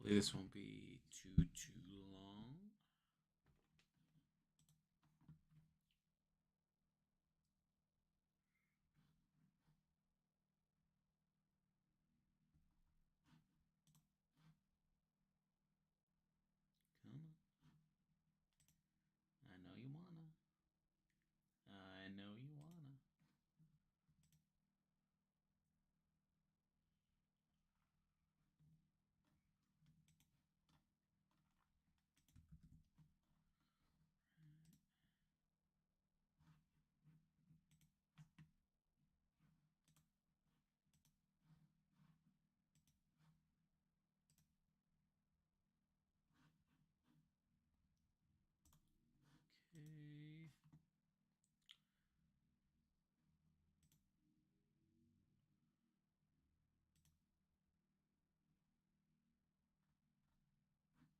Hopefully this won't be too long. Come on. I know you wanna. I know you wanna.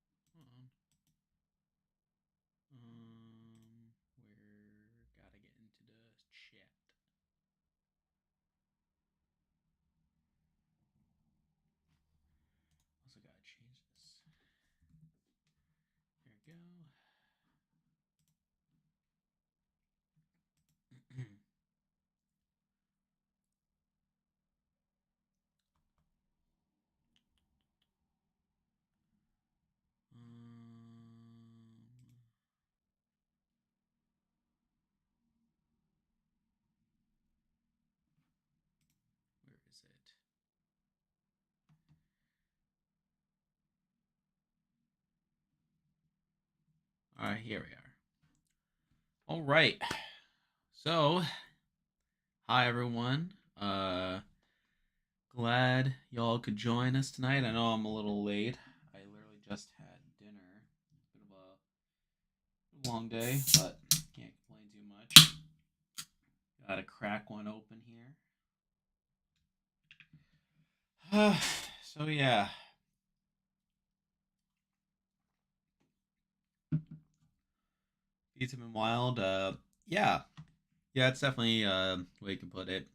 Okay. Hold on. We're gotta get into the chat. Also gotta change this. There we go. Where is it? All right, here we are. All right. So, hi everyone. Glad y'all could join us tonight. I know I'm a little late. I literally just had dinner. Bit of a long day, but can't complain too much. Gotta crack one open here. So yeah. Beats have been wild. Yeah. Yeah, it's definitely the way you can put it.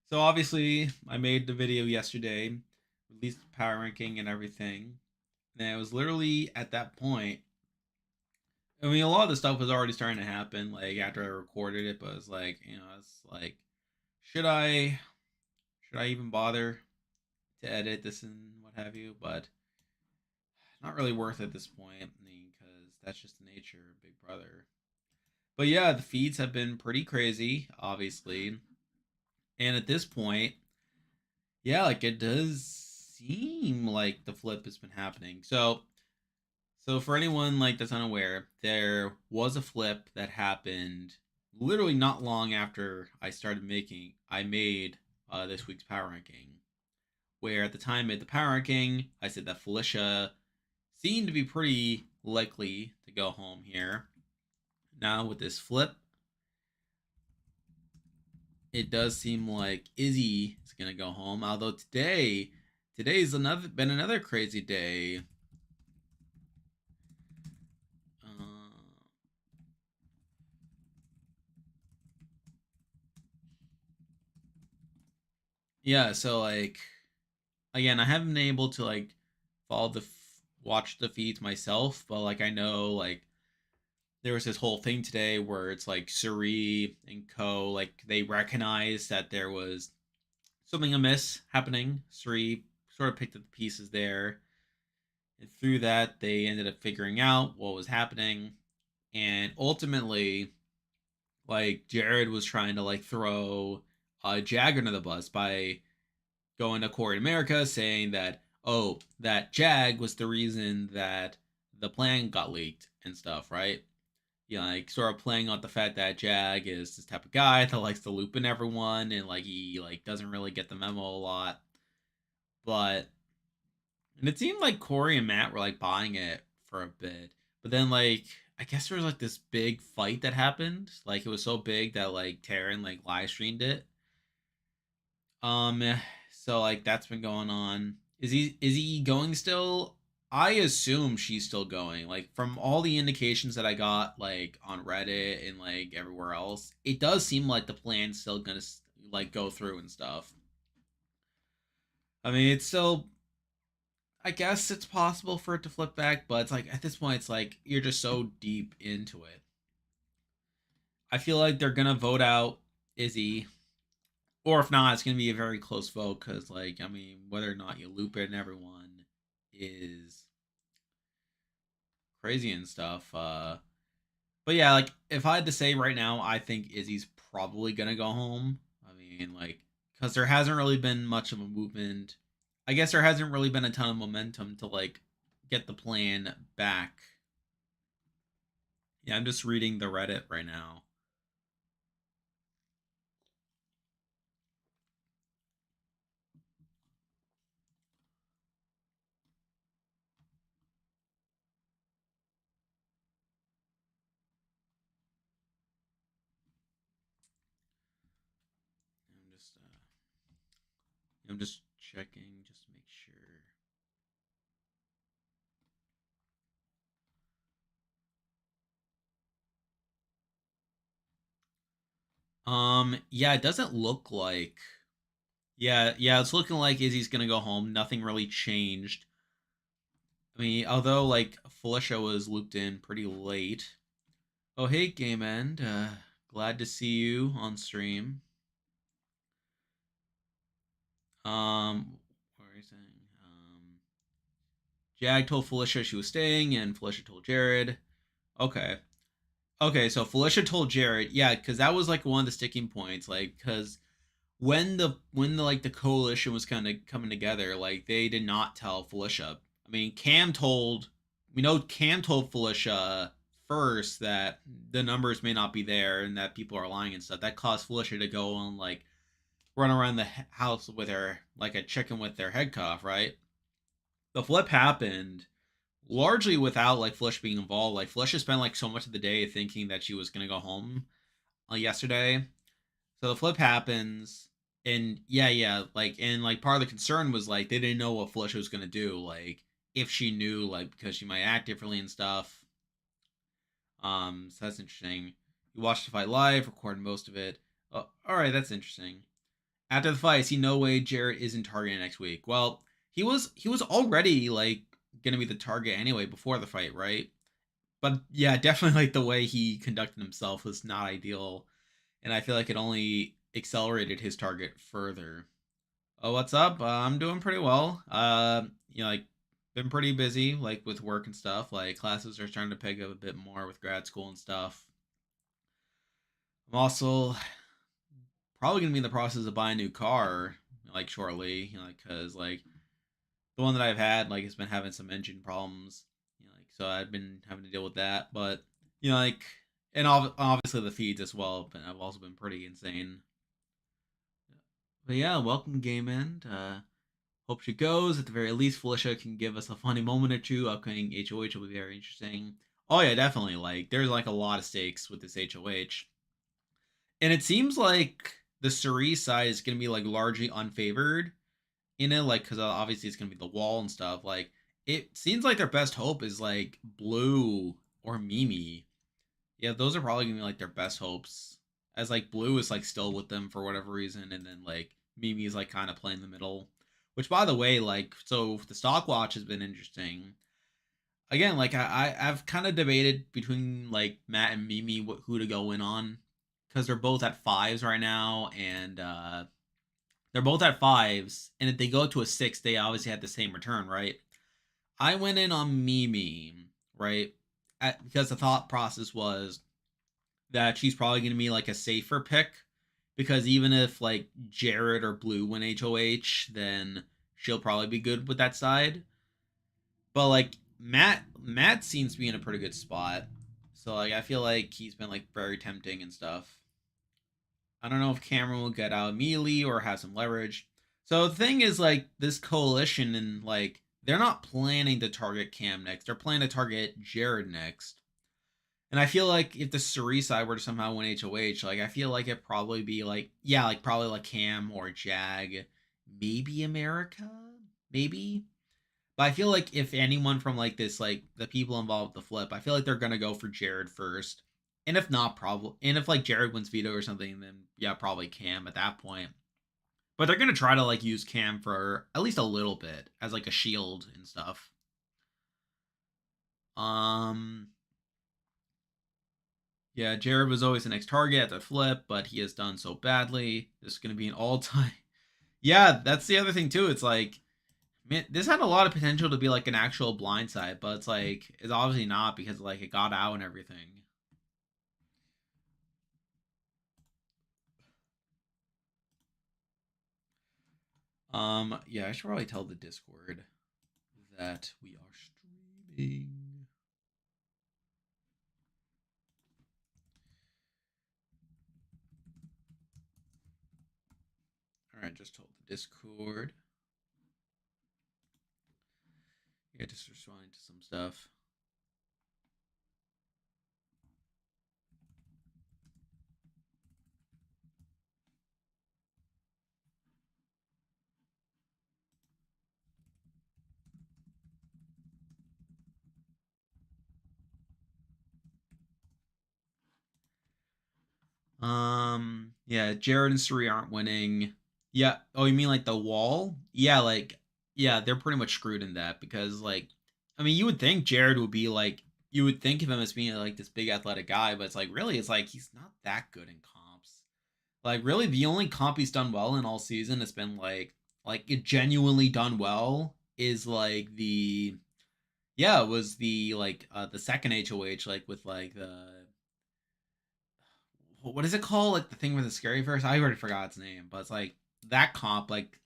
So obviously, I made the video yesterday, released the power ranking and everything. And it was literally at that point. I mean, a lot of the stuff was already starting to happen, like after I recorded it. But it's like, it's like, should I, should I even bother to edit this and what have you? But not really worth it at this point. I mean, because that's just the nature of Big Brother. But yeah, the feeds have been pretty crazy, obviously. And at this point, yeah, like it does seem like the flip has been happening. So for anyone like that's unaware, there was a flip that happened literally not long after I made this week's power ranking. Where at the time I made the power ranking, I said that Felicia seemed to be pretty likely to go home here. Now with this flip, it does seem like Izzy is gonna go home. Although today's been another crazy day. Yeah, so like again, I haven't been able to like follow watch the feeds myself, but like I know like there was this whole thing today where it's like Suri and Co. Like they recognized that there was something amiss happening. Suri sort of picked up the pieces there, and through that they ended up figuring out what was happening, and ultimately, like Jared was trying to like throw Jag under the bus by going to court in America saying that, oh, that Jag was the reason that the plan got leaked and stuff, right? Yeah, like sort of playing on the fact that Jag is this type of guy that likes to loop in everyone and like he like doesn't really get the memo a lot. But and it seemed like Corey and Matt were like buying it for a bit. But then like I guess there was like this big fight that happened. Like it was so big that like Taryn like live streamed it. So like that's been going on. Is he going still? I assume she's still going. Like from all the indications that I got like on Reddit and like everywhere else, it does seem like the plan's still gonna like go through and stuff. I mean, it's still I guess it's possible for it to flip back, but it's like at this point, it's like you're just so deep into it. I feel like they're gonna vote out Izzy, or if not, it's gonna be a very close vote because, like, I mean, whether or not you loop it and everyone is crazy and stuff. But yeah, like if I had to say right now, I think Izzy's probably gonna go home. I mean, like, because there hasn't really been much of a movement. I guess there hasn't really been a ton of momentum to like get the plan back. Yeah, I'm just reading the Reddit right now. I'm just I'm just checking just to make sure. Yeah, it doesn't look like. Yeah, it's looking like Izzy's gonna go home. Nothing really changed. I mean, although like Felicia was looped in pretty late. Oh, hey, Game End. Glad to see you on stream. What are you saying? Jag told Felicia she was staying, and Felicia told Jared. Okay. Okay, so Felicia told Jared, yeah, because that was like one of the sticking points, like, because when the like the coalition was kind of coming together, like they did not tell Felicia. I mean, Cam told Felicia first that the numbers may not be there and that people are lying and stuff. That caused Felicia to go and like run around the house with her like a chicken with their head cut off. Right. The flip happened largely without like Felicia being involved. Like Felicia spent like so much of the day thinking that she was gonna go home yesterday. So the flip happens, and yeah, like and like part of the concern was like they didn't know what Felicia was gonna do, like if she knew, like because she might act differently and stuff. So that's interesting. You watched the fight live, recorded most of it. Oh, all right, that's interesting. After the fight, I see no way Jarrett isn't targeted next week. Well, he was already like gonna be the target anyway before the fight, right? But yeah, definitely like the way he conducted himself was not ideal, and I feel like it only accelerated his target further. Oh, what's up? I'm doing pretty well. Like been pretty busy, like with work and stuff. Like classes are starting to pick up a bit more with grad school and stuff. I'm also probably gonna be in the process of buying a new car, like shortly. Because like the one that I've had, like, has been having some engine problems. Like so I've been having to deal with that. But like, and obviously the feeds as well. But I've also been pretty insane. But yeah, welcome Game End. Hope she goes. At the very least, Felicia can give us a funny moment or two. Upcoming HOH will be very interesting. Oh yeah, definitely. Like there's like a lot of stakes with this HOH, and it seems like the Cerise side is gonna be like largely unfavored in it. Like because obviously it's gonna be the wall and stuff. Like it seems like their best hope is like Blue or Mimi. Yeah, those are probably gonna be like their best hopes. As like Blue is like still with them for whatever reason, and then like Mimi is like kind of playing the middle. Which, by the way, like so the stock watch has been interesting. Again, like I've kind of debated between like Matt and Mimi who to go in on because they're both at fives right now, and they're both at fives. And if they go to a six, they obviously have the same return, right? I went in on Mimi, right? Because the thought process was that she's probably going to be like a safer pick because even if like Jared or Blue win HOH, then she'll probably be good with that side. But like Matt seems to be in a pretty good spot. So like I feel like he's been like very tempting and stuff. I don't know if Cameron will get out immediately or have some leverage. So the thing is like this coalition and like they're not planning to target Cam next. They're planning to target Jared next. And I feel like if the Cerise side were to somehow win HOH, like I feel like it'd probably be like yeah, like probably like Cam or Jag, maybe America, maybe. But I feel like if anyone from like this, like the people involved with the flip, I feel like they're gonna go for Jared first. And if not, probably, and if like Jared wins veto or something, then yeah, probably Cam at that point. But they're gonna try to like use Cam for at least a little bit as like a shield and stuff. Um, yeah, Jared was always the next target at the flip, but he has done so badly. This is gonna be an all-time. Yeah, that's the other thing too. It's like, man, this had a lot of potential to be like an actual blindside, but it's like it's obviously not because like it got out and everything. Yeah, I should probably tell the Discord that we are streaming. All right, just told the Discord. Yeah, just responding to some stuff. Yeah, Jared and Suri aren't winning. Yeah. Oh, you mean like the wall? Yeah, like yeah, they're pretty much screwed in that because like I mean, you would think Jared would be like you would think of him as being like this big athletic guy, but it's like really it's like he's not that good in comps. Like really the only comp he's done well in all season has been like it genuinely done well is like the yeah, it was the second HOH like with like the what is it called? Like the thing with the scary verse? I already forgot its name, but it's like that comp, like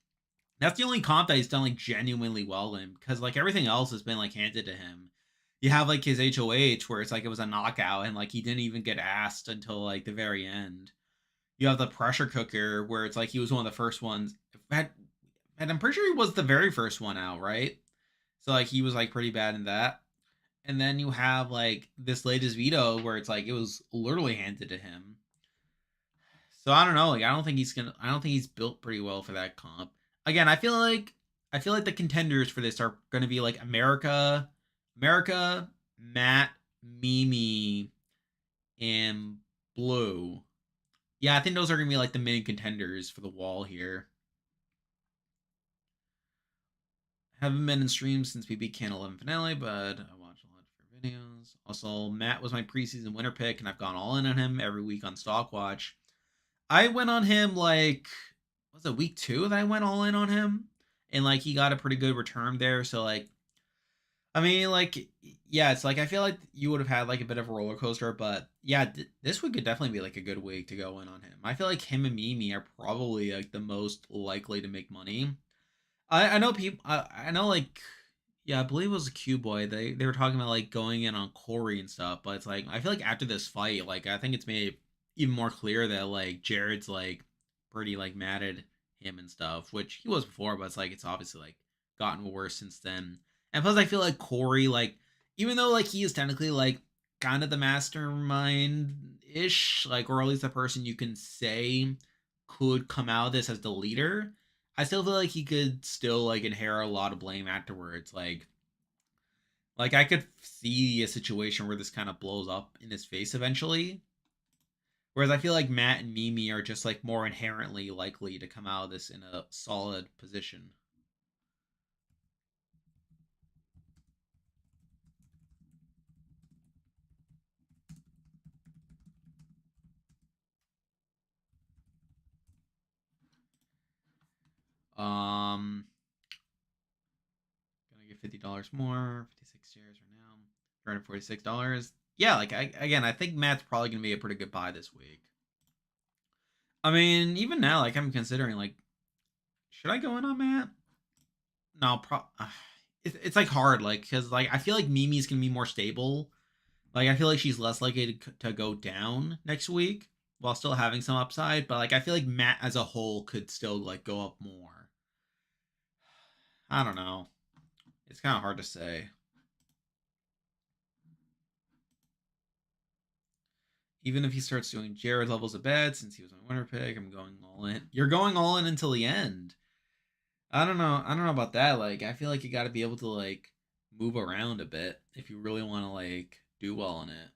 that's the only comp that he's done like genuinely well in because like everything else has been like handed to him. You have like his HOH where it's like it was a knockout and like he didn't even get asked until like the very end. You have the pressure cooker where it's like he was one of the first ones. And I'm pretty sure he was the very first one out, right? So like he was like pretty bad in that. And then you have like this latest veto where it's like it was literally handed to him. So I don't know. Like I don't think he's built pretty well for that comp. Again, I feel like the contenders for this are going to be like America, Matt, Mimi, and Blue. Yeah, I think those are going to be like the main contenders for the wall here. Haven't been in streams since we beat Can 11 finale, but I watch a lot of your videos. Also, Matt was my preseason winner pick, and I've gone all in on him every week on Stock Watch. I went on him like was it week 2 that I went all in on him, and like he got a pretty good return there. So like, I mean, like yeah, it's like I feel like you would have had like a bit of a roller coaster, but yeah, this week could definitely be like a good week to go in on him. I feel like him and Mimi are probably like the most likely to make money. I know people. I know like yeah, I believe it was a Q boy. They were talking about like going in on Corey and stuff, but it's like I feel like after this fight, like I think it's made even more clear that like Jared's like pretty like mad at him and stuff, which he was before, but it's like it's obviously like gotten worse since then. And plus, I feel like Corey, like even though like he is technically like kind of the mastermind ish, like or at least the person you can say could come out of this as the leader. I still feel like he could still like inherit a lot of blame afterwards. Like I could see a situation where this kind of blows up in his face eventually. Whereas I feel like Matt and Mimi are just like more inherently likely to come out of this in a solid position. Um, gonna get $50 more, 56 shares right now, $346. Yeah, like again, I think Matt's probably gonna be a pretty good buy this week. I mean, even now, like I'm considering, like, should I go in on Matt? No, it's like hard, like because like I feel like Mimi's gonna be more stable. Like I feel like she's less likely to go down next week while still having some upside. But like I feel like Matt as a whole could still like go up more. I don't know. It's kind of hard to say. Even if he starts doing Jared levels of bad since he was my winner pick, I'm going all in. You're going all in until the end. I don't know. I don't know about that. Like I feel like you got to be able to like move around a bit if you really want to like do well in it.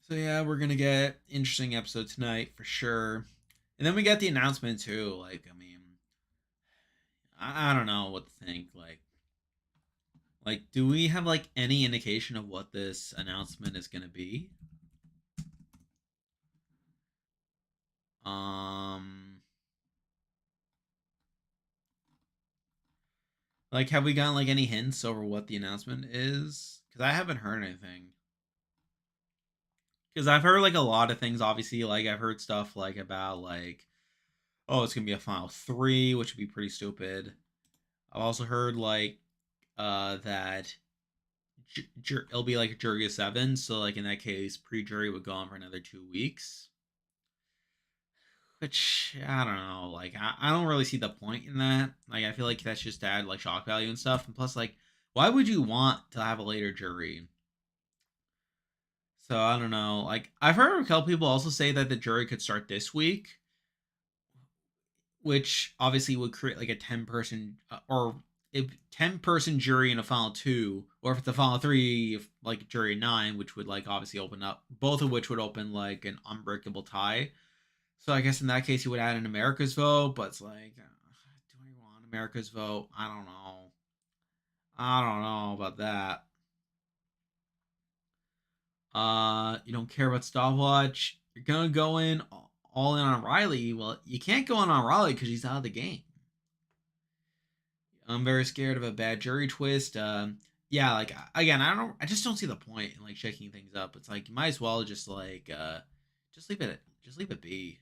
So yeah, we're gonna get interesting episode tonight for sure. And then we got the announcement too. Like, I mean, I don't know what to think. Like, do we have like any indication of what this announcement is gonna be? Um, like, have we gotten like any hints over what the announcement is? Because I haven't heard anything. Because I've heard like a lot of things. Obviously, like I've heard stuff like about like, oh, it's gonna be a final three, which would be pretty stupid. I've also heard like that it'll be like a jury of seven. So like in that case, pre-jury would go on for another 2 weeks. Which I don't know. Like I don't really see the point in that. Like I feel like that's just to add like shock value and stuff. And plus, like, why would you want to have a later jury? So I don't know. Like I've heard a couple people also say that the jury could start this week, which obviously would create like a 10 person or a 10 person jury in a final two, or if it's a final three, if, like jury nine, which would like obviously open up both of which would open like an unbreakable tie. So I guess in that case you would add an America's vote, but it's like, do I want America's vote? I don't know. I don't know about that. You don't care about stopwatch. You're gonna go in all in on Riley. Well, you can't go in on Riley because he's out of the game. I'm very scared of a bad jury twist. Yeah, like again, I just don't see the point in like shaking things up. It's like you might as well just like just leave it be.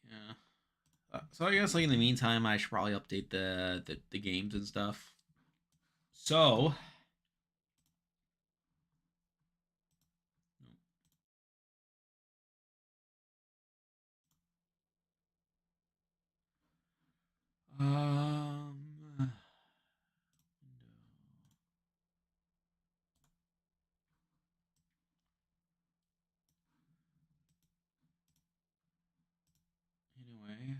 Yeah. So I guess like in the meantime, I should probably update the games and stuff. So um anyway.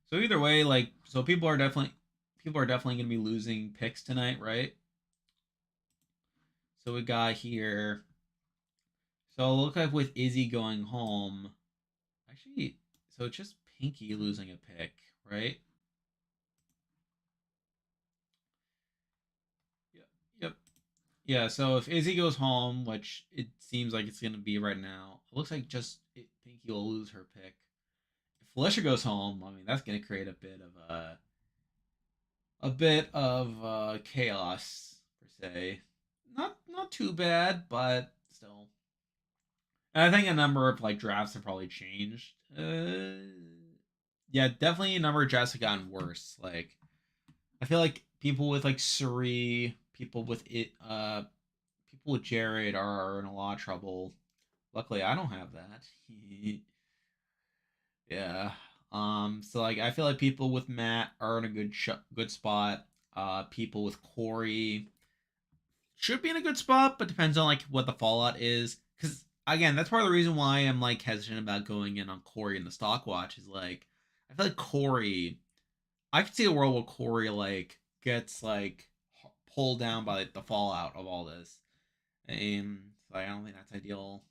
So either way, like so people are definitely gonna be losing picks tonight, right? So we got here. So it look like with Izzy going home, actually, so it's just Pinky losing a pick, right? Yep. Yep. Yeah. So if Izzy goes home, which it seems like it's gonna be right now, it looks like Pinky will lose her pick. If Felicia goes home, I mean that's gonna create a bit of chaos per se. Not too bad, but still. And I think a number of like drafts have probably changed. Yeah, definitely a number of drafts have gotten worse. Like I feel like people with like Suri, people with Jared are in a lot of trouble. Luckily, I don't have that. Yeah. So like I feel like people with Matt are in a good spot. People with Corey should be in a good spot, but depends on like what the fallout is. Because again, that's part of the reason why I'm like hesitant about going in on Corey in the stock watch. Is like I feel like Corey. I could see a world where Corey like gets like pulled down by like, the fallout of all this, and like, I don't think that's ideal.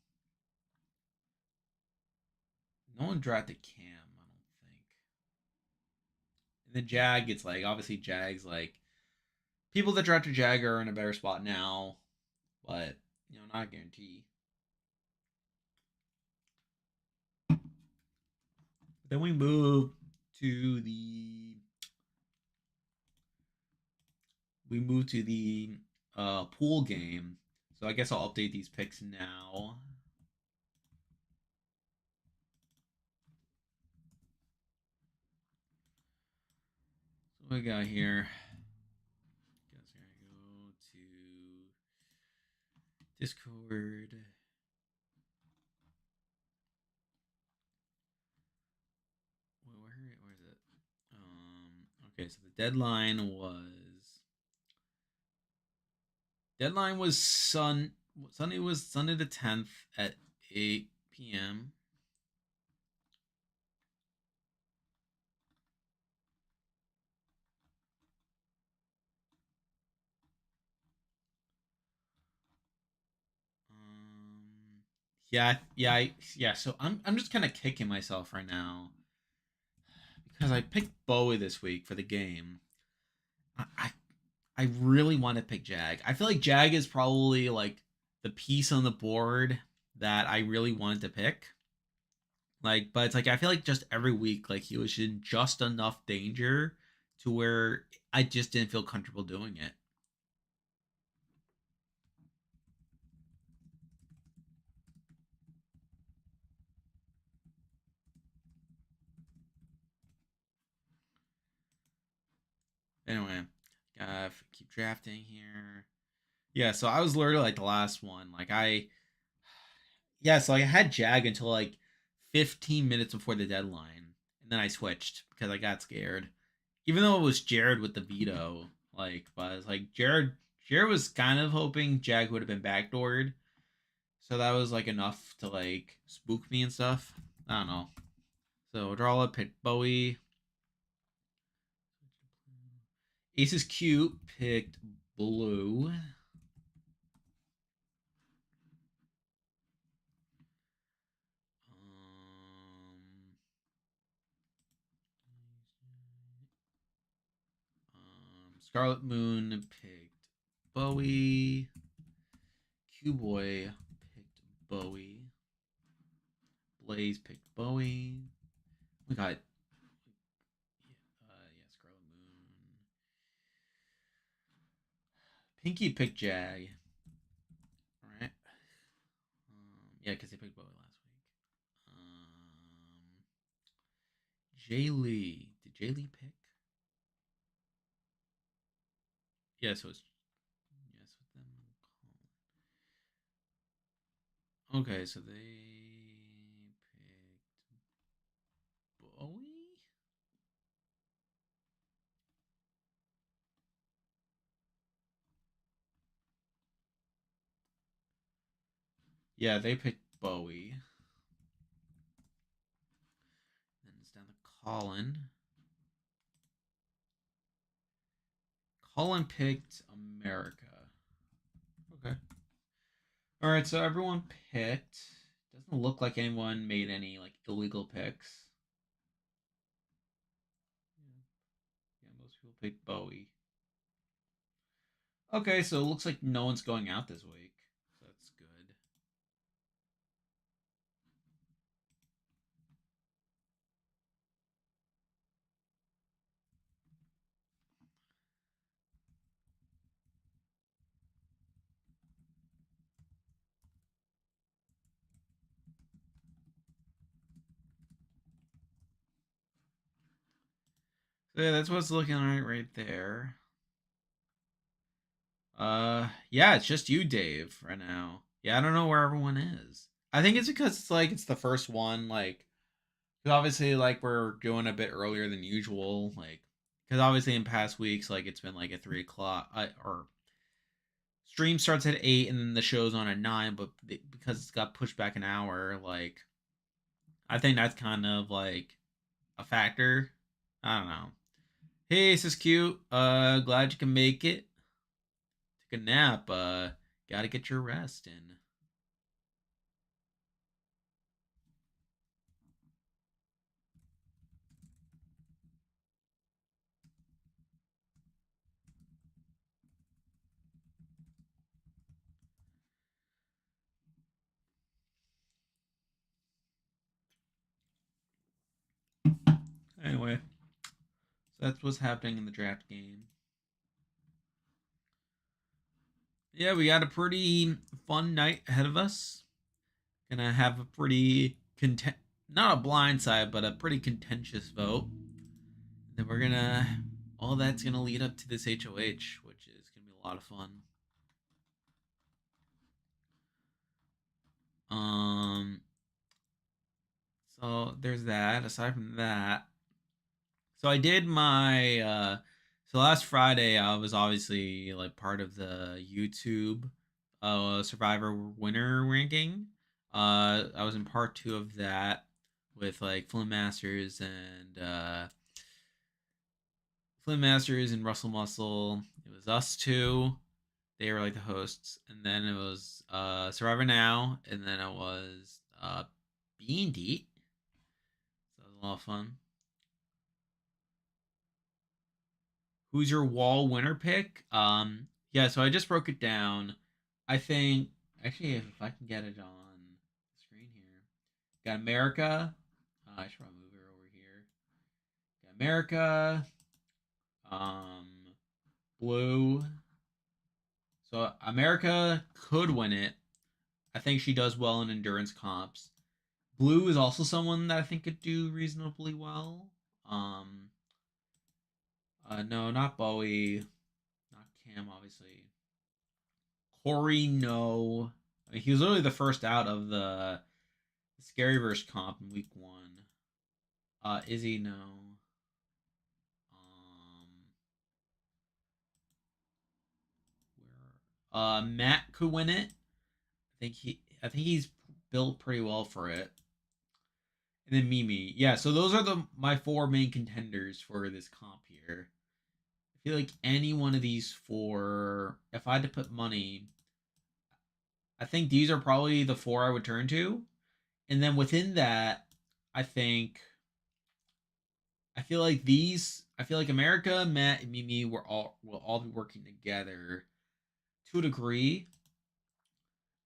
No one drafted Cam. I don't think. And then Jag, it's like obviously Jag's like people that drafted Jag are in a better spot now, but not a guarantee. Then to the we move to the pool game. So I guess I'll update these picks now. So what we got here. Guess we're gonna go to Discord. Where is it? Okay, so the deadline was Sunday the 10th at 8 p.m. Yeah. So I'm just kind of kicking myself right now because I picked Bowie this week for the game. I I, I really want to pick Jag. I feel like Jag is probably like the piece on the board that I really wanted to pick. Like, but it's like I feel like just every week, like he was in just enough danger to where I just didn't feel comfortable doing it. Anyway, gotta keep drafting here. Yeah, so I was literally like the last one. Yeah, so I had Jag until like 15 minutes before the deadline, and then I switched because I got scared. Even though it was Jared with the veto, but it's like Jared was kind of hoping Jag would have been backdoored, so that was like enough to like spook me and stuff. I don't know. So Drala picked Bowie. Aces Q picked blue. Scarlet Moon picked Bowie. Q Boy picked Bowie. Blaze picked Bowie. We got Scarlet Moon. Pinky picked Jag. All right. Yeah, because they picked Bowie last week. Jay Lee. Did Jay Lee pick? Yeah, so it's yes with them. Okay, so they picked Bowie. Yeah, they picked Bowie. Then it's down to Colin. Colin picked America. Okay. All right, so everyone picked. Doesn't look like anyone made any like illegal picks. Yeah, most people picked Bowie. Okay, so it looks like no one's going out this week. So that's good. So yeah, that's what's looking like right there. Yeah, it's just you, Dave, right now. Yeah, I don't know where everyone is. I think it's because it's the first one, like, 'cause obviously like we're doing a bit earlier than usual, like, because obviously in past weeks like it's been like at 3 o'clock or stream starts at 8 and then the show's on at 9, but because it's got pushed back an hour, like I think that's kind of like a factor. I don't know. Hey, this is cute. Glad you can make it. Take a nap. Gotta get your rest in. Anyway, so that's what's happening in the draft game. Yeah, we got a pretty fun night ahead of us. Gonna have a pretty not a blind side, but a pretty contentious vote. And then we're gonna all that's gonna lead up to this HOH, which is gonna be a lot of fun. So there's that. Aside from that, so I did my so last Friday I was obviously like part of the YouTube Survivor winner ranking. I was in part 2 of that with like Flynn Masters and Russell Muscle. It was us two. They were like the hosts, and then it was Survivor Now, and then it was B and D. So that was a lot of fun. Who's your wall winner pick? Yeah, so I just broke it down. I think actually, if I can get it on the screen here, got America. I should probably move her over here. Got America. Um, Blue. So America could win it. I think she does well in endurance comps. Blue is also someone that I think could do reasonably well. Um, no, not Bowie, not Cam, obviously. Corey, no. I mean, he was literally the first out of the Scaryverse comp in week 1. Izzy, no. Um, Matt could win it. I think he's built pretty well for it. And then Mimi, yeah. So those are my 4 main contenders for this comp here. I feel like any one of these 4, if I had to put money, I think these are probably the 4 I would turn to. And then within that, I think I feel like America, Matt, and Mimi will all be working together to a degree.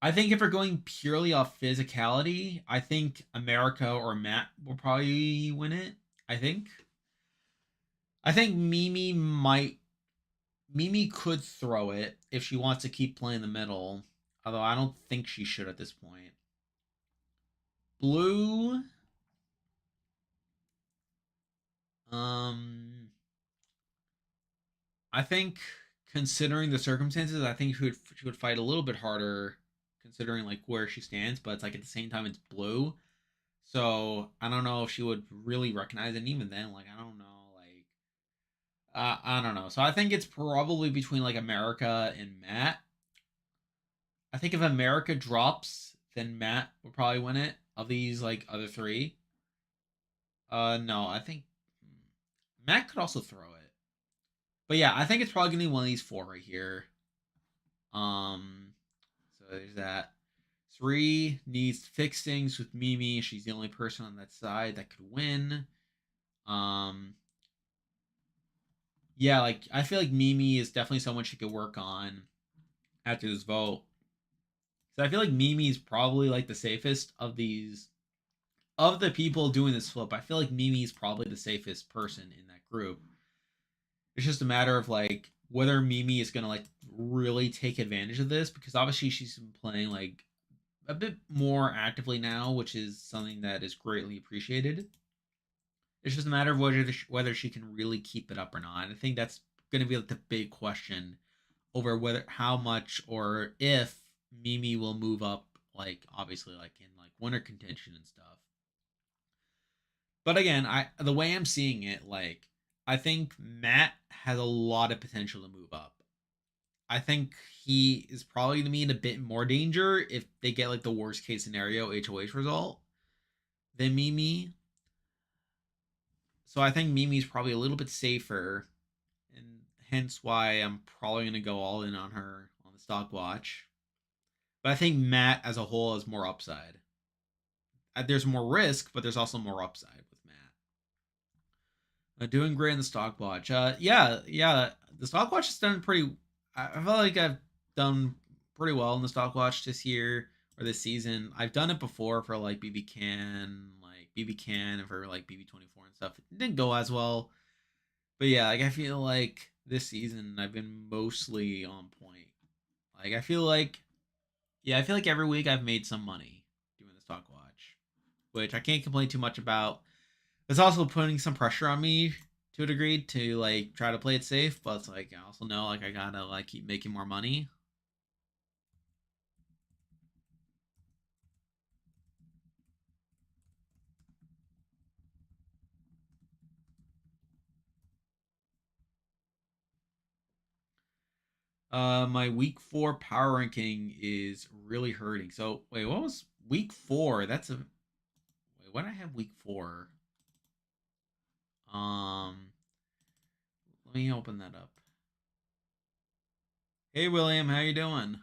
I think if we're going purely off physicality, I think America or Matt will probably win it. I think. I think Mimi could throw it if she wants to keep playing the middle, although I don't think she should at this point. Blue, um, I think considering the circumstances, I think she would fight a little bit harder considering like where she stands, but it's like at the same time it's Blue. So I don't know if she would really recognize it. And even then, like I don't know, like I don't know. So I think it's probably between like America and Matt. I think if America drops, then Matt will probably win it. Of these like other 3, no, I think Matt could also throw it. But yeah, I think it's probably gonna be one of these 4 right here. So there's that. 3 needs to fix things with Mimi. She's the only person on that side that could win. Um, yeah, like I feel like Mimi is definitely someone she could work on after this vote. So I feel like Mimi is probably like the safest of these of the people doing this flip. I feel like Mimi is probably the safest person in that group. It's just a matter of like whether Mimi is gonna like really take advantage of this because obviously she's been playing like a bit more actively now, which is something that is greatly appreciated. It's just a matter of whether she can really keep it up or not. And I think that's going to be like the big question over whether how much or if Mimi will move up, like obviously like in like winter contention and stuff. But again, the way I'm seeing it, like I think Matt has a lot of potential to move up. I think he is probably going to be in a bit more danger if they get like the worst case scenario HOH result than Mimi. So I think Mimi's probably a little bit safer, and hence why I'm probably going to go all in on her on the stock watch. But I think Matt as a whole has more upside. There's more risk, but there's also more upside with Matt. Doing great in the stock watch. Yeah. The stock watch has done pretty. I feel like I've done pretty well in the stock watch this year or this season. I've done it before for like BB Can, and for like BB 24 and stuff. It didn't go as well, but yeah, like I feel like this season I've been mostly on point. Like I feel like, yeah, I feel like every week I've made some money doing the stock watch, which I can't complain too much about. It's also putting some pressure on me to a degree to like try to play it safe, but it's like I also know like I gotta like keep making more money. My week 4 power ranking is really hurting. So wait, what was week 4? That's a wait. What did I have week 4? Um, Let me open that up. Hey William, how you doing?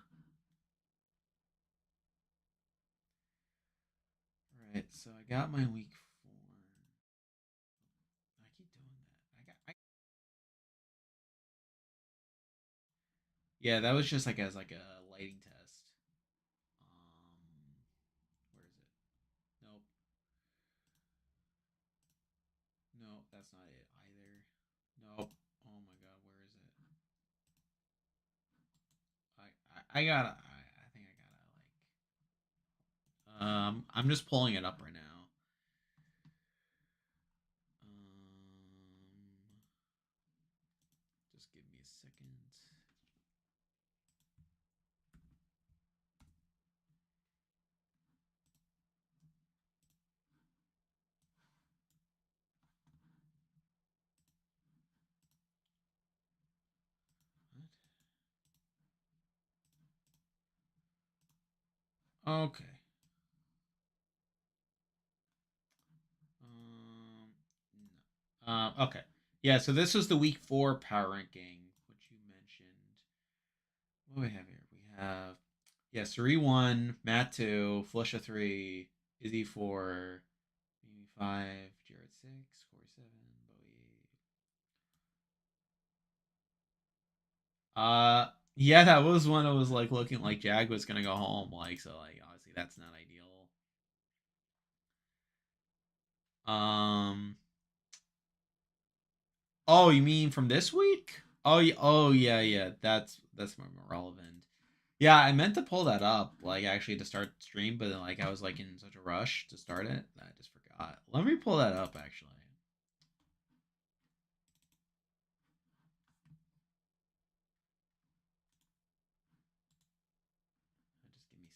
All right, so I got my week 4. I keep doing that. Yeah, that was just like as like a lighting test. Where is it? Nope, nope, that's not it either. Nope. Oh my god, where is it? I gotta. I think I gotta like. I'm just pulling it up right now. Just give me a second. What? Okay. No. Okay. Yeah, so this was the week 4 power ranking, which you mentioned. What do we have here? We have, yeah, Suri 1, Matt 2, Felicia 3, Izzy 4, Mimi 5, Jared 6, Corey 7, Bowie 8. Yeah, that was one that was like looking like Jag was gonna go home, like, so like obviously that's not ideal. Um Oh, you mean from this week? Oh, oh yeah, yeah. That's more relevant. Yeah, I meant to pull that up, like actually to start the stream, but then, like I was like in such a rush to start it that I just forgot. Let me pull that up actually.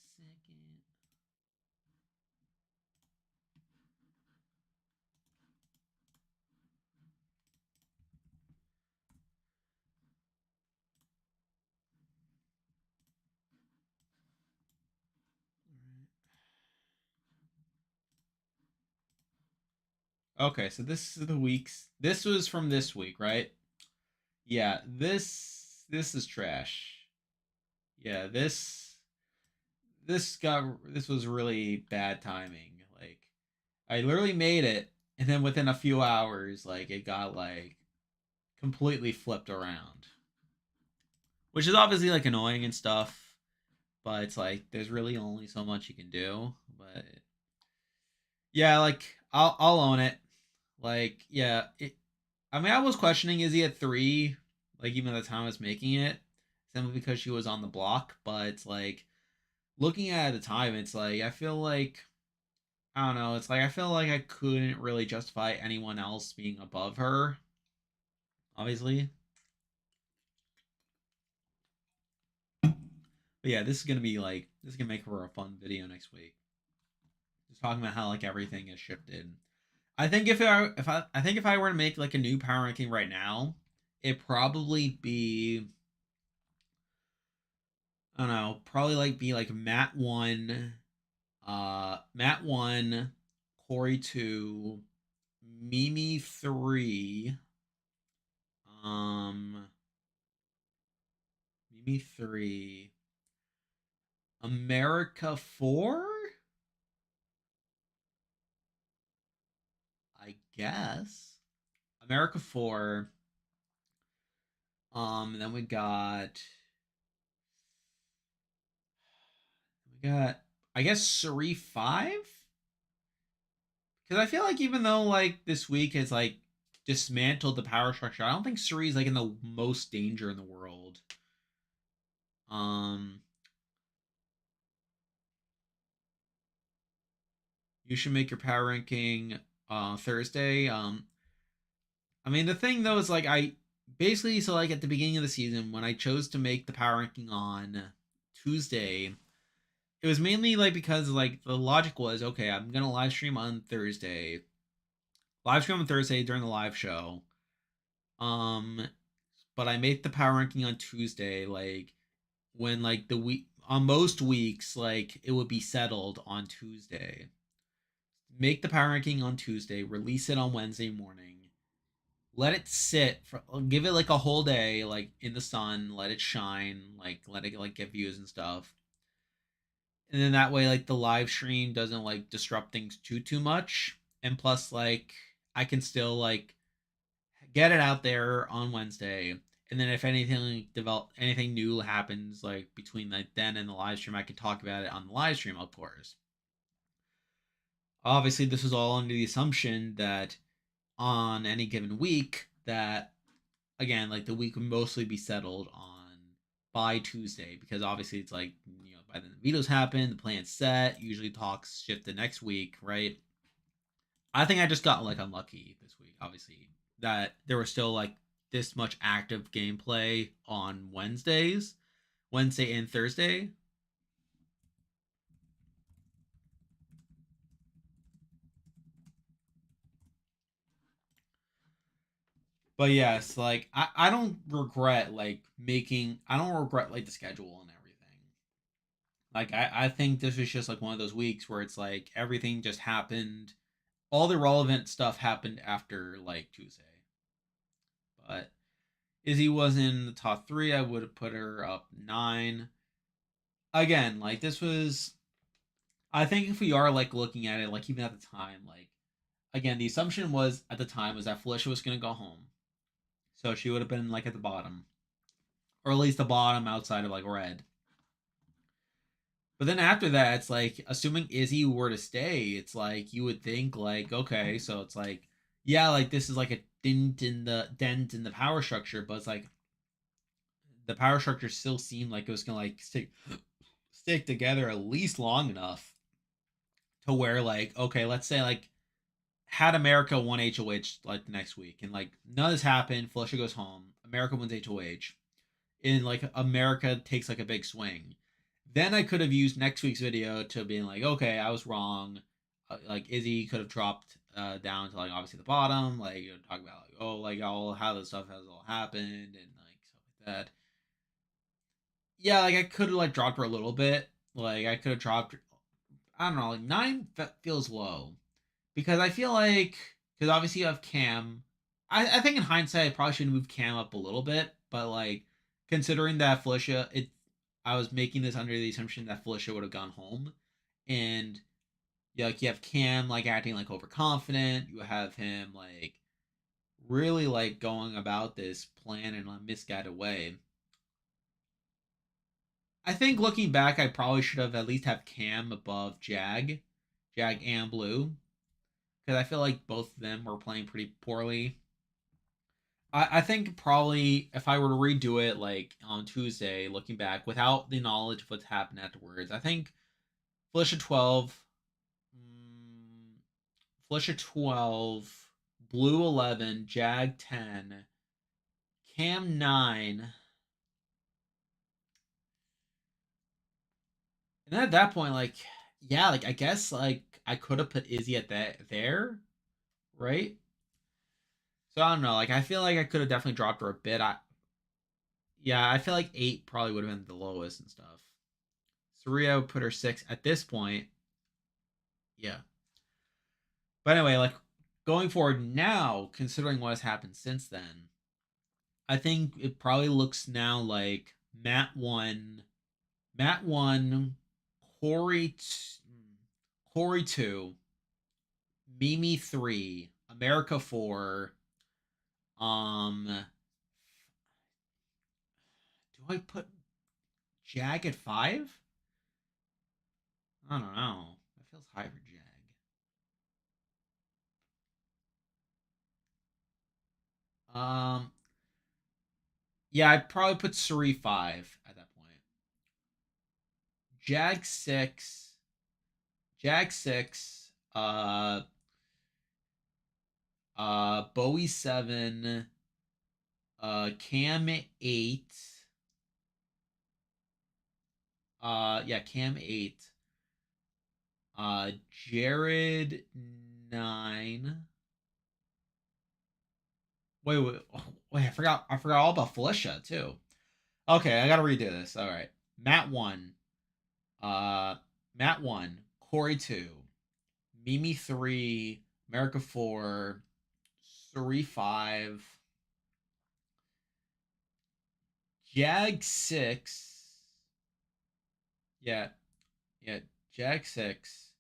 Just give me a second. Okay, so this is the weeks. This was from this week, right? Yeah, this is trash. Yeah, this was really bad timing. Like I literally made it, and then within a few hours, like it got like completely flipped around, which is obviously like annoying and stuff. But it's like there's really only so much you can do. But yeah, like I'll own it. Like yeah, I mean I was questioning is he at 3, like even at the time I was making it, simply because she was on the block. But it's like looking at the time, it's like I feel like I don't know. It's like I feel like I couldn't really justify anyone else being above her. Obviously, but yeah, this is gonna be like this is gonna make for a fun video next week. Just talking about how like everything has shifted. I think I think if I were to make like a new power ranking right now, it'd probably be I don't know, probably like be like Matt 1, Corey 2, Mimi 3, um Mimi 3, America 4, I guess. America 4. Then we got I guess Suri 5? Because I feel like even though like this week has like dismantled the power structure, I don't think Suri's like in the most danger in the world. Um you should make your power ranking Thursday. I mean the thing though is like I basically so like at the beginning of the season when I chose to make the power ranking on Tuesday, it was mainly like because like the logic was okay, I'm gonna live stream on Thursday, live stream on Thursday during the live show. Um, but I make the power ranking on Tuesday, like when like the week on most weeks, like it would be settled on Tuesday. Make the power ranking on Tuesday, release it on Wednesday morning, let it sit for, give it like a whole day, like in the sun, let it shine, like let it like get views and stuff. And then that way like the live stream doesn't like disrupt things too much. And plus like I can still like get it out there on Wednesday. And then if anything new happens like between like then and the live stream, I can talk about it on the live stream, of course. Obviously, this is all under the assumption that on any given week that again like the week would mostly be settled on by Tuesday, because obviously it's like by then the vetoes happen, the plan's set, usually talks shift the next week, right? I think I just got like unlucky this week, obviously, that there was still like this much active gameplay on Wednesday and Thursday. But yes, like I don't regret like I don't regret like the schedule and everything. Like I think this was just like one of those weeks where it's like everything just happened. All the relevant stuff happened after like Tuesday. But Izzy was in the top three. I would have put her up 9. Again, like this was, I think if we are like looking at it, like even at the time, like again, the assumption was at the time was that Felicia was gonna go home. So she would have been like at the bottom. Or at least the bottom outside of like red. But then after that, it's like assuming Izzy were to stay, it's like you would think like, okay, so it's like, yeah, like this is like a dent in the power structure, but it's like the power structure still seemed like it was gonna like stick together at least long enough to where like, okay, let's say like had America won HOH like the next week and like none of this happened, Felicia goes home, America wins HOH, and like America takes like a big swing. Then I could have used next week's video to be like, okay, I was wrong. Like Izzy could have dropped down to like obviously the bottom, like talk about like oh like all how this stuff has all happened and like stuff like that. Yeah, like I could have like dropped her a little bit. Like I could have dropped, I don't know, like 9 feels low because I feel like because obviously you have Cam. I think in hindsight I probably should have moved Cam up a little bit, but like considering that Felicia, I was making this under the assumption that Felicia would have gone home, and yeah, like you have Cam like acting like overconfident. You have him like really like going about this plan in a misguided way. I think looking back, I probably should have at least have Cam above Jag and Blue, because I feel like both of them were playing pretty poorly. I think probably if I were to redo it like on Tuesday, looking back without the knowledge of what's happened afterwards, I think Felicia 12, mm, Felicia 12, Blue 11, Jag 10, Cam 9. And then at that point, like, yeah, like I guess like I could have put Izzy at that there, right? So I don't know. Like I feel like I could have definitely dropped her a bit. Yeah, I feel like 8 probably would have been the lowest and stuff. Saria would put her 6 at this point. Yeah. But anyway, like going forward now, considering what has happened since then, I think it probably looks now like Matt 1, Corey, Corey 2, Mimi 3, America 4. Do I put Jag at 5? I don't know. That feels high for Jag. Um, yeah, I'd probably put Suri 5 at that point. Jag 6, Jag 6, Bowie 7, Cam 8, yeah, Cam 8, Jared 9. wait, I forgot all about Felicia too. Okay, I gotta redo this. All right. Matt 1. Uh Matt 1, Corey 2, Mimi 3, America 4, Suri 5, Jag 6. Yeah, yeah, Jag 6,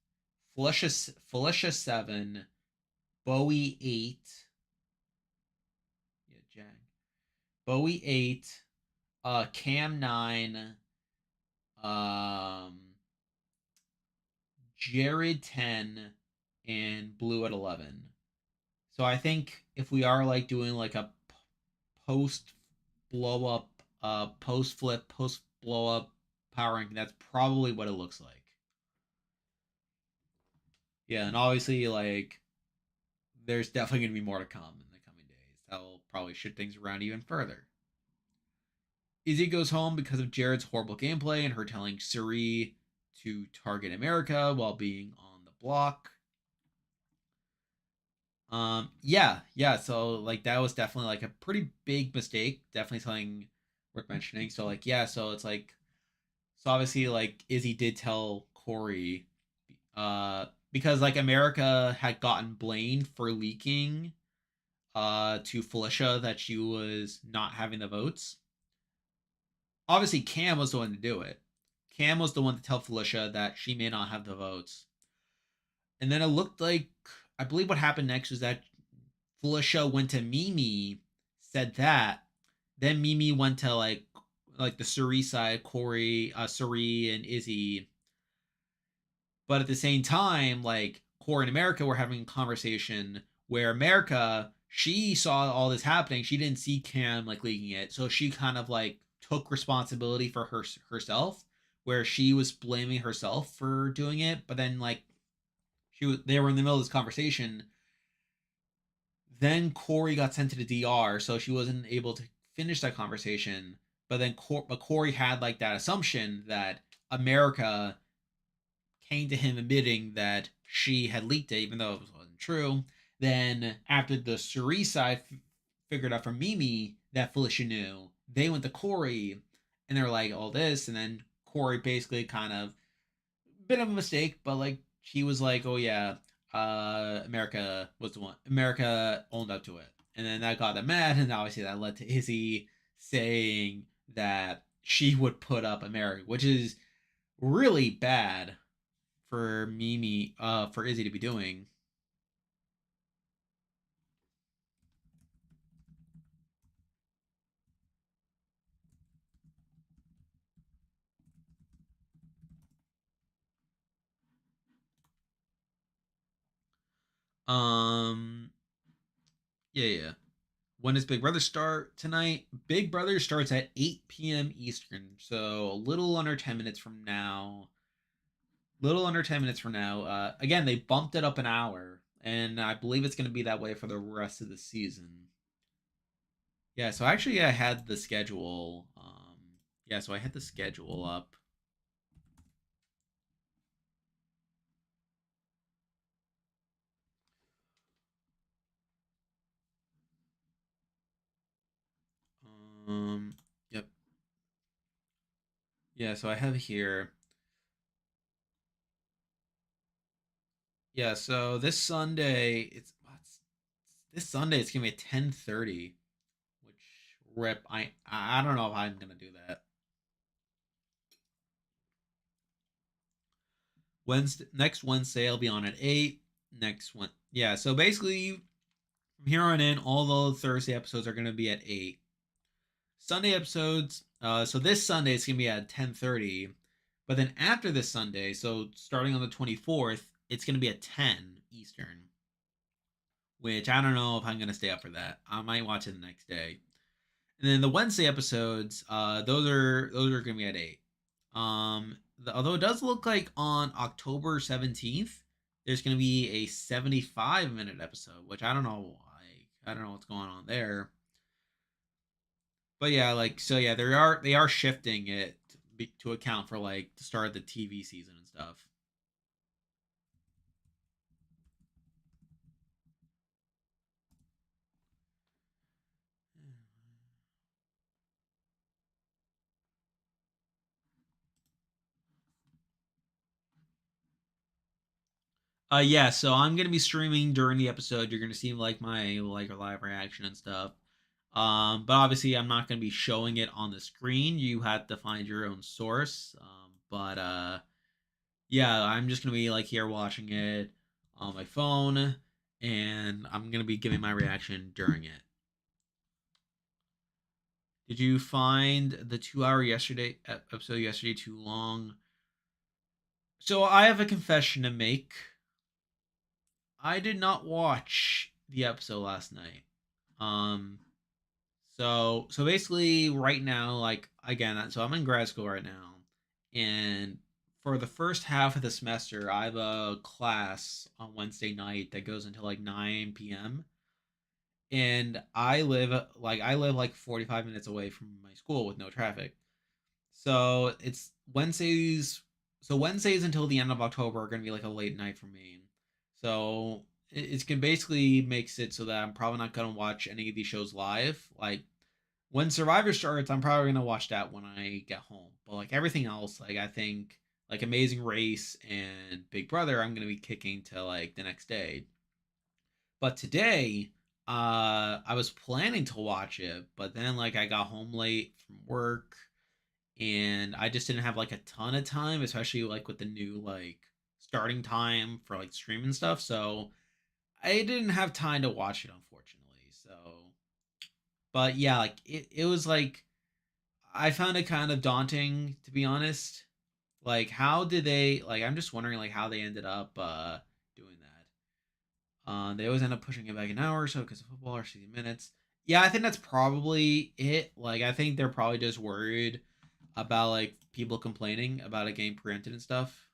Felicia 7, Bowie 8. Yeah, Jag. Bowie 8, Cam 9, um Jared 10, and Blue at 11. So I think if we are like doing like a post blow up, post flip, post blow up power ranking, that's probably what it looks like. Yeah, and obviously like there's definitely gonna be more to come in the coming days. That'll probably shift things around even further. Izzy goes home because of Jared's horrible gameplay and her telling Suri to target America while being on the block. Yeah. So like that was definitely like a pretty big mistake. Definitely something worth mentioning. So like yeah, so it's like so obviously like Izzy did tell Corey, because like America had gotten blamed for leaking to Felicia that she was not having the votes. Obviously Cam was the one to do it. Cam was the one to tell Felicia that she may not have the votes. And then it looked like I believe what happened next was that Felicia went to Mimi, said that. Then Mimi went to like the Suri side, Corey, Suri, and Izzy. But at the same time, like Corey and America were having a conversation where America, she saw all this happening. She didn't see Cam like leaking it, so she kind of like took responsibility for herself, where she was blaming herself for doing it. But then like they were in the middle of this conversation. Then Corey got sent to the DR, so she wasn't able to finish that conversation. But then Corey had like that assumption that America came to him admitting that she had leaked it, even though it wasn't true. Then after the Suri side figured out from Mimi that Felicia knew, they went to Corey and they're like all this, and then Corey basically kind of bit of a mistake, but like he was like, "Oh yeah, America was the one. America owned up to it," and then that got them mad, and obviously that led to Izzy saying that she would put up America, which is really bad for Mimi, for Izzy to be doing. Um, yeah. When does Big Brother start tonight? Big Brother starts at 8 p.m. Eastern, so a little under 10 minutes from now. Little under 10 minutes from now. Again, they bumped it up an hour, and I believe it's going to be that way for the rest of the season. Yeah, so actually, I had the schedule. Yeah, so I had the schedule up. Um, yep. Yeah, so I have here. Yeah, so this Sunday. It's gonna be at 10:30, which rip. I don't know if I'm gonna do that. Next Wednesday I'll be on at 8. Next one, yeah. So basically, from here on in, all the Thursday episodes are gonna be at 8. Sunday episodes. So this Sunday it's gonna be at 10:30, but then after this Sunday, so starting on the 24th, it's gonna be at 10 Eastern. Which I don't know if I'm gonna stay up for that. I might watch it the next day. And then the Wednesday episodes, those are gonna be at 8. Although it does look like on October 17th, there's gonna be a 75-minute episode, which I don't know. I don't know what's going on there. But yeah, like so, yeah, they are shifting it to account for like the start of the TV season and stuff. Yeah, so I'm gonna be streaming during the episode. You're gonna see like my like live reaction and stuff. But obviously I'm not gonna be showing it on the screen. You have to find your own source. But yeah, I'm just gonna be like here watching it on my phone, and I'm gonna be giving my reaction during it. Did you find the 2 hour yesterday episode yesterday too long? So I have a confession to make. I did not watch the episode last night. Um, so basically, right now, like again, so I'm in grad school right now, and for the first half of the semester, I have a class on Wednesday night that goes until like 9 p.m. And I live like 45 minutes away from my school with no traffic. So it's Wednesdays. So Wednesdays until the end of October are going to be like a late night for me. So it's can basically makes it so that I'm probably not going to watch any of these shows live. Like when Survivor starts, I'm probably going to watch that when I get home. But like everything else, like I think like Amazing Race and Big Brother, I'm going to be kicking to like the next day. But today, I was planning to watch it, but then like I got home late from work and I just didn't have like a ton of time, especially like with the new like starting time for like streaming stuff. So I didn't have time to watch it, unfortunately. So, but yeah, like it was like I found it kind of daunting to be honest. Like, how did they like? I'm just wondering like how they ended up doing that. They always end up pushing it back an hour or so because of football or 60 minutes. Yeah, I think that's probably it. Like, I think they're probably just worried about like people complaining about a game preempted and stuff.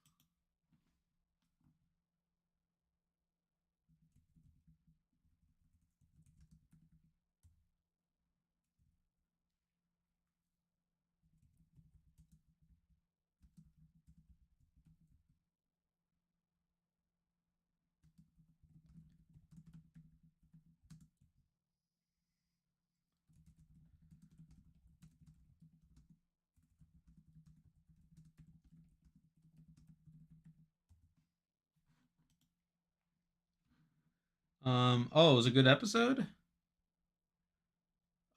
Oh, it was a good episode.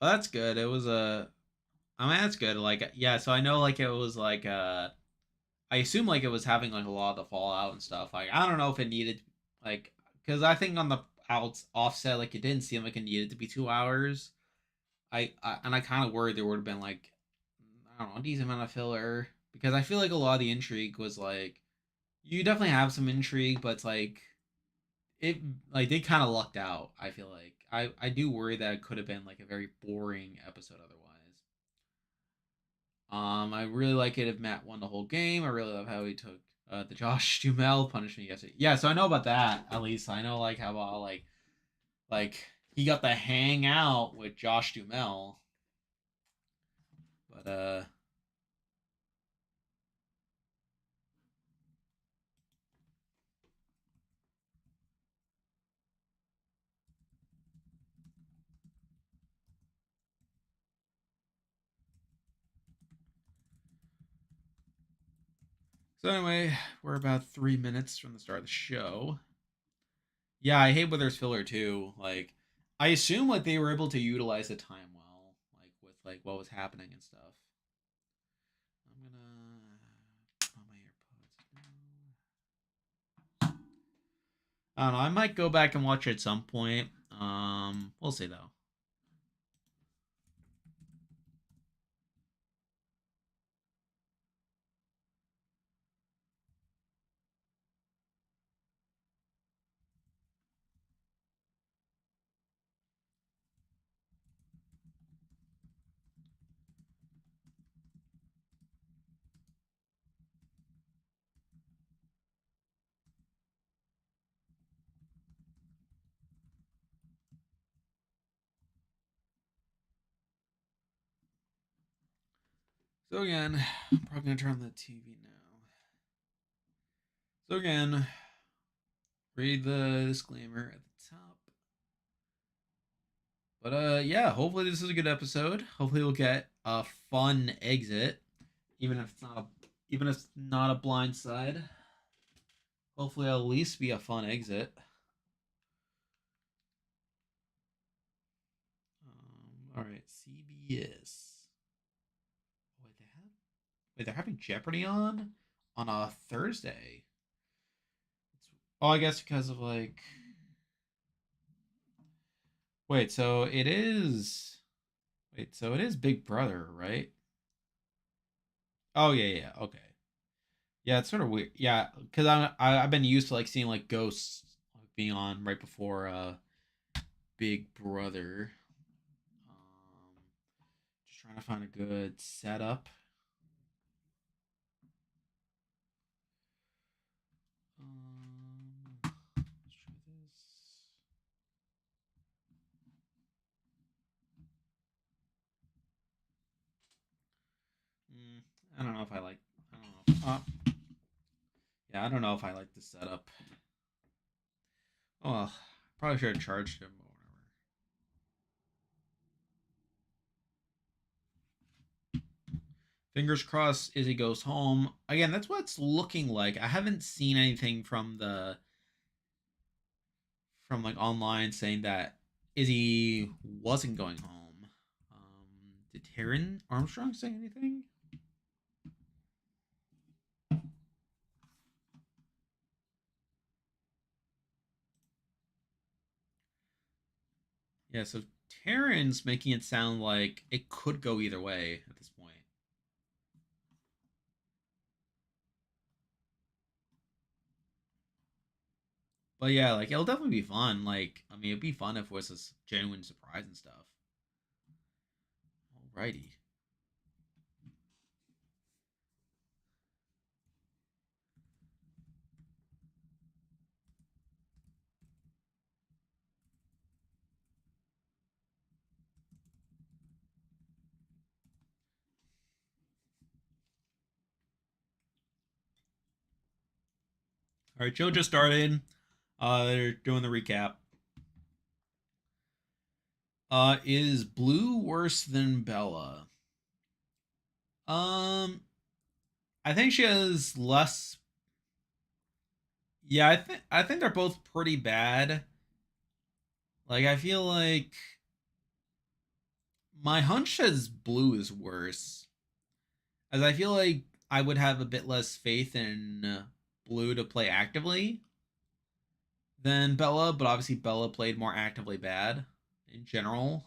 Oh, that's good. It was a. I mean, that's good. Like, yeah. So I know, like, it was like I assume like it was having like a lot of the fallout and stuff. Like, I don't know if it needed like because I think on the outs offset like it didn't seem like it needed to be 2 hours. I kind of worried there would have been like I don't know a decent amount of filler because I feel like a lot of the intrigue was like you definitely have some intrigue, but it's like it like they kind of lucked out. I feel like I do worry that it could have been like a very boring episode otherwise. I really like it if Matt won the whole game. I really love how he took the Josh Dumel punishment yesterday. Yeah, so I know about that at least. I know like how like he got to hang out with Josh Dumel, but so anyway, we're about 3 minutes from the start of the show. Yeah, I hate when there's filler too. Like, I assume like they were able to utilize the time well, like with like what was happening and stuff. I'm gonna put on my AirPods. I don't know. I might go back and watch it at some point. We'll see though. So again, I'm probably gonna turn on the TV now. So again, read the disclaimer at the top. But yeah, hopefully this is a good episode. Hopefully we'll get a fun exit, even if it's not a blind side. Hopefully, it'll at least be a fun exit. All right, CBS. Wait, they're having Jeopardy on a Thursday. Oh, I guess because of like. Wait, so it is. Wait, so it is Big Brother, right? Oh yeah, yeah, okay. Yeah, it's sort of weird. Yeah, because I've been used to like seeing like ghosts being on right before Big Brother. Just trying to find a good setup. Let's try this. Mm, I don't know if I like. I don't know. Yeah, I don't know if I like the setup. Oh, well, probably should have charged him or whatever. Fingers crossed Izzy goes home. Again, that's what it's looking like. I haven't seen anything from like online saying that Izzy wasn't going home. Did Taryn Armstrong say anything? Yeah, so Taryn's making it sound like it could go either way at this point. But yeah, like it'll definitely be fun. Like, I mean, it'd be fun if it was a genuine surprise and stuff. Alrighty. All right, Joe just started. They're doing the recap. Is Blue worse than Bella? Um, I think she has less. Yeah, I think they're both pretty bad. Like I feel like my hunch says Blue is worse, as I feel like I would have a bit less faith in Blue to play actively than Bella, but obviously Bella played more actively bad in general.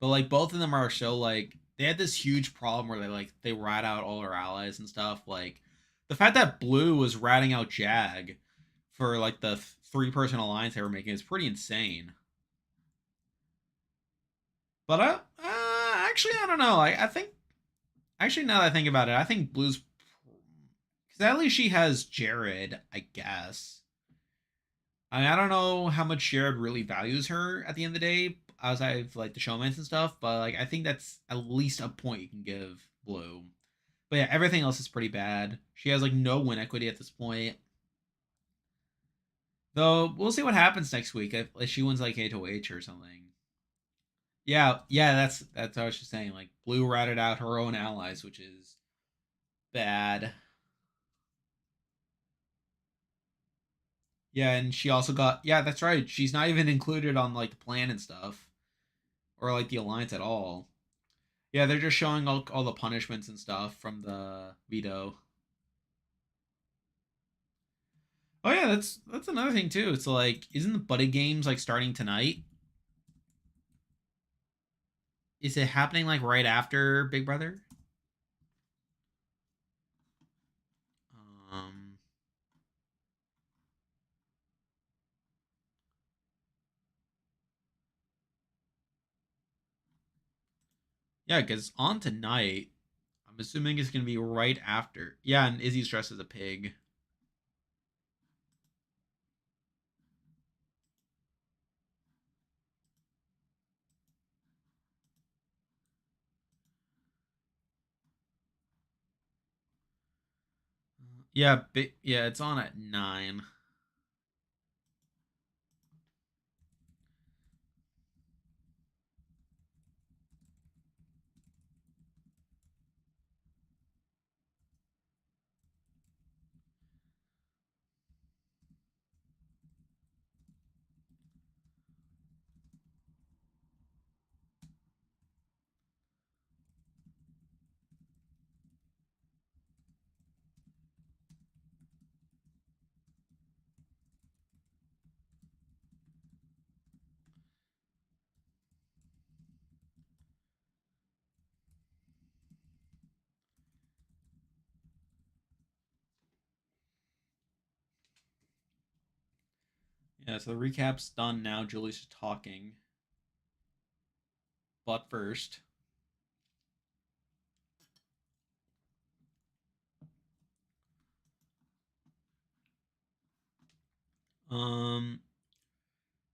But like both of them are so like they had this huge problem where they rat out all their allies and stuff. Like the fact that Blue was ratting out Jag for like the 3-person alliance they were making is pretty insane. But actually I don't know. I think actually now that I think about it, I think Blue's because at least she has Jared, I guess. I mean, I don't know how much Jared really values her at the end of the day, outside of like the showmans and stuff. But like, I think that's at least a point you can give Blue. But yeah, everything else is pretty bad. She has like no win equity at this point. Though we'll see what happens next week if she wins like HOH or something. Yeah, yeah, that's what I was just saying. Like Blue routed out her own allies, which is bad. Yeah, and she also got yeah, that's right. She's not even included on like the plan and stuff or like the alliance at all. Yeah, they're just showing all the punishments and stuff from the veto. Oh yeah, that's another thing too. It's like, isn't the buddy games like starting tonight? Is it happening like right after Big Brother? Um, yeah, because on tonight, I'm assuming it's gonna be right after. Yeah, and Izzy's dressed as a pig. Yeah, yeah, it's on at 9. Yeah, so the recap's done now. Julie's just talking. But first,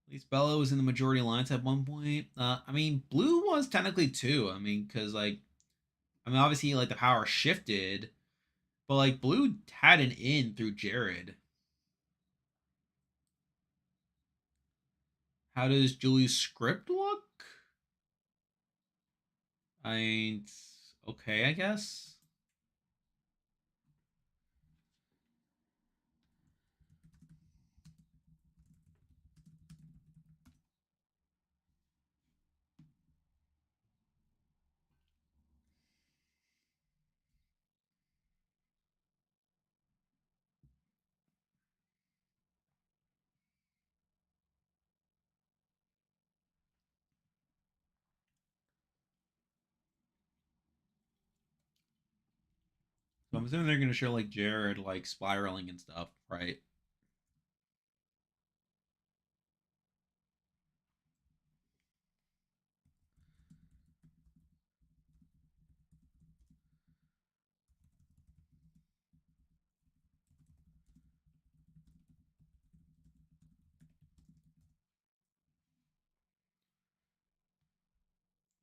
at least Bella was in the majority alliance at one point. I mean, Blue was technically too. I mean, because like, I mean, obviously, like the power shifted, but like Blue had an in through Jared. How does Julie's script look? I okay, I guess. So I'm assuming they're gonna show like Jared like spiraling and stuff, right?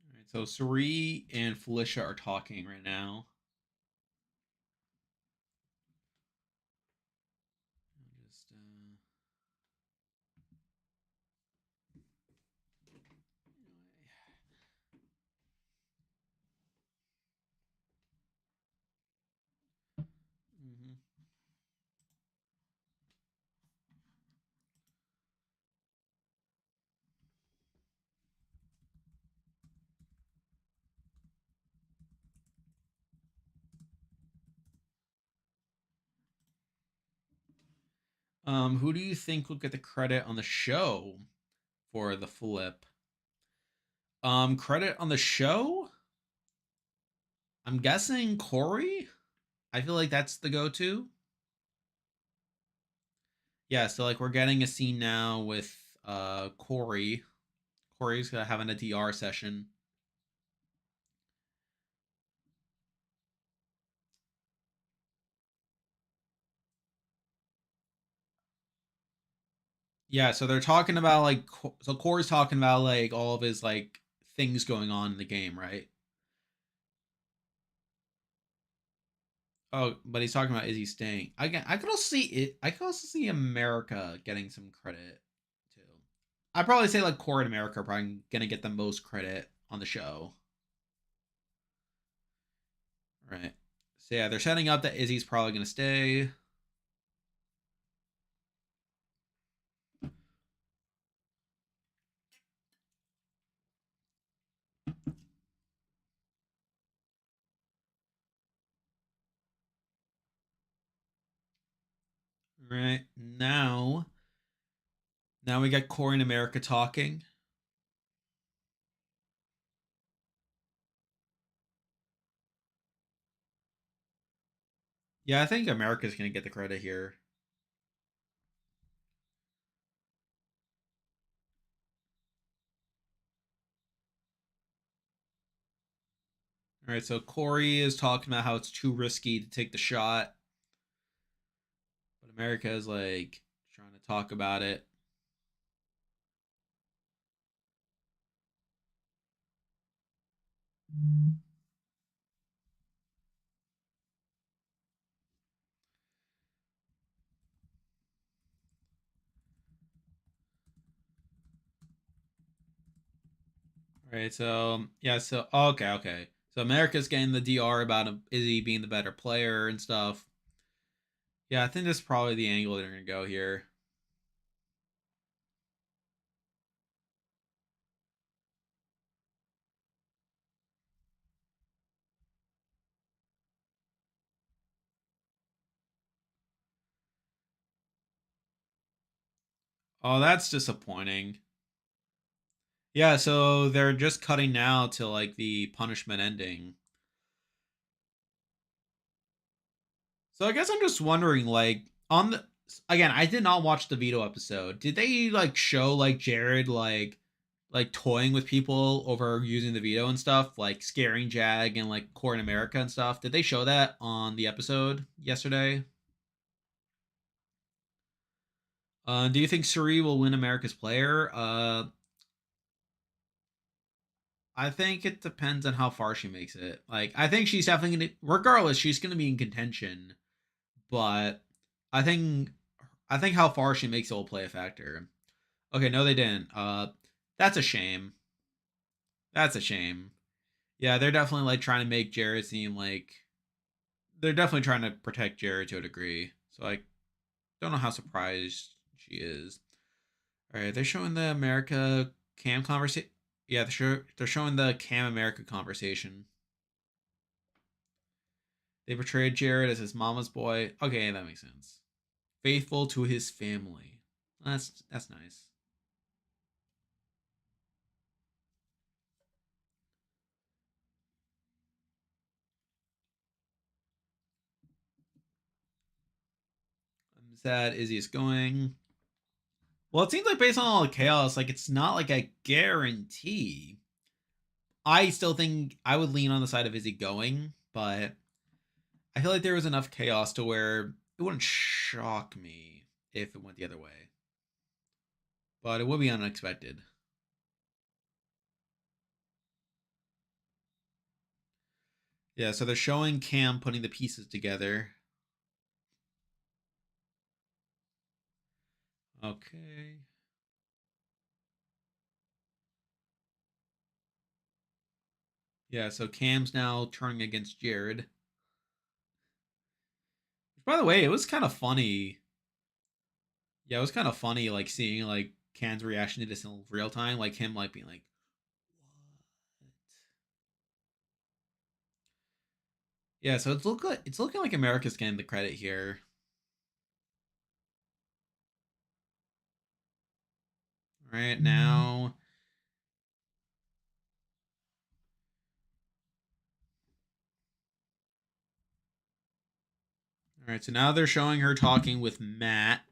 All right, so Suri and Felicia are talking right now. Just mhm. Who do you think will get the credit on the show for the flip? Credit on the show? I'm guessing Corey. I feel like that's the go-to. Yeah, so like we're getting a scene now with Corey. Corey's having a DR session. Yeah, so they're talking about like so Corey's talking about like all of his like things going on in the game, right? Oh, but he's talking about is he staying? I could also see it. I could also see America getting some credit too. I'd probably say like Corey and America are probably gonna get the most credit on the show, right? So yeah, they're setting up that Izzy's probably gonna stay. Right now we got Corey and America talking. Yeah, I think America's gonna get the credit here. All right, so Corey is talking about how it's too risky to take the shot, but America is like trying to talk about it. All right, so yeah, so okay. So America's getting the DR about Izzy being the better player and stuff. Yeah, I think that's probably the angle they're gonna go here. Oh, that's disappointing. Yeah, so they're just cutting now to like the punishment ending. So I guess I'm just wondering, like on the again, I did not watch the veto episode. Did they like show like Jared like toying with people over using the veto and stuff, like scaring Jag and like Core in America and stuff? Did they show that on the episode yesterday? Do you think Suri will win America's Player? I think it depends on how far she makes it. Like, I think she's definitely gonna, regardless, she's gonna be in contention. But I think, I think how far she makes it will play a factor. Okay, no, they didn't. That's a shame. That's a shame. Yeah, they're definitely like trying to make Jared seem like they're definitely trying to protect Jared to a degree. So I don't know how surprised she is. All right, they're showing the America Cam conversation. Yeah, they're showing the Cam America conversation. They portrayed Jared as his mama's boy. Okay, that makes sense. Faithful to his family. That's nice. I'm sad Izzy is going. Well, it seems like based on all the chaos, like it's not like a guarantee. I still think I would lean on the side of Izzy going, but I feel like there was enough chaos to where it wouldn't shock me if it went the other way. But it would be unexpected. Yeah, so they're showing Cam putting the pieces together. Okay. Yeah, so Cam's now turning against Jared. By the way, it was kind of funny. Yeah, it was kind of funny, like seeing like Cam's reaction to this in real time, like him like being like, "What?" Yeah, so it's looking like America's getting the credit here. Right now, all right, so now they're showing her talking with Matt.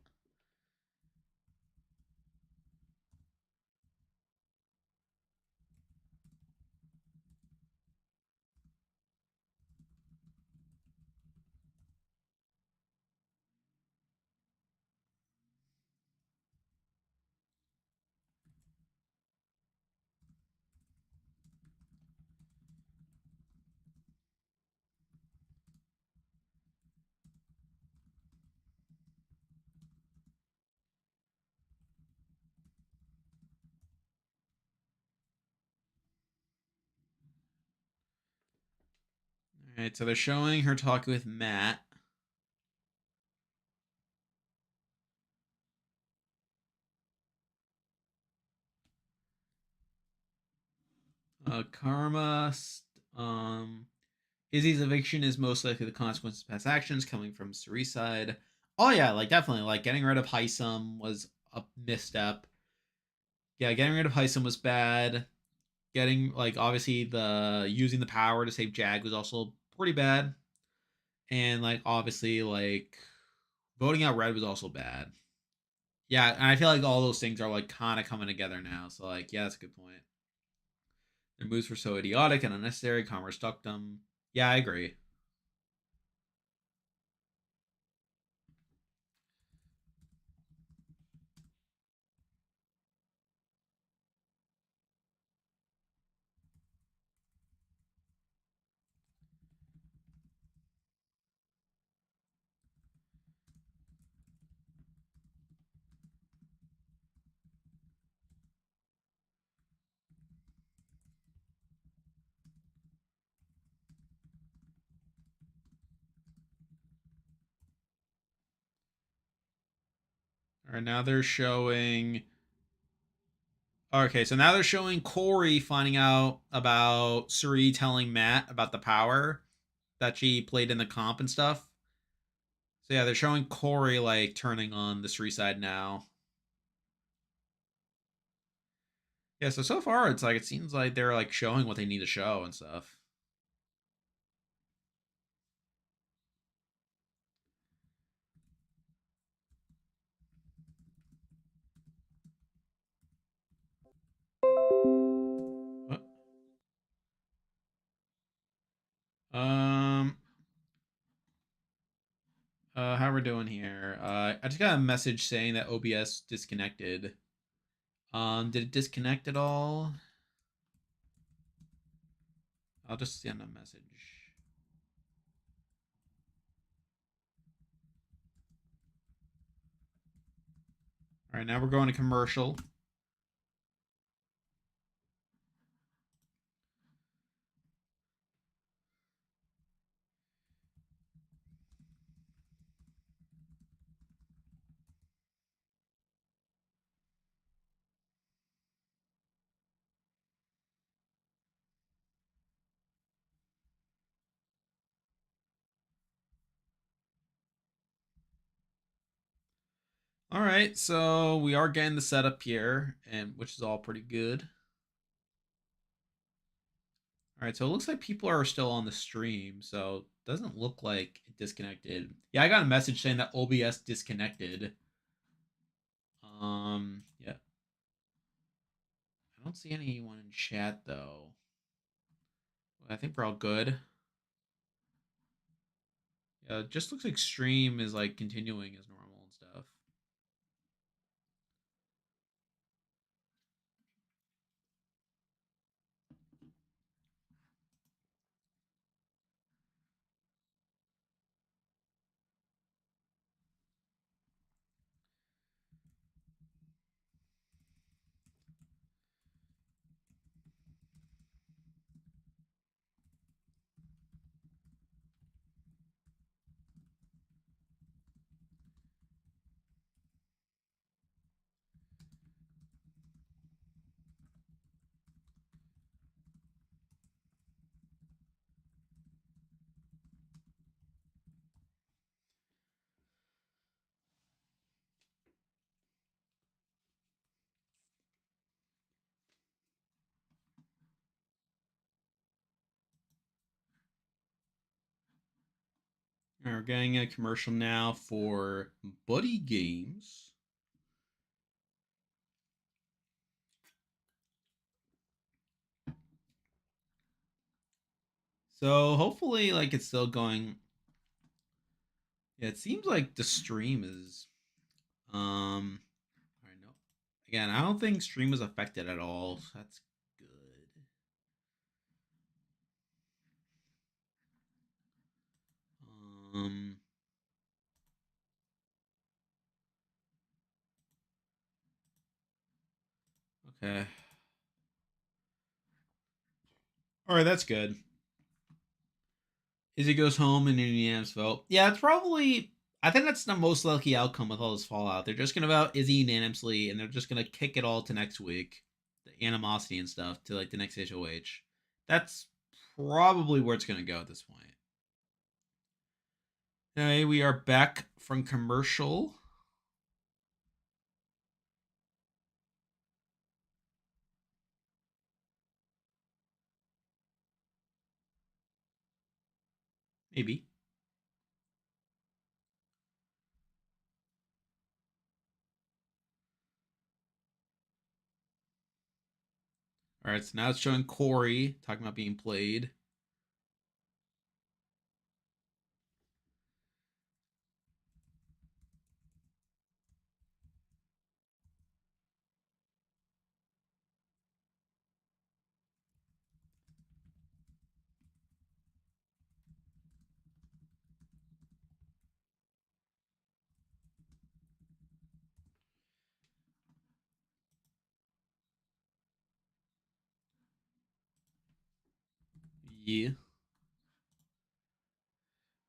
All right, so they're showing her talking with Matt. Karma. Um, Izzy's eviction is most likely the consequence of past actions coming from Cerise's side. Oh yeah, like definitely, like getting rid of Heisum was a misstep. Yeah, getting rid of Heisum was bad. Getting like obviously the using the power to save Jag was also pretty bad. And like obviously like voting out Red was also bad. Yeah, and I feel like all those things are like kind of coming together now. So like, yeah, that's a good point. Their moves were so idiotic and unnecessary. Commerce stuck them. Yeah, I agree. All right, now they're showing. Okay, so now they're showing Corey finding out about Suri telling Matt about the power that she played in the comp and stuff. So yeah, they're showing Corey like turning on the Suri side now. Yeah, so far it's like it seems like they're like showing what they need to show and stuff. How we're doing here? I just got a message saying that OBS disconnected. Did it disconnect at all? I'll just send a message. All right, now we're going to commercial. All right, so we are getting the setup here, and which is all pretty good. All right, so it looks like people are still on the stream, so it doesn't look like it disconnected. Yeah, I got a message saying that OBS disconnected. Yeah. I don't see anyone in chat though. I think we're all good. Yeah, it just looks like stream is like continuing as normal and stuff. All right, we're getting a commercial now for Buddy Games. So hopefully, like it's still going. Yeah, it seems like the stream is. I know. Again, I don't think stream is affected at all. So that's good. Um. Okay. All right, that's good. Izzy goes home and unanimous vote. Yeah, it's probably. I think that's the most likely outcome with all this fallout. They're just gonna vote Izzy unanimously, and they're just gonna kick it all to next week, the animosity and stuff to like the next HOH. That's probably where it's gonna go at this point. Okay, we are back from commercial. Maybe. All right, so now it's showing Corey talking about being played. Yeah.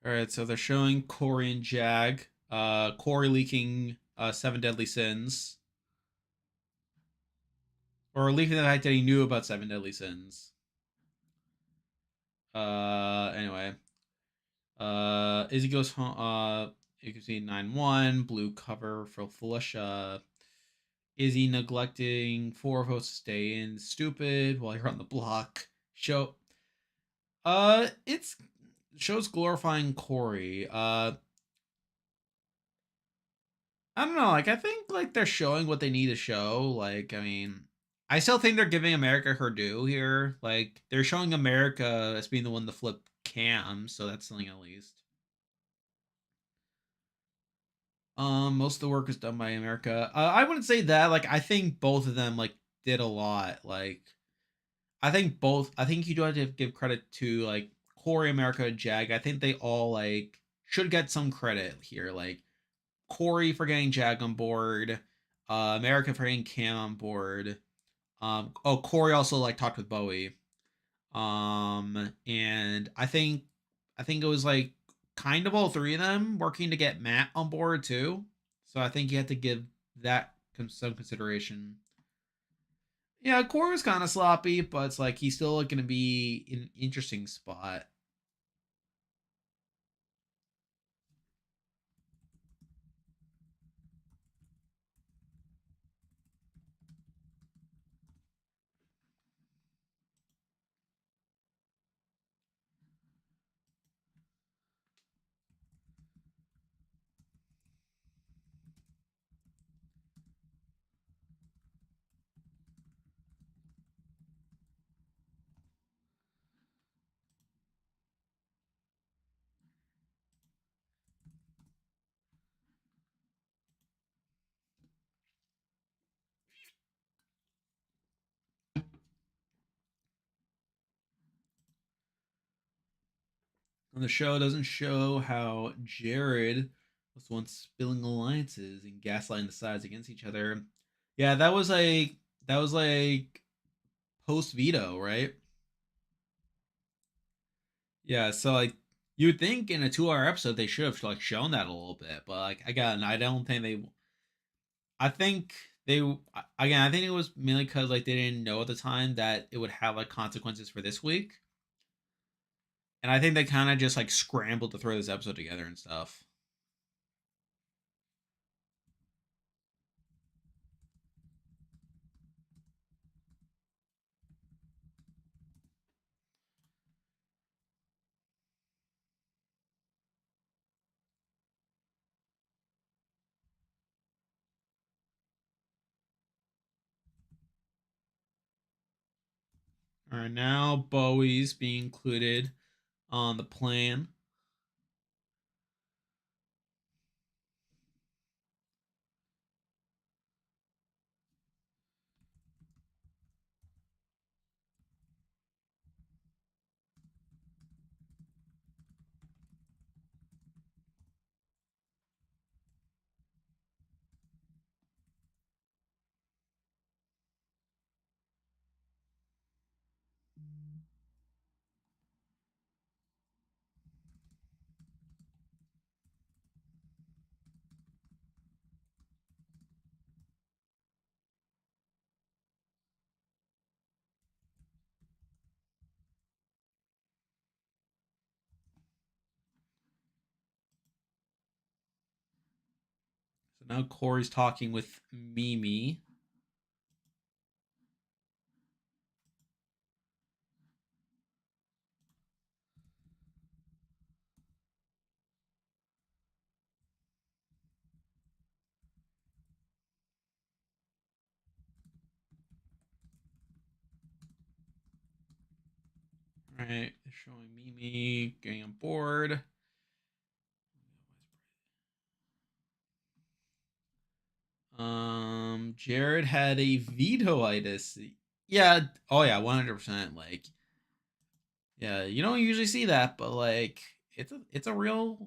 All right, so they're showing Corey and Jag. Corey leaking Seven Deadly Sins, or leaking the fact that he knew about Seven Deadly Sins. Anyway, Izzy goes home. You can see 9-1 blue cover for Felicia. Izzy neglecting four votes to stay in. Stupid while you're on the block. Show. It's shows glorifying Corey. I don't know. Like, I think like they're showing what they need to show. Like, I mean, I still think they're giving America her due here. Like, they're showing America as being the one to flip Cam, so that's something at least. Most of the work was done by America. I wouldn't say that. Like, I think both of them like did a lot. Like, I think both. I think you do have to give credit to like Corey, America, and Jag. I think they all like should get some credit here. Like Corey for getting Jag on board, America for getting Cam on board. Oh, Corey also like talked with Bowie. And I think it was like kind of all three of them working to get Matt on board too. So I think you have to give that some consideration. Yeah, Core was kind of sloppy, but it's like he's still going to be in an interesting spot. And the show doesn't show how Jared was once spilling alliances and gaslighting the sides against each other. Yeah, that was like post veto, right? Yeah, so like you'd think in a 2 hour episode they should have like shown that a little bit, but like again, I don't think they. I think they again. I think it was mainly because like they didn't know at the time that it would have like consequences for this week, and I think they kind of just like scrambled to throw this episode together and stuff. All right, now Bowie's being included on the plan. So now Corey's talking with Mimi. All right, showing Mimi getting on board. Jared had a vetoitis. Yeah. Oh yeah, 100%. Like, yeah, you don't usually see that, but like, it's a real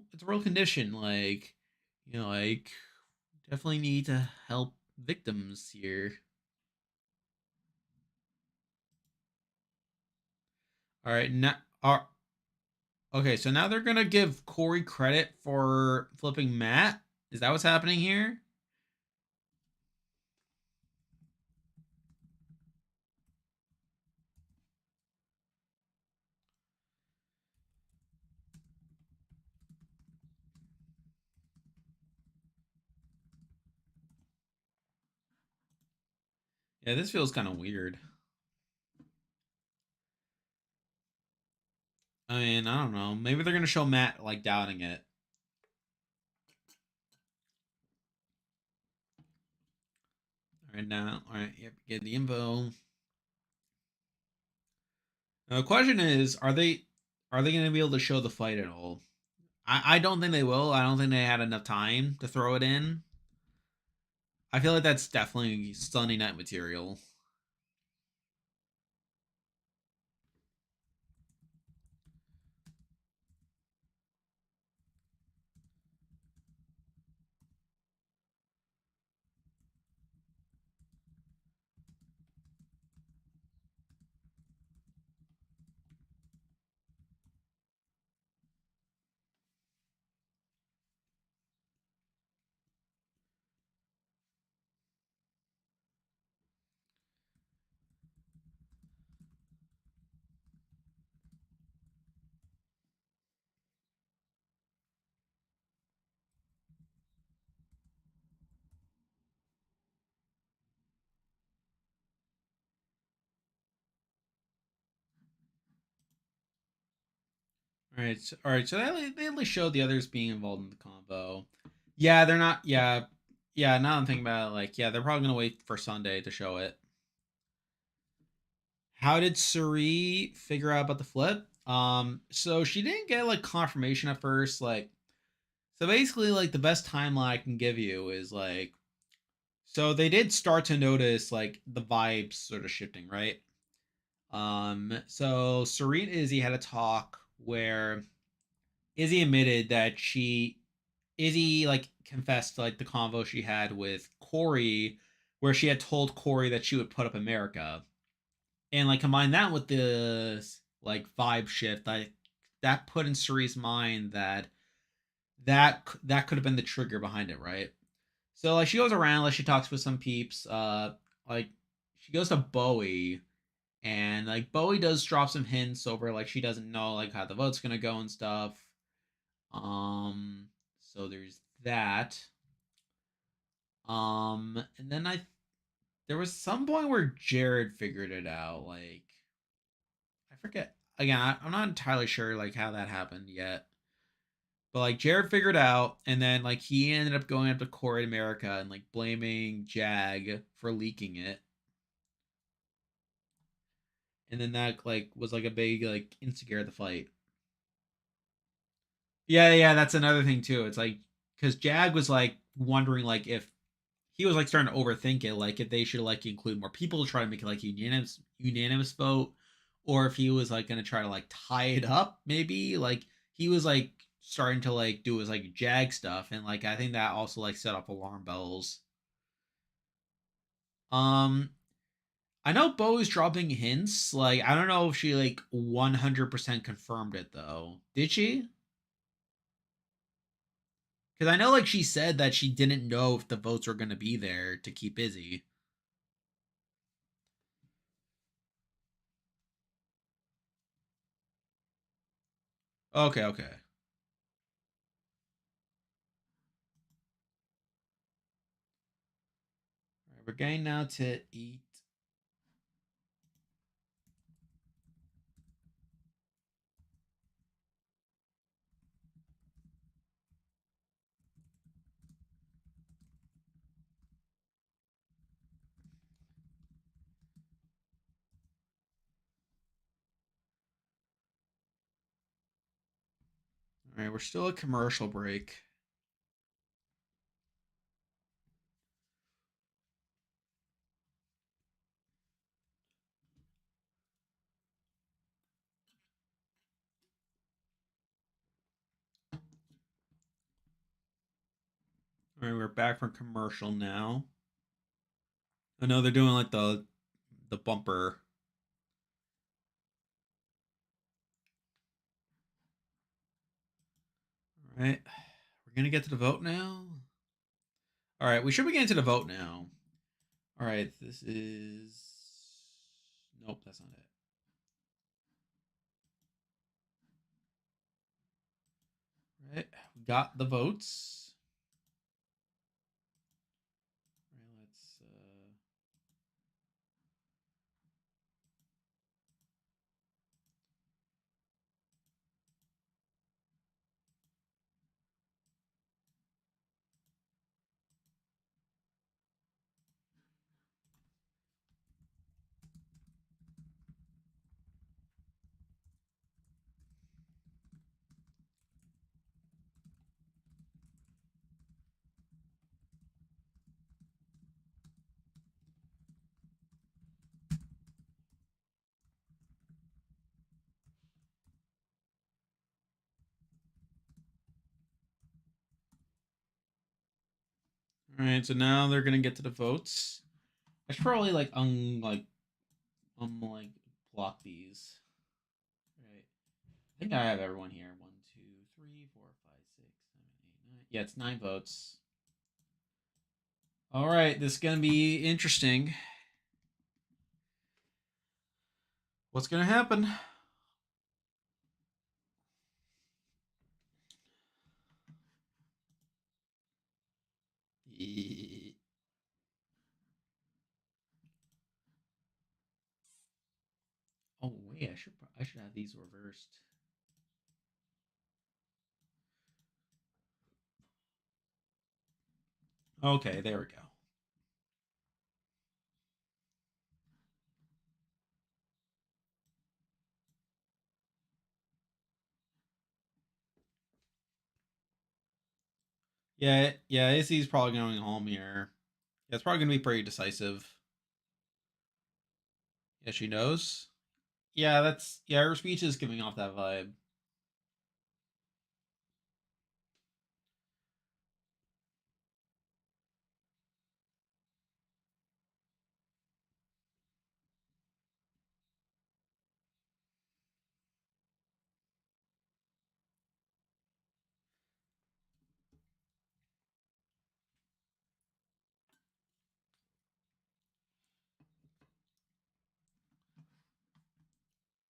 condition. Like, like definitely need to help victims here. All right, now, okay, so now they're gonna give Corey credit for flipping Matt. Is that what's happening here? Yeah, this feels kind of weird. I mean, I don't know. Maybe they're gonna show Matt like doubting it. All right, now, all right, yep, get the info. Now, the question is, are they going to be able to show the fight at all? I don't think they will. I don't think they had enough time to throw it in. I feel like that's definitely Sunday night material. All right. So they at least showed the others being involved in the combo. Yeah, they're not. Yeah, yeah. Now I'm thinking about it, like, yeah, they're probably gonna wait for Sunday to show it. How did Suri figure out about the flip? So she didn't get like confirmation at first. Like, so basically, like the best timeline I can give you is like, so they did start to notice like the vibes sort of shifting, right? So Suri and Izzy had a talk where Izzy admitted that Izzy like confessed to, like the convo she had with Corey, where she had told Corey that she would put up America, and like combine that with the like vibe shift, like that put in Suri's mind that that could have been the trigger behind it, right? So like she goes around, like she talks with some peeps, like she goes to Bowie, and like Bowie does drop some hints over like she doesn't know like how the vote's gonna go and stuff. So there's that. And then there was some point where Jared figured it out. Like I forget again. I'm not entirely sure like how that happened yet. But like Jared figured out, and then like he ended up going up to Corey America and like blaming Jag for leaking it, and then that like was like a big like insecure at the fight. Yeah, yeah, that's another thing too. It's like because Jag was like wondering like if he was like starting to overthink it, like if they should like include more people to try to make it like unanimous vote, or if he was like gonna try to like tie it up, maybe like he was like starting to like do his like Jag stuff, and like I think that also like set off alarm bells. Um, I know Bo is dropping hints. Like I don't know if she like 100% confirmed it though. Did she? Because I know like she said that she didn't know if the votes were gonna be there to keep busy. Okay, okay. All right, we're going now to eat. All right, we're still a commercial break. All right, we're back from commercial now. I know they're doing like the bumper. All right, we're gonna get to the vote now. All right, we should be getting to the vote now. All right, this is nope, that's not it. All right, we got the votes. All right, let's. All right, so now they're gonna get to the votes. I should probably like block these. Right. I think I have everyone here. 1, 2, 3, 4, 5, 6, 7, 8, 9. Yeah, it's 9 votes. All right, this is gonna be interesting. What's gonna happen? Oh wait, I should have these reversed. Okay, there we go. Yeah, Izzy's probably going home here. Yeah, it's probably gonna be pretty decisive. Yeah, she knows. Yeah, her speech is giving off that vibe.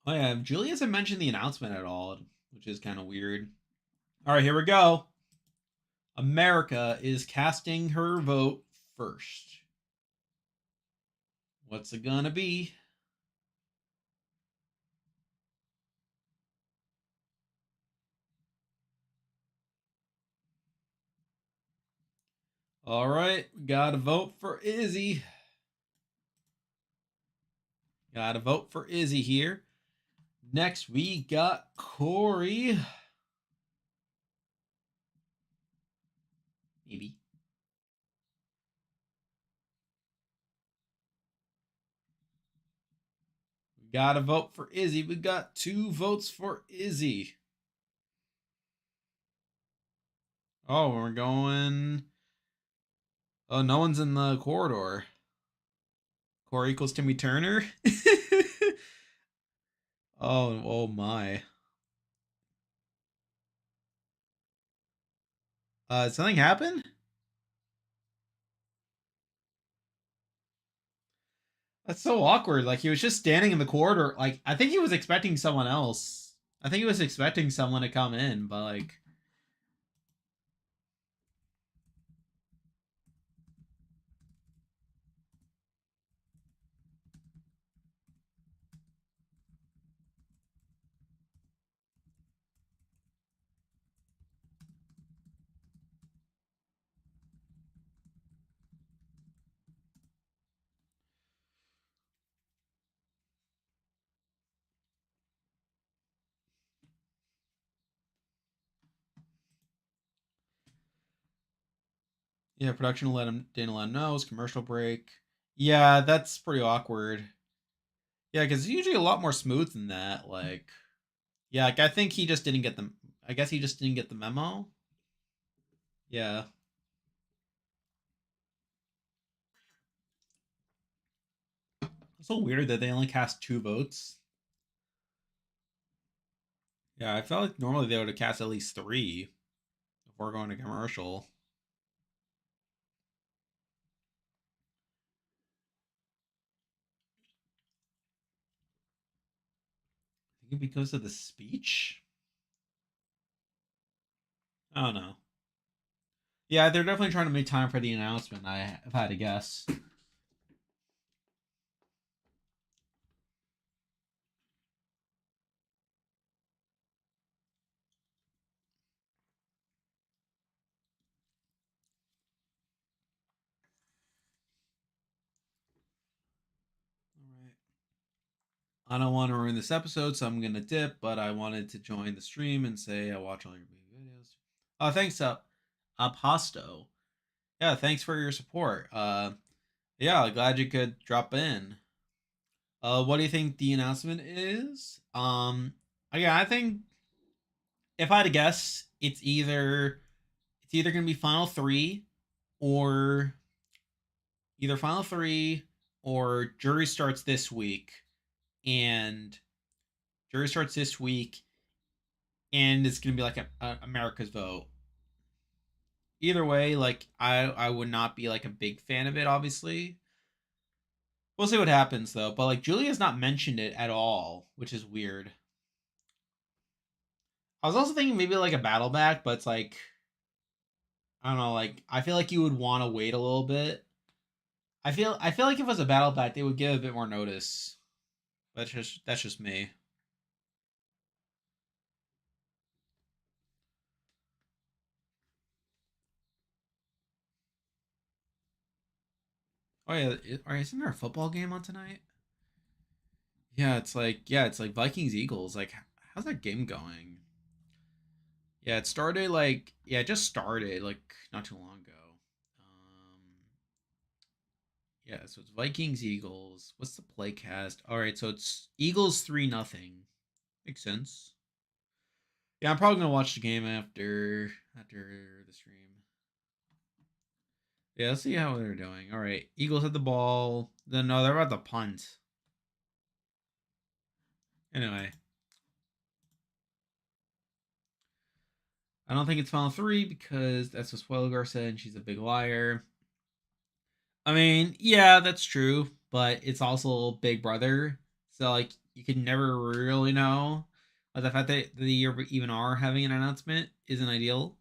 Oh yeah, Julie hasn't mentioned the announcement at all, which is kind of weird. All right, here we go. America is casting her vote first. What's it gonna be? All right, gotta vote for Izzy. Gotta vote for Izzy here. Next, we got Corey. Maybe. We gotta vote for Izzy. We got 2 votes for Izzy. Oh, we're going. Oh, no one's in the corridor. Corey equals Timmy Turner. Oh my. Something happened? That's so awkward. Like he was just standing in the corridor. Like I think he was expecting someone else. I think he was expecting someone to come in, but like yeah, production let him didn't let him know. It was commercial break. Yeah, that's pretty awkward. Yeah, because it's usually a lot more smooth than that. Like, yeah, like I think he just didn't get them. I guess he just didn't get the memo. Yeah. It's so weird that they only cast 2 votes. Yeah, I felt like normally they would have cast at least 3 before going to commercial. I think because of the speech. I don't know. Yeah, they're definitely trying to make time for the announcement. I have had to guess. All right. I don't want to ruin this episode, so I'm gonna dip. But I wanted to join the stream and say I watch all your videos. Thanks, Aposto. Yeah, thanks for your support. Yeah, glad you could drop in. What do you think the announcement is? Again, I think if I had to guess, it's either gonna be final 3 or either Final Three or jury starts this week, and jury starts this week, and it's gonna be like a America's vote. Either way, like I would not be like a big fan of it. Obviously, we'll see what happens though. But like Julia's not mentioned it at all, which is weird. I was also thinking maybe like a battle back, but it's like I don't know. Like I feel like you would want to wait a little bit. I feel like if it was a battle back, they would give a bit more notice. That's just me. Oh yeah, isn't there a football game on tonight? Yeah, it's like Vikings Eagles. Like, how's that game going? Yeah, it just started like not too long ago. Yeah, so it's Vikings Eagles. What's the play cast? All right, so it's Eagles 3-0. Makes sense. Yeah, I'm probably gonna watch the game after the stream. Yeah, let's see how they're doing. All right, Eagles had the ball. Then no, they're about to punt. Anyway, I don't think it's Final Three because that's what Swelgar said, and she's a big liar. I mean, yeah, that's true, but it's also Big Brother, so like you can never really know. Like the fact that the even are having an announcement isn't ideal.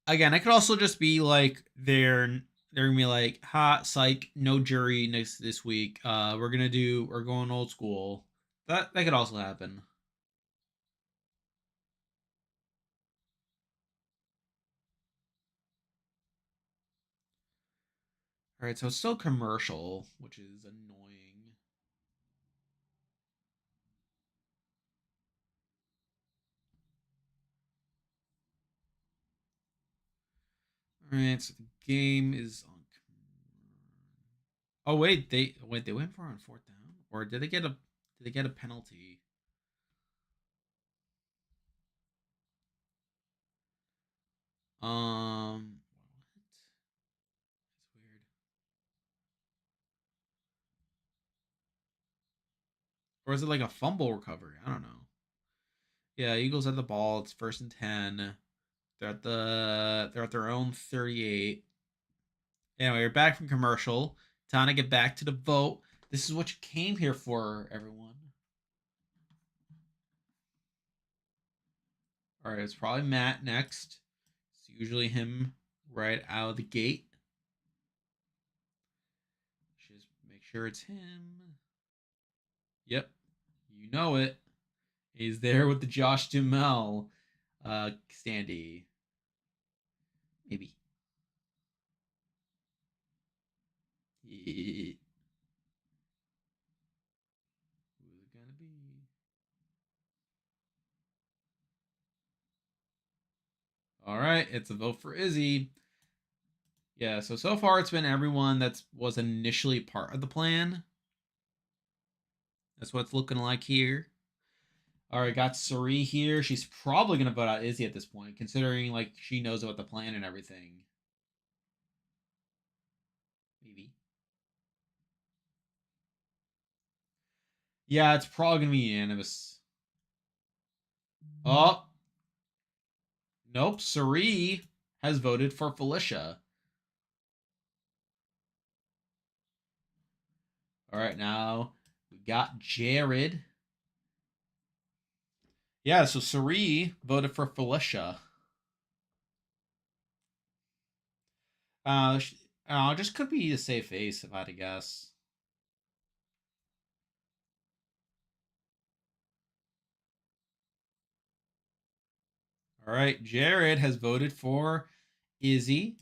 Again, it could also just be like they're gonna be like, "Hot psych, no jury next this week. We're going old school." That could also happen. All right, so it's still commercial, which is annoying. All right, so the game is on. Oh wait, they went for it on fourth down, or did they get a penalty? What? That's weird. Or is it like a fumble recovery? I don't know. Yeah, Eagles had the ball. It's 1st and 10. They're at their own 38. Anyway, we're back from commercial. Time to get back to the vote. This is what you came here for, everyone. All right, it's probably Matt next. It's usually him right out of the gate. Just make sure it's him. Yep, you know it. He's there with the Josh Duhamel standee. Maybe. Who's it gonna be? All right, it's a vote for Izzy. Yeah, so far it's been everyone that was initially part of the plan. That's what it's looking like here. All right, got Sari here. She's probably gonna vote out Izzy at this point, considering like she knows about the plan and everything. Maybe. Yeah, it's probably gonna be unanimous. Oh, nope. Sari has voted for Felicia. All right, now we got Jared. Yeah, so Sari voted for Felicia. Uh, just could be a safe face if I had to guess. All right, Jared has voted for Izzy.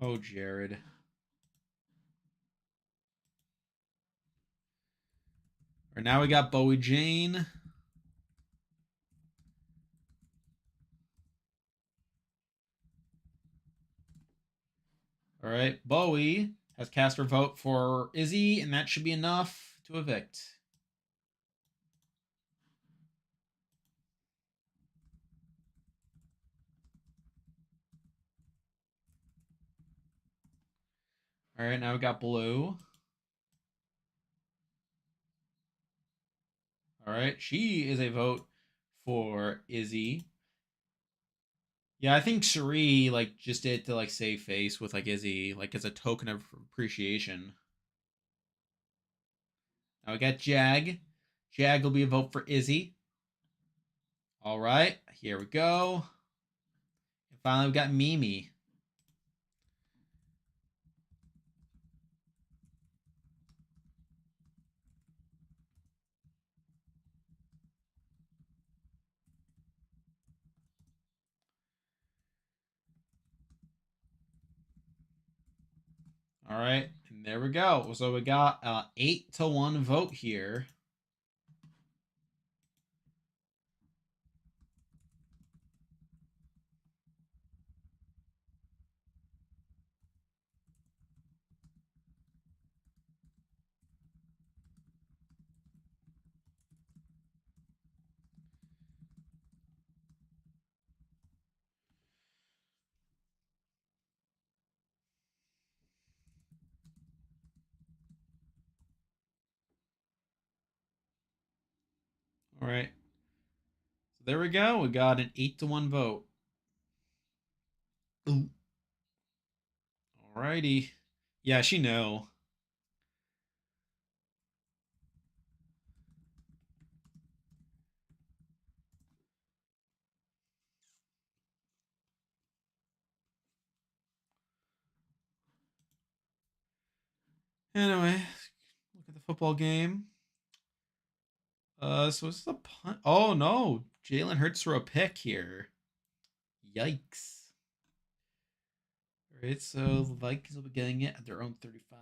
Oh, Jared. All right, now we got Bowie Jane. All right, Bowie has cast her vote for Izzy, and that should be enough to evict. All right, now we got blue. All right, she is a vote for Izzy. Yeah, I think Sheree like just did to like save face with like Izzy, like as a token of appreciation. Now we got Jag. Jag will be a vote for Izzy. All right, here we go. And finally, we got Mimi. All right, and there we go. So we got 8-1 vote here. All right, so there we go. We got an 8-1 vote. Ooh. All righty. Yeah, she know. Anyway, look at the football game. So what's the punt? Oh no, Jalen Hurts threw a pick here. Yikes. All right, so the Vikings will be getting it at their own 35.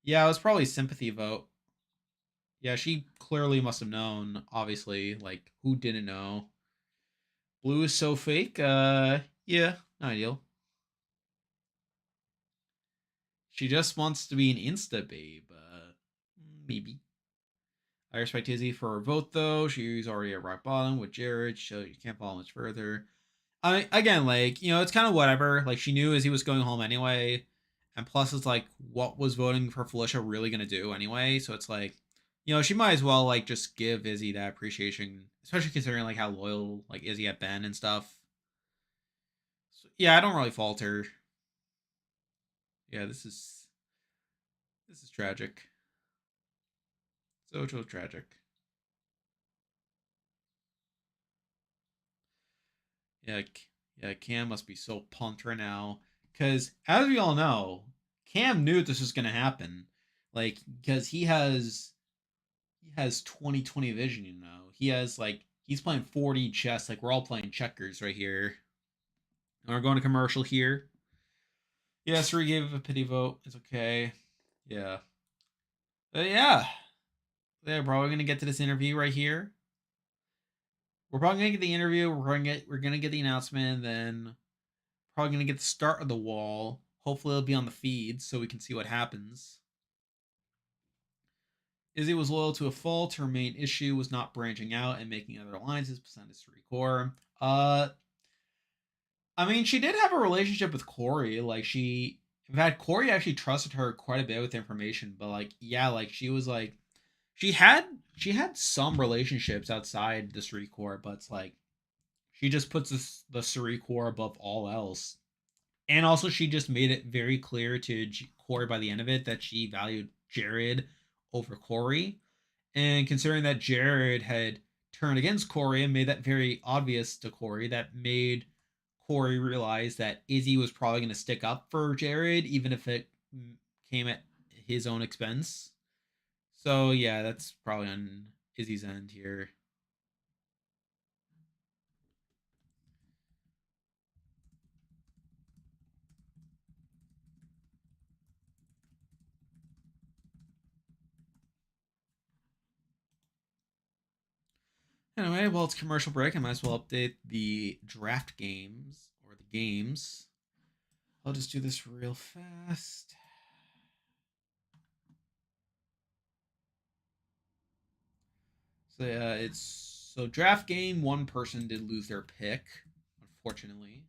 Yeah, it was probably sympathy vote. Yeah, she clearly must have known. Obviously, like who didn't know? Blue is so fake. Yeah, not ideal. She just wants to be an Insta babe. Maybe. I respect Izzy for her vote though. She's already at rock bottom with Jared, so you can't fall much further. I mean, again, like it's kind of whatever. Like she knew Izzy was going home anyway, and plus it's like, what was voting for Felicia really gonna do anyway? So it's like, she might as well like just give Izzy that appreciation, especially considering like how loyal like Izzy had been and stuff. So, yeah, I don't really fault her. Yeah, this is tragic. So tragic. Yeah, yeah. Cam must be so pumped right now because, as we all know, Cam knew this was gonna happen. Like, because he has 20/20 vision. He has like he's playing 4D chess. Like we're all playing checkers right here. And we're going to commercial here. Yeah, Suri gave a pity vote. It's okay. Yeah. Yeah. They're probably gonna get to this interview right here. We're probably gonna get the interview. We're gonna get the announcement, and then probably gonna get the start of the wall. Hopefully, it'll be on the feed so we can see what happens. Izzy was loyal to a fault. Her main issue was not branching out and making other alliances besides History Core. I mean, she did have a relationship with Corey. Like in fact, Corey actually trusted her quite a bit with information. But like, yeah, like she was like, she had she had some relationships outside the Suri Core, but it's like she just puts the Suri Core above all else. And also, she just made it very clear to Corey by the end of it that she valued Jared over Corey. And considering that Jared had turned against Corey and made that very obvious to Corey, that made Corey realize that Izzy was probably going to stick up for Jared, even if it came at his own expense. So, yeah, that's probably on Izzy's end here. Anyway, well, it's commercial break. I might as well update the draft games or the games. I'll just do this real fast. So it's draft game. One person did lose their pick, unfortunately,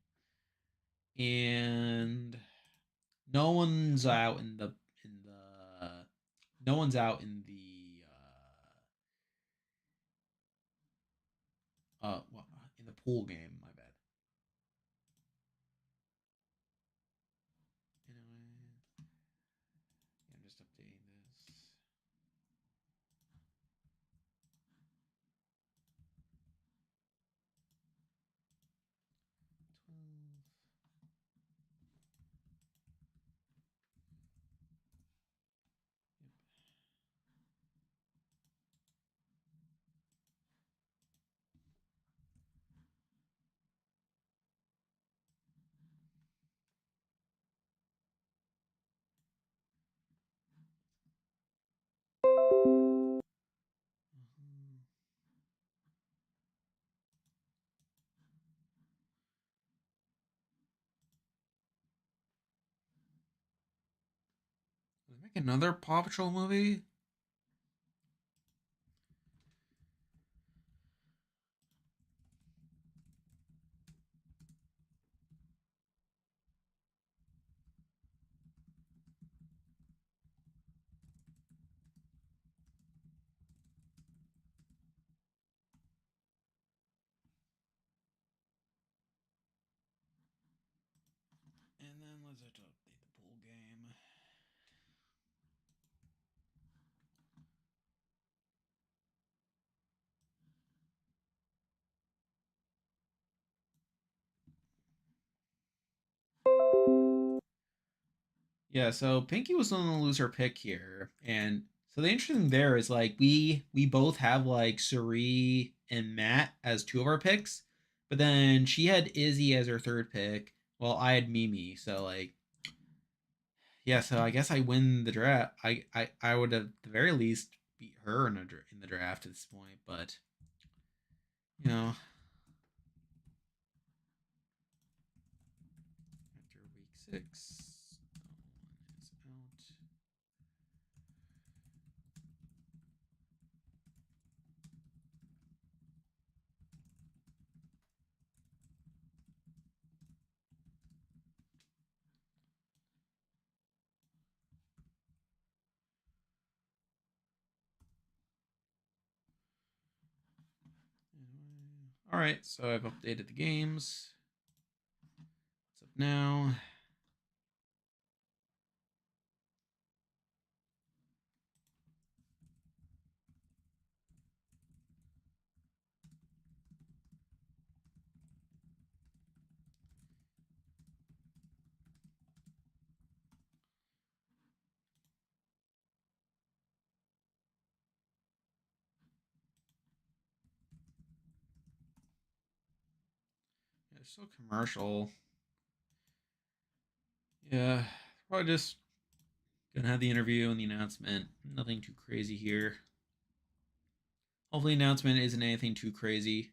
and No one's out in the no one's out in the pool game. My bad. Anyway, yeah, I'm just updating this. 12. Mhm. Did they make another Paw Patrol movie? And then let's have to update the pool game. Yeah, so Pinky was the loser pick here, and so the interesting there is like we both have like Suri and Matt as two of our picks, but then she had Izzy as her third pick, while I had Mimi. So like, yeah, so I guess I win the draft. I would have at the very least beat her in the draft at this point, but you know, after week 6, no one is out. All right, so I've updated the games. What's up now? Yeah, it's so commercial. Yeah, probably just gonna have the interview and the announcement. Nothing too crazy here. Hopefully, the announcement isn't anything too crazy.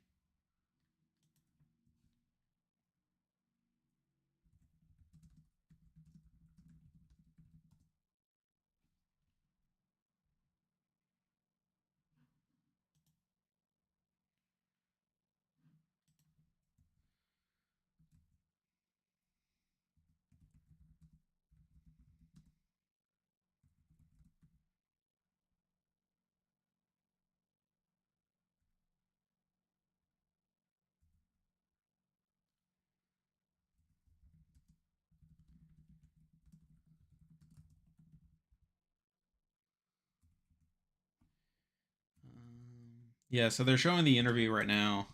Yeah, so they're showing the interview right now.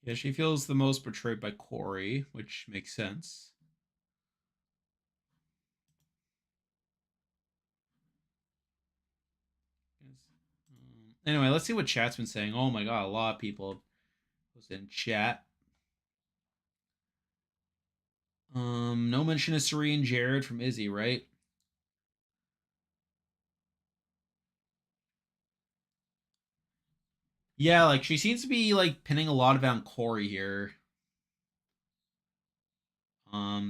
Yeah, she feels the most betrayed by Corey, which makes sense. Anyway, let's see what chat's been saying. Oh my god, a lot of people was in chat. No mention of Suri and Jared from Izzy, right? Yeah, like she seems to be like pinning a lot of it on Corey here.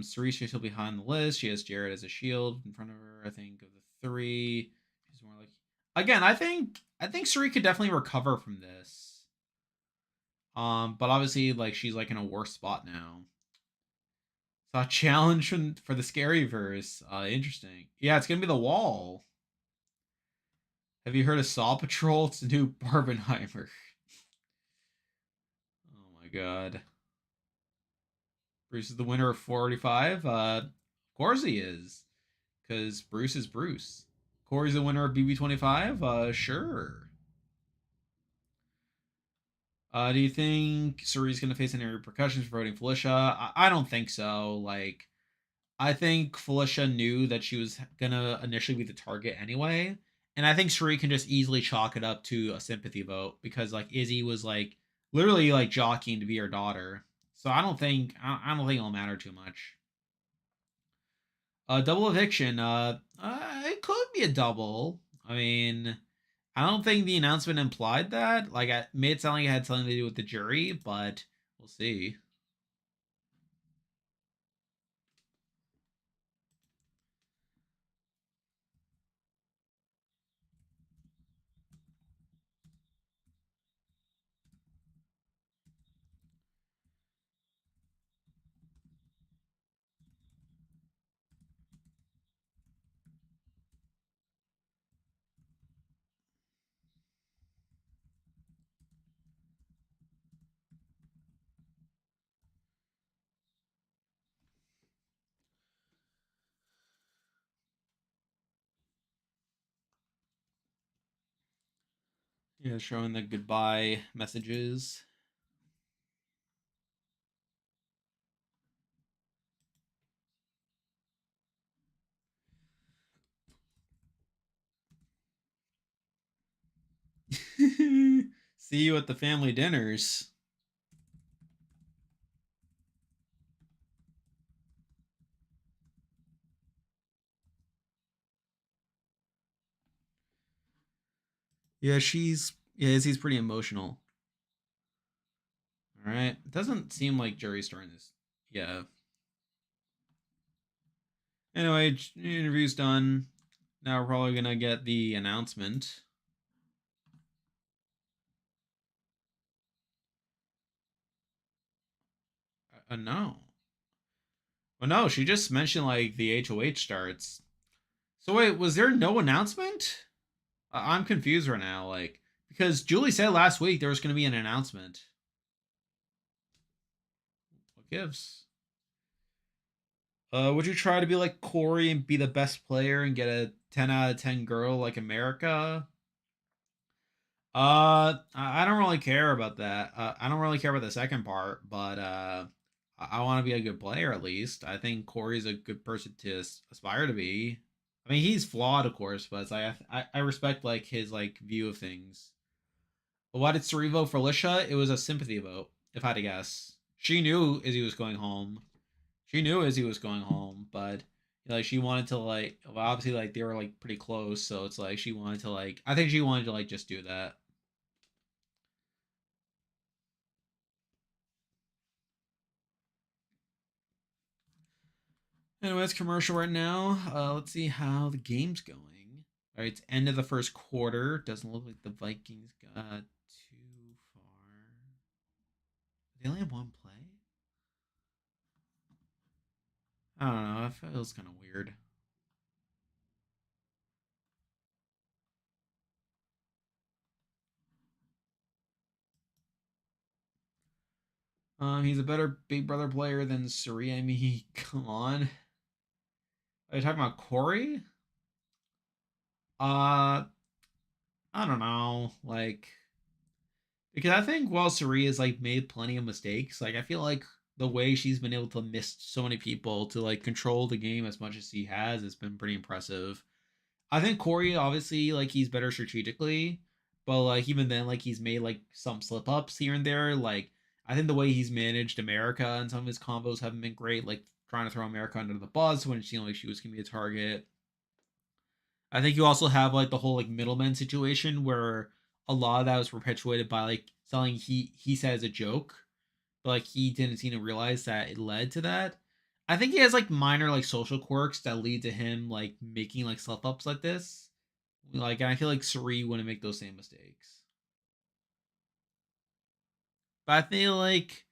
Cerise still behind the list. She has Jared as a shield in front of her. I think of the three, she's more like. Again, I think Cerise could definitely recover from this. But obviously, like she's like in a worse spot now. So a challenge for the scary verse. Interesting. Yeah, it's gonna be the wall. Have you heard of Saw Patrol? It's the new Barbenheimer. Oh my god. Bruce is the winner of 485. Of course he is, because Bruce is Bruce. Corey's the winner of BB25. Sure. Do you think Surrey's gonna face any repercussions for voting Felicia? I don't think so. Like, I think Felicia knew that she was gonna initially be the target anyway, and I think Suri can just easily chalk it up to a sympathy vote because like Izzy was like literally like jockeying to be her daughter. So I don't think it'll matter too much. Double eviction. It could be a double. I mean, I don't think the announcement implied that. Like, it made it sound like it had something to do with the jury, but we'll see. Yeah, showing the goodbye messages. See you at the family dinners. Yeah, he's pretty emotional. All right, it doesn't seem like Jerry's starting this. Yeah. Anyway, interview's done. Now we're probably gonna get the announcement. No. Well, no, she just mentioned like the HOH starts. So wait, was there no announcement? I'm confused right now. Like because Julie said last week there was gonna be an announcement. What gives? Would you try to be like Corey and be the best player and get a 10 out of 10 girl like America? I don't really care about that. I don't really care about the second part, but I want to be a good player at least. I think Corey's a good person to aspire to be. I mean, he's flawed, of course, but it's like I respect like his like view of things. But why did Sari vote for Alicia? It was a sympathy vote, if I had to guess. She knew Izzy was going home. She knew Izzy was going home, but like she wanted to like well, obviously like they were like pretty close, so it's like she wanted to like I think she wanted to like just do that. Anyways, commercial right now. Let's see how the game's going. All right, it's end of the first quarter. Doesn't look like the Vikings got too far. They only have one play. I don't know. It feels kind of weird. He's a better Big Brother player than Suri. I mean, come on. Are you talking about Corey? Uh, I don't know. Like, because I think while Suri has like made plenty of mistakes, like I feel like the way she's been able to miss so many people to like control the game as much as he has been pretty impressive. I think Corey obviously like he's better strategically, but like even then like he's made like some slip ups here and there. Like I think the way he's managed America and some of his combos haven't been great. Like trying to throw America under the bus when it seemed like she was gonna be a target. I think you also have like the whole like middleman situation where a lot of that was perpetuated by like something he said as a joke, but like he didn't seem to realize that it led to that. I think he has like minor like social quirks that lead to him like making like slip ups like this. Like, and I feel like Suri wouldn't make those same mistakes. But I feel like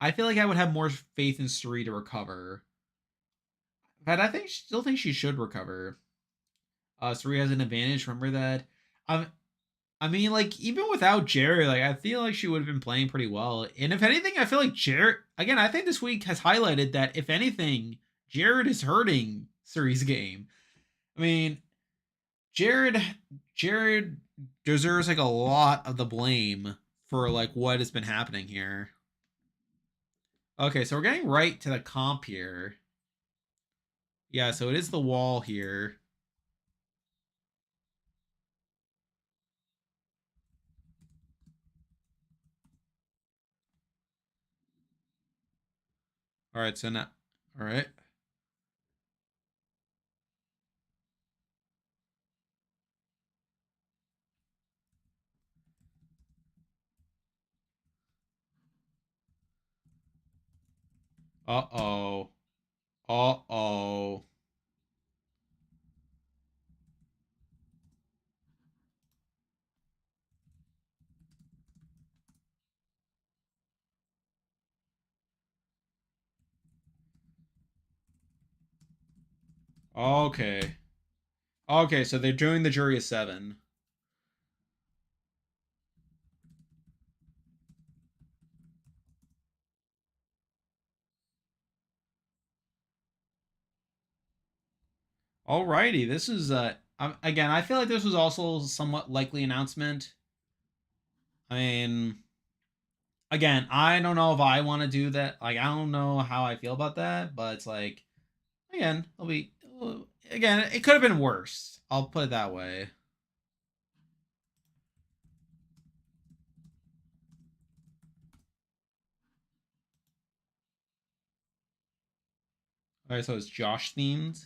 I would have more faith in Suri to recover. But I think still think she should recover. Suri has an advantage. Remember that. Um, I mean, like even without Jared, like I feel like she would have been playing pretty well. And if anything, I feel like Jared. Again, I think this week has highlighted that if anything, Jared is hurting Suri's game. I mean, Jared Jared deserves like a lot of the blame for like what has been happening here. Okay, so we're getting right to the comp here. Yeah, so it is the wall here. All right, so now, all right. Uh oh. Uh oh. Okay. Okay, so they're doing the jury of 7. Alrighty, this is again. I feel like this was also somewhat likely announcement. I mean, again, I don't know if I want to do that. Like, I don't know how I feel about that, but it's like, again, it'll be again. It could have been worse. I'll put it that way. All right, so it's Josh themed.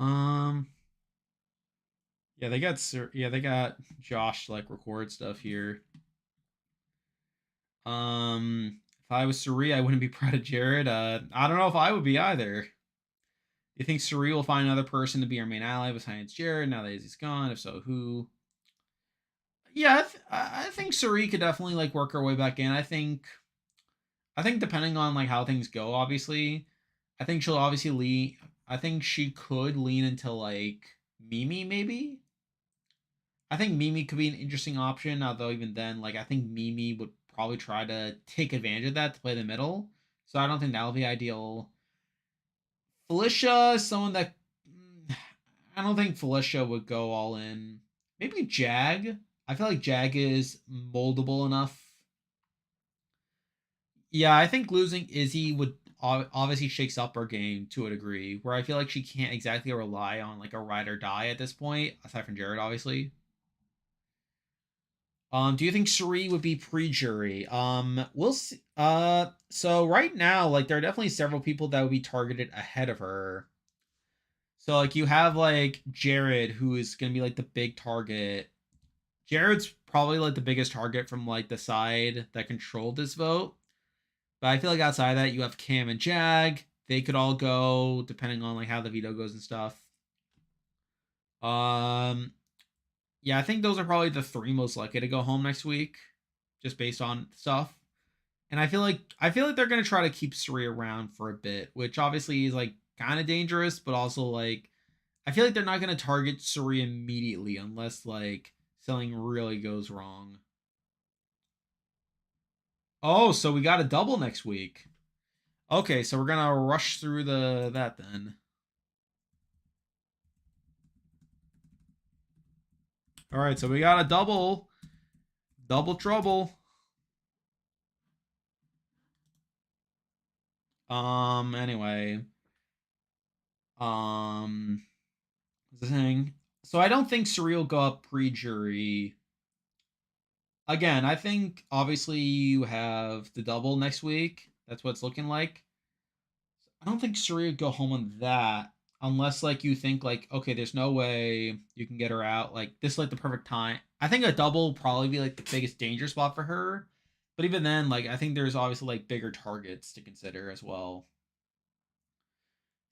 Um, yeah, they got Josh to, like record stuff here. If I was Suri, I wouldn't be proud of Jared. I don't know if I would be either. Do you think Suri will find another person to be our main ally besides Jared now that he's gone? If so, who? Yeah, I think Suri could definitely like work her way back in. I think depending on like how things go, obviously, I think she'll obviously lean. I think she could lean into like Mimi maybe. I think Mimi could be an interesting option, although even then, like I think Mimi would probably try to take advantage of that to play the middle. So I don't think that'll be ideal. Felicia is someone that I don't think Felicia would go all in. Maybe Jag. I feel like Jag is moldable enough. Yeah, I think losing Izzy would obviously shakes up her game to a degree, where I feel like she can't exactly rely on like a ride or die at this point, aside from Jared, obviously. Do you think Suri would be pre-jury? We'll see. So right now, like there are definitely several people that would be targeted ahead of her. So like you have like Jared, who is gonna be like the big target. Jared's probably like the biggest target from like the side that controlled this vote. But I feel like outside of that, you have Cam and Jag. They could all go depending on like how the veto goes and stuff. Um, yeah, I think those are probably the 3 most likely to go home next week, just based on stuff. And I feel like they're gonna try to keep Suri around for a bit, which obviously is like kind of dangerous, but also like I feel like they're not gonna target Suri immediately unless like something really goes wrong. Oh, so we got a double next week. Okay, so we're gonna rush through that then. All right, so we got a double trouble. Anyway, um, the thing. So I don't think Surreal go up pre-jury. Again, I think obviously you have the double next week. That's what it's looking like. I don't think Surrey would go home on that unless like you think like okay, there's no way you can get her out. Like this is like the perfect time. I think a double will probably be like the biggest danger spot for her. But even then, like I think there's obviously like bigger targets to consider as well.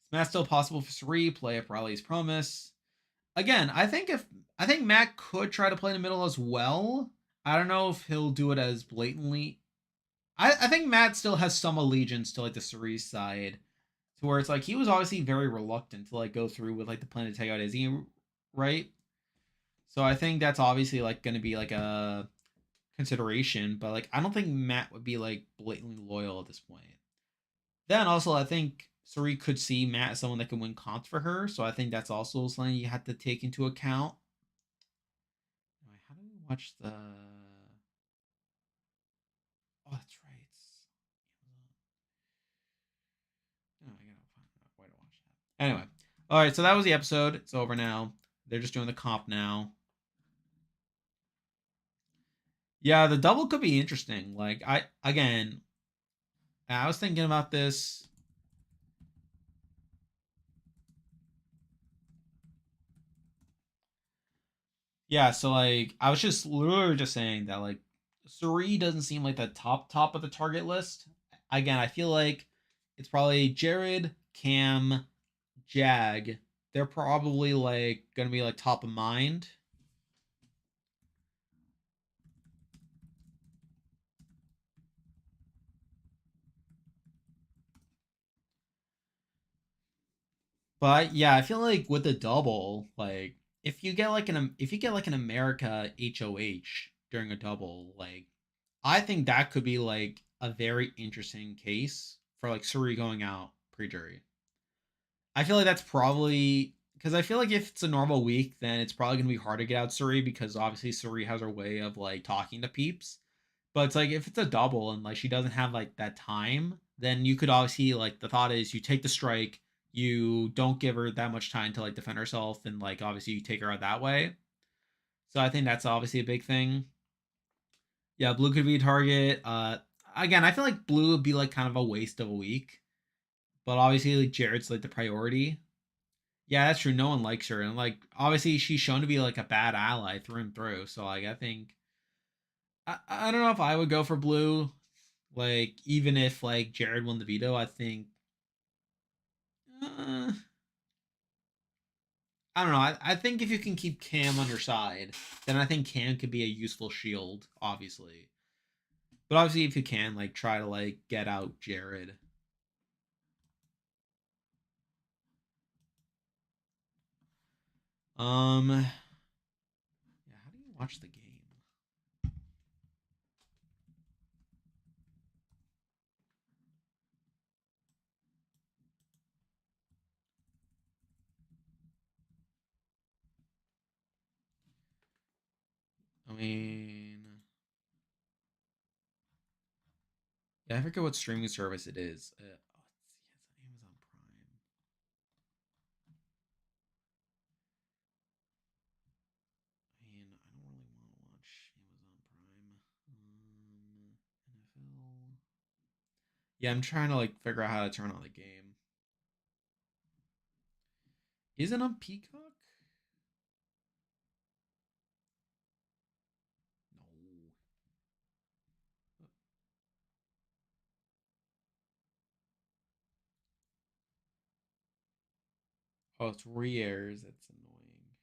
Smash still possible for Surrey, play up Riley's promise. Again, I think Matt could try to play in the middle as well. I don't know if he'll do it as blatantly. I think Matt still has some allegiance to like the Cerise side to where it's like he was obviously very reluctant to like go through with like the plan to take out Izzy, right? So I think that's obviously like going to be like a consideration, but like I don't think Matt would be like blatantly loyal at this point. Then also I think Suri could see Matt as someone that can win comps for her, so I think that's also something you have to take into account. How do we watch the? Oh, that's right. Oh, I gotta find a way to watch that. Anyway, all right. So that was the episode. It's over now. They're just doing the comp now. Yeah, the double could be interesting. Like I was thinking about this. Yeah, so like I was just literally just saying that like Suri doesn't seem like the top of the target list. Again, I feel like it's probably Jared, Cam, Jag. They're probably like gonna be like top of mind. But yeah, I feel like with the double, like if you get like an America HOH during a double, like I think that could be like a very interesting case for like Suri going out pre-jury. I feel like that's probably because I feel like if it's a normal week, then it's probably gonna be hard to get out Suri because obviously Suri has her way of like talking to peeps. But it's like if it's a double and like she doesn't have like that time, then you could obviously like the thought is you take the strike, you don't give her that much time to like defend herself, and like obviously you take her out that way. So I think that's obviously a big thing. Yeah, blue could be a target. Again, I feel like blue would be like kind of a waste of a week, but obviously like Jared's like the priority. Yeah, that's true. No one likes her, and like obviously she's shown to be like a bad ally through and through. So like I think I don't know if I would go for blue. Like even if like Jared won the veto, I think uh, I don't know. I think if you can keep Cam on your side, then I think Cam could be a useful shield, obviously. But obviously, if you can like try to like get out Jared. Yeah. How do you watch the game? I mean, yeah, I forget what streaming service it is. It's Amazon Prime. I mean, I don't really want to watch Amazon Prime. NFL. Yeah, I'm trying to like figure out how to turn on the game. Is it on Peacock? No. Oh, it's re-airs. That's annoying.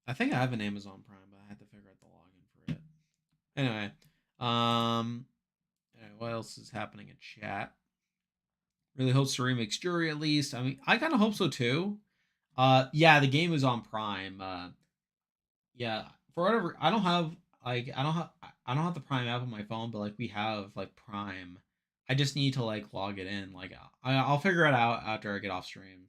I think I have an Amazon Prime, but I had to figure out the login for it. Anyway, um, what else is happening in chat? Really hope Suri makes jury at least. I mean, I kind of hope so too. Yeah, the game is on Prime. Yeah, for whatever I don't have the Prime app on my phone, but like we have like Prime. I just need to like log it in. Like I'll figure it out after I get off stream.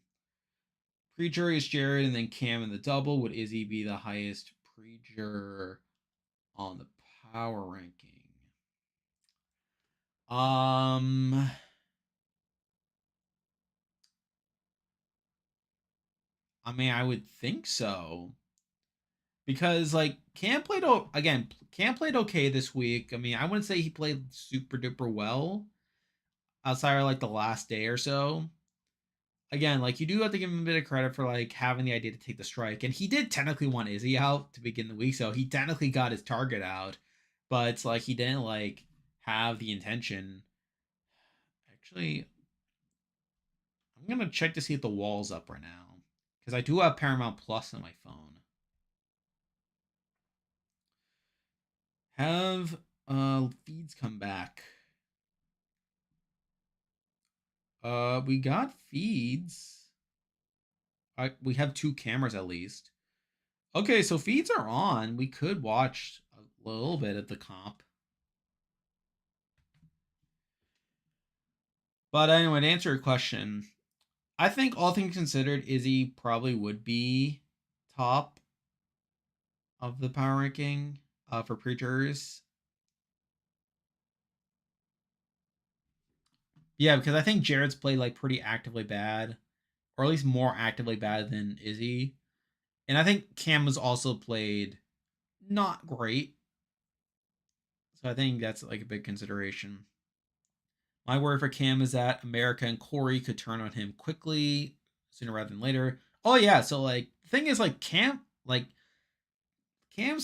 Pre-jury is Jared, and then Cam in the double. Would Izzy be the highest pre-juror on the power ranking? Um, I mean, I would think so because like Cam played okay this week. I mean, I wouldn't say he played super duper well outside of like the last day or so. Again, like you do have to give him a bit of credit for like having the idea to take the strike, and he did technically want Izzy out to begin the week, so he technically got his target out, but it's like he didn't like have the intention. Actually, I'm gonna check to see if the wall's up right now because I do have Paramount Plus on my phone. Have feeds come back? We got feeds. We have two cameras at least. Okay, so feeds are on. We could watch a little bit of the comp. But anyway, to answer your question, I think all things considered, Izzy probably would be top of the power ranking for preachers. Yeah, because I think Jared's played like pretty actively bad, or at least more actively bad than Izzy. And I think Cam has also played not great. So I think that's like a big consideration. My worry for Cam is that America and Corey could turn on him quickly, sooner rather than later. Oh yeah, so like the thing is like Cam's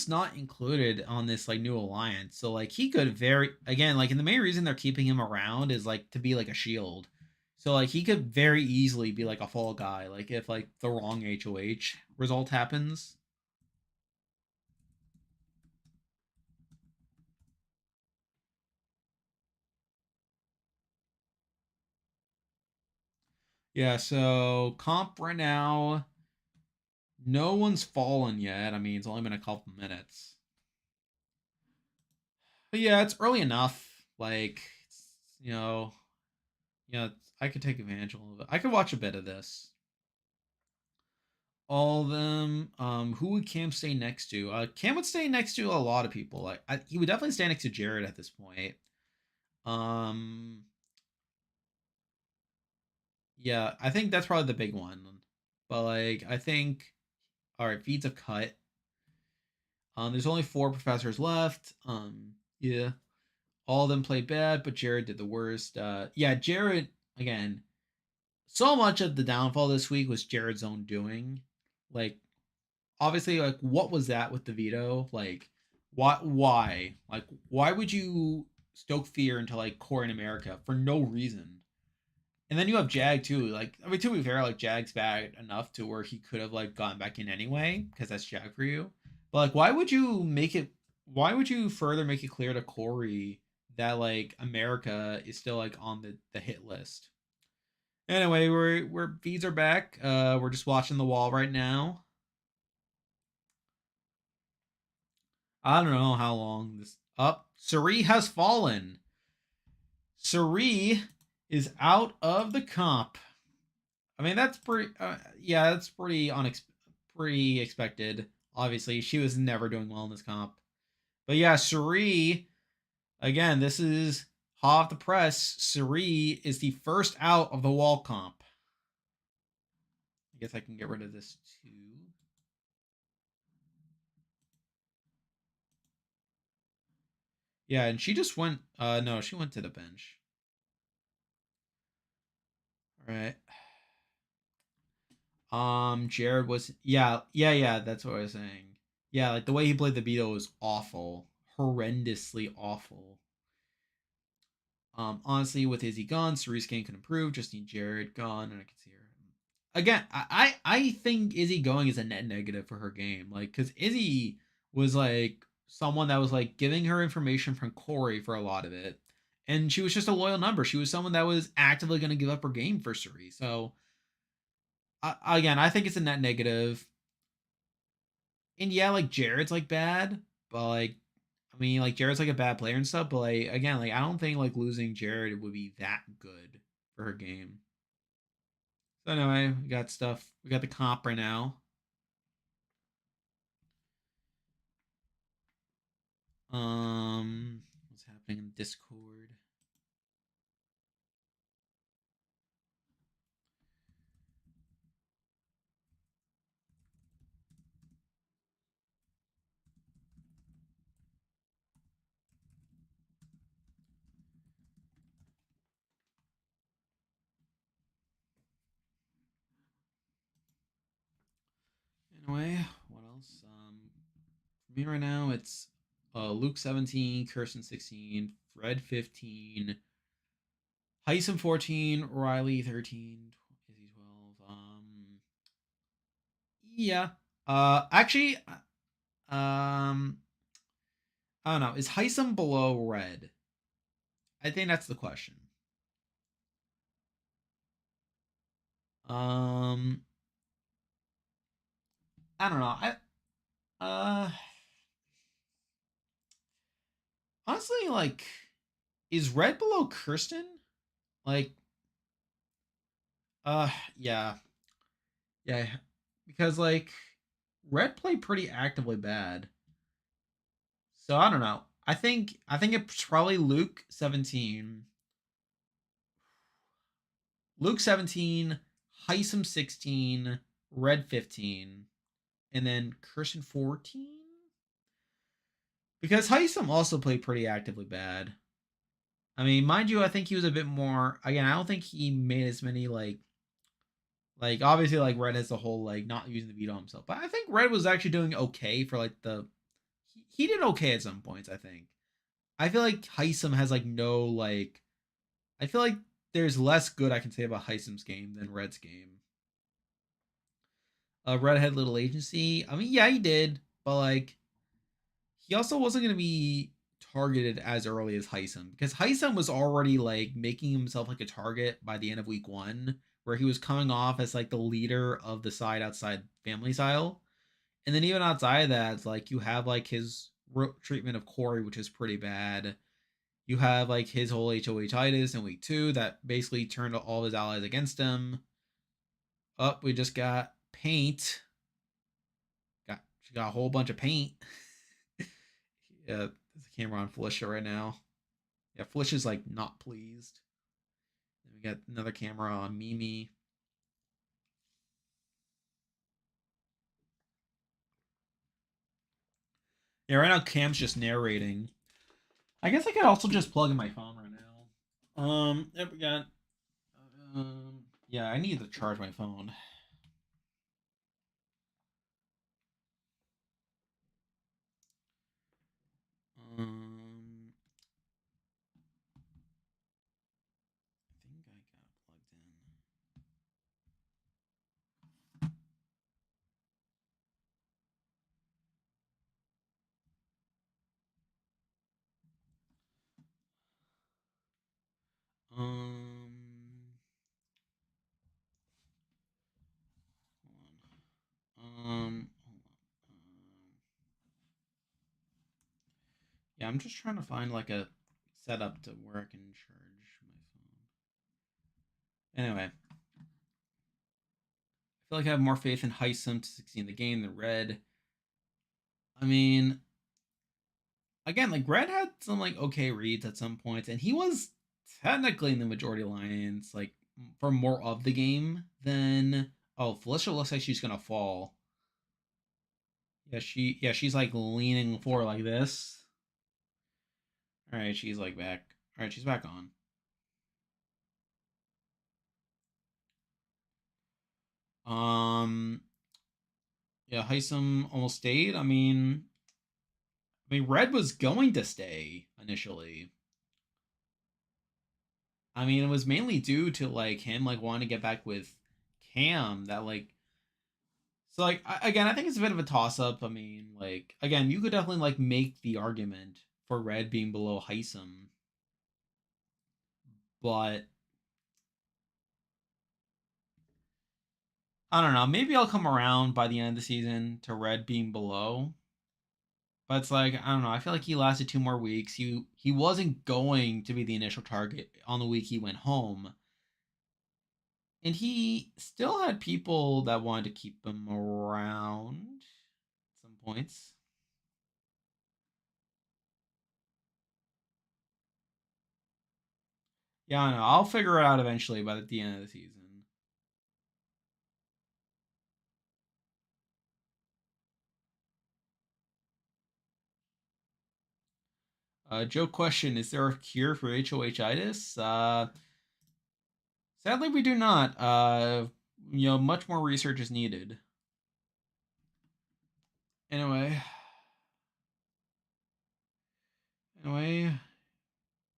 not included on this like new alliance. So like he could very again like and the main reason they're keeping him around is like to be like a shield. So like he could very easily be like a fall guy like if like the wrong HOH result happens. Yeah, so comp right now no one's fallen yet. I mean, it's only been a couple minutes. But yeah, it's early enough. Like, you know, yeah, I could take advantage a little bit. I could watch a bit of this. All of them. Who would Cam stay next to? Cam would stay next to a lot of people. Like, he would definitely stay next to Jared at this point. Um, yeah, I think that's probably the big one. But like, I think, all right, feeds a cut. There's only four professors left. Yeah, all of them played bad, but Jared did the worst. Yeah, Jared again. So much of the downfall this week was Jared's own doing. Like, obviously, like, what was that with the veto? Like, why? Like, why would you stoke fear into like core in America for no reason? And then you have Jag too. Like, I mean, to be fair, like Jag's bad enough to where he could have like gotten back in anyway because that's Jag for you. But like, why would you make it? Why would you further make it clear to Corey that like America is still like on the hit list? Anyway, we're feeds are back. We're just watching the wall right now. I don't know how long this up. Suri has fallen. Suri is out of the comp. I mean, that's pretty. Yeah, that's pretty expected. Obviously, she was never doing well in this comp. But yeah, Suri. Again, this is hot off the press. Suri is the first out of the wall comp. I guess I can get rid of this too. Yeah, and she just went. No, she went to the bench. All right. Jared was yeah. That's what I was saying. Yeah, like the way he played the Beetle was awful, horrendously awful. Honestly, with Izzy gone, Cerise game can improve. Just need Jared gone, and I can see her. Again, I think Izzy going is a net negative for her game. Like, cause Izzy was like someone that was like giving her information from Corey for a lot of it, and she was just a loyal number. She was someone that was actively going to give up her game for Cerise. So again, I think it's a net negative. And yeah, like Jared's like bad, but like I mean, like Jared's like a bad player and stuff, but like again, like I don't think like losing Jared would be that good for her game. So anyway, we got stuff. We got the comp right now. What's happening in Discord? Anyway, what else? For me right now, it's Luke 17, Kirsten 16, Fred 15, Heisen 14, Riley 13, Izzy 12. Yeah. Actually, I don't know. Is Heisen below Red? I think that's the question. Um, I don't know. Uh, honestly, like, is Red below Kirsten? Like, yeah, yeah, because like, Red played pretty actively bad. So I don't know. I think it's probably Luke 17, Heisem 16, Red 15, and then Kirsten 14. Because Heisem also played pretty actively bad. I mean, mind you, I think he was a bit more. Again, I don't think he made as many like obviously like Red has the whole like not using the veto himself, but I think Red was actually doing okay for like the. He did okay at some points. I think. I feel like Heisem has like no like. I feel like there's less good I can say about Heisem's game than Red's game. Red had little agency. I mean, yeah, he did, but like he also wasn't going to be targeted as early as Heisem because Heisem was already like making himself like a target by the end of week 1, where he was coming off as like the leader of the side outside family style. And then even outside of that, it's like you have like his treatment of Corey, which is pretty bad. You have like his whole HOHitis in week 2 that basically turned all of his allies against him. Up, we just got paint. She got a whole bunch of paint. Yeah, there's a camera on Felicia right now. Yeah, Felicia's like not pleased. Then we got another camera on Mimi. Yeah, right now Cam's just narrating. I guess I could also just plug in my phone right now. Yep, we got. Yeah, I need to charge my phone. Um, I think I got it plugged in. Hold on. Yeah, I'm just trying to find like a setup to where I can charge my phone. Anyway, I feel like I have more faith in Heisem to succeed in the game than Red. I mean, again, like Red had some like okay reads at some points, and he was technically in the majority alliance, like for more of the game than. Oh, Felicia looks like she's gonna fall. She's like leaning forward like this. All right, she's like back. All right, she's back on. Um, yeah, Heisem almost stayed. I mean, Red was going to stay initially. I mean, it was mainly due to like him like wanting to get back with Cam. That like, so like again, I think it's a bit of a toss up. I mean, like again, you could definitely like make the argument for Red being below Heisem, but I don't know. Maybe I'll come around by the end of the season to Red being below. But it's like, I don't know. I feel like he lasted 2 more weeks. He wasn't going to be the initial target on the week he went home. And he still had people that wanted to keep him around at some points. Yeah, I know. I'll figure it out eventually by the end of the season. Joe question, is there a cure for HOHitis? Sadly, we do not. Much more research is needed. Anyway, anyway,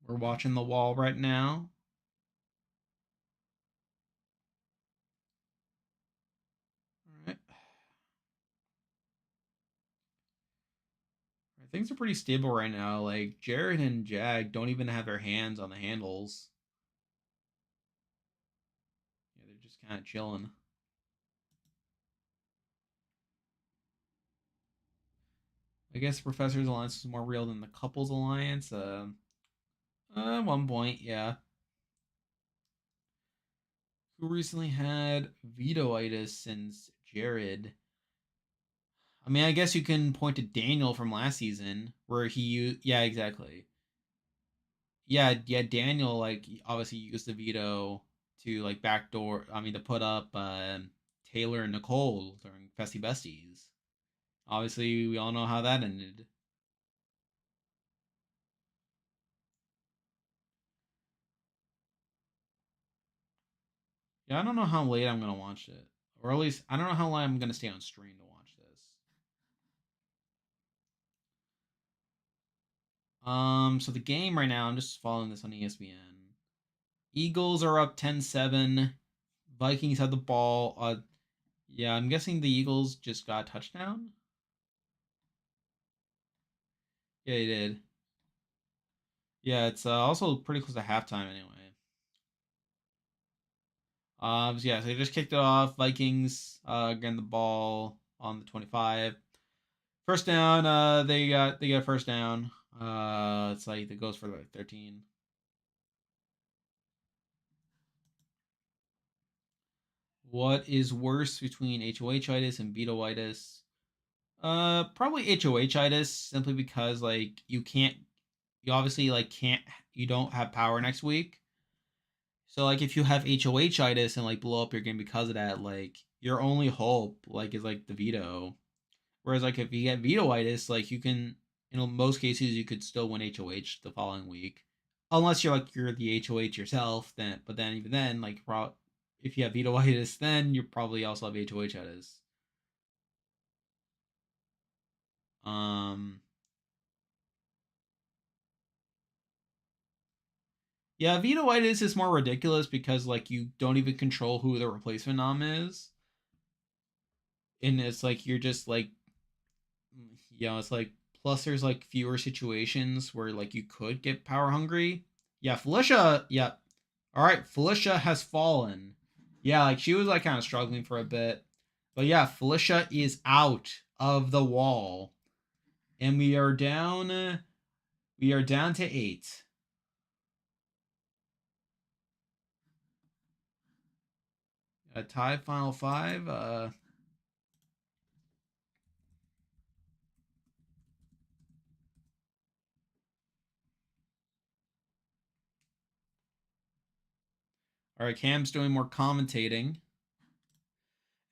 we're watching the wall right now. All right. Things are pretty stable right now. Like Jared and Jag don't even have their hands on the handles. Yeah, they're just kind of chilling. I guess Professor's Alliance is more real than the Couples Alliance. At one point, yeah. Who recently had vetoitis since Jared? I mean, I guess you can point to Daniel from last season where yeah, exactly. Yeah, Daniel like obviously used the veto to like backdoor. I mean, to put up Taylor and Nicole during Festy Besties. Obviously, we all know how that ended. Yeah, I don't know how late I'm gonna watch it, or at least I don't know how long I'm gonna stay on stream to watch this. So the game right now, I'm just following this on ESPN. Eagles are up 10-7. Vikings have the ball. Yeah, I'm guessing the Eagles just got a touchdown. Yeah, they did. Yeah, it's also pretty close to halftime anyway. Yeah, so they just kicked it off. Vikings getting the ball on the 25. First down. They got a first down. It's like it goes for like 13. What is worse between HOHitis and vetoitis? Probably HOHitis simply because like you obviously like you don't have power next week. So like if you have HOHitis and like blow up your game because of that, like your only hope like is like the veto. Whereas like if you get vetoitis, like you can in most cases you could still win HOH the following week, unless you're the HOH yourself. Then but then even then like if you have vetoitis, then you probably also have HOHitis. Um, yeah, vetoitis is more ridiculous because like you don't even control who the replacement nom is, and it's like you're just like it's like plus there's like fewer situations where like you could get power hungry. Yeah, Felicia. Yeah, all right, Felicia has fallen. Yeah, like she was like kind of struggling for a bit, but yeah, Felicia is out of the wall, and we are down. We are down to 8. A tie final 5. All right, Cam's doing more commentating.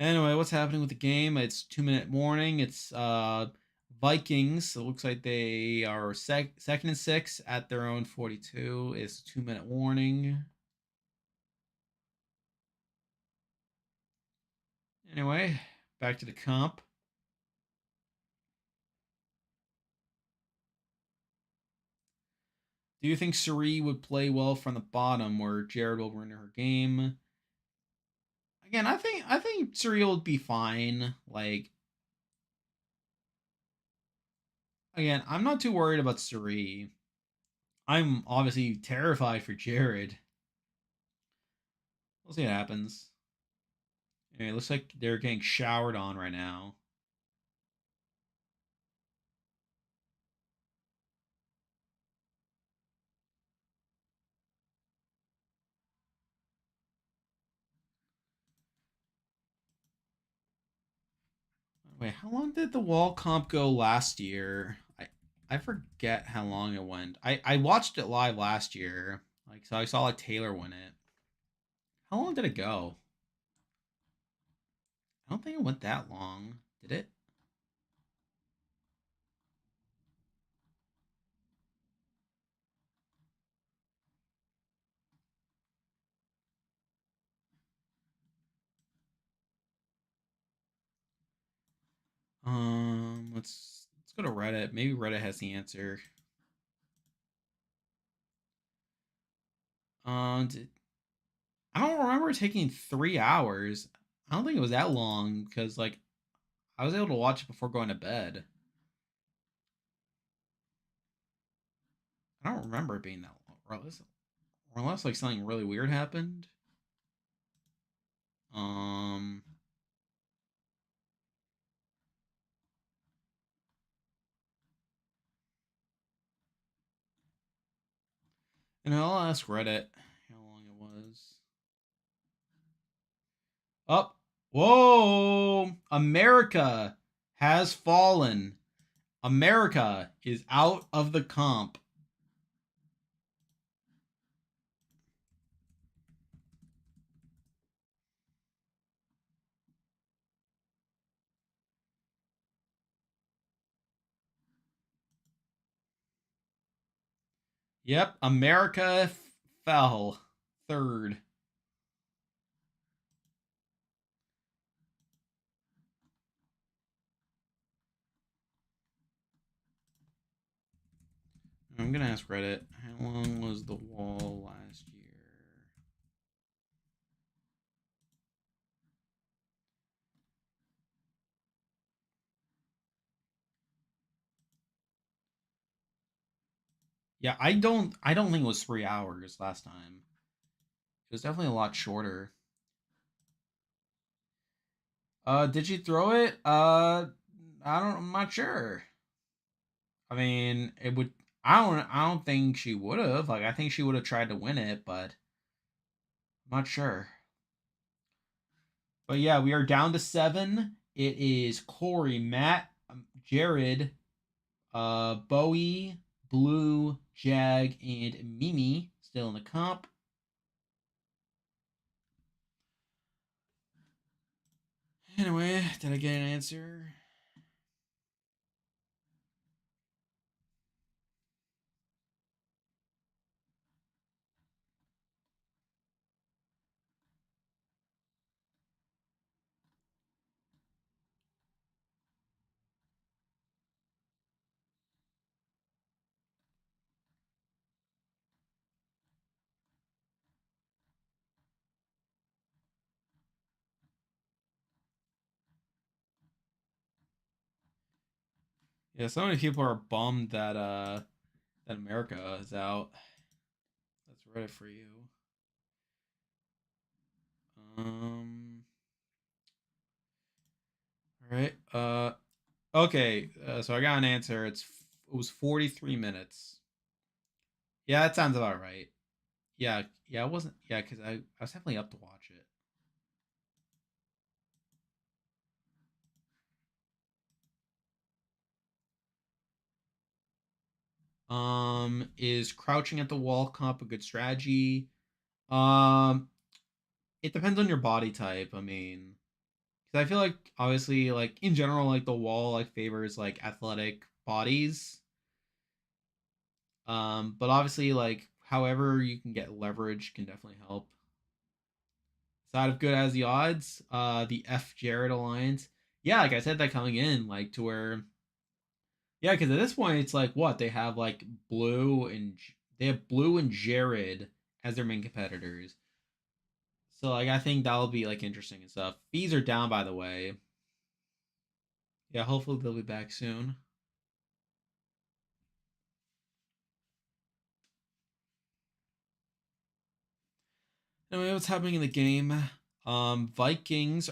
Anyway, what's happening with the game? It's 2-minute warning. It's Vikings. It looks like they are second and 6 at their own 42. It's 2-minute warning. Anyway, back to the comp. Do you think Suri would play well from the bottom where Jared will ruin her game? Again, I think Suri will be fine. Like again, I'm not too worried about Suri. I'm obviously terrified for Jared. We'll see what happens. Anyway, it looks like they're getting showered on right now. Wait, how long did the wall comp go last year? I forget how long it went. I watched it live last year. Like so I saw like Taylor win it. How long did it go? I don't think it went that long. Did it? Let's go to Reddit. Maybe Reddit has the answer. Did, I don't remember it taking 3 hours. I don't think it was that long because like I was able to watch it before going to bed. I don't remember it being that long, or unless like something really weird happened. Um, and I'll ask Reddit how long it was. Up. Whoa! America has fallen. America is out of the comp. Yep, America fell third. I'm gonna ask Reddit. How long was the wall last year? Yeah, I don't think it was 3 hours last time. It was definitely a lot shorter. Did she throw it? I'm not sure. I mean, it would. I don't think she would have. Like, I think she would have tried to win it, but I'm not sure. But yeah, we are down to 7. It is Corey, Matt, Jared, Bowie, Blue, Jag, and Mimi still in the comp. Anyway, did I get an answer? Yeah, so many people are bummed that America is out. That's Reddit for you. Um. All right. Okay. So I got an answer. It was 43 minutes. Yeah, that sounds about right. Yeah. Yeah. It wasn't. Yeah, because I was definitely up to watch it. Is crouching at the wall comp a good strategy? Um, it depends on your body type. I mean, because I feel like obviously, like in general, like the wall like favors like athletic bodies. But obviously, like however you can get leverage can definitely help. Side of good as the odds. The F Jared Alliance. Yeah, like I said that coming in, like to where yeah, because at this point it's like what they have like they have Blue and Jared as their main competitors. So like I think that'll be like interesting and stuff. Fees are down by the way. Yeah, hopefully they'll be back soon. Anyway, what's happening in the game? Vikings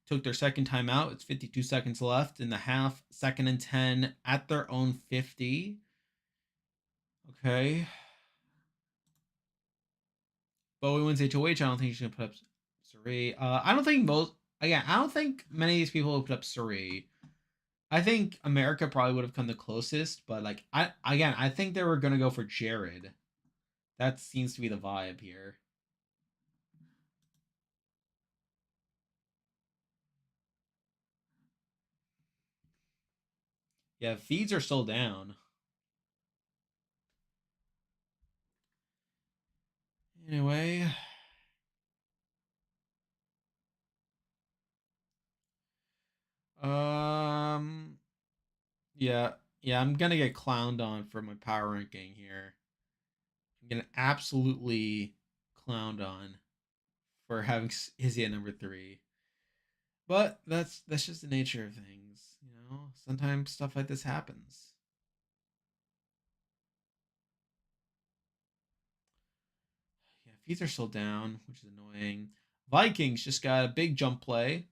took their second time out. It's 52 seconds left in the half. Second and 10 at their own 50. Okay. Bowie wins HOH. I don't think she's gonna put up Suri. I don't think most. Again, I don't think many of these people will put up Suri. I think America probably would have come the closest, but like I think they were gonna go for Jared. That seems to be the vibe here. Yeah, feeds are still down. Anyway, um, yeah, yeah, I'm gonna get clowned on for my power ranking here. I'm getting absolutely clowned on for having Izzy at number 3. But that's just the nature of things, you know. Sometimes stuff like this happens. Yeah, feeds are still down, which is annoying. Vikings just got a big jump play.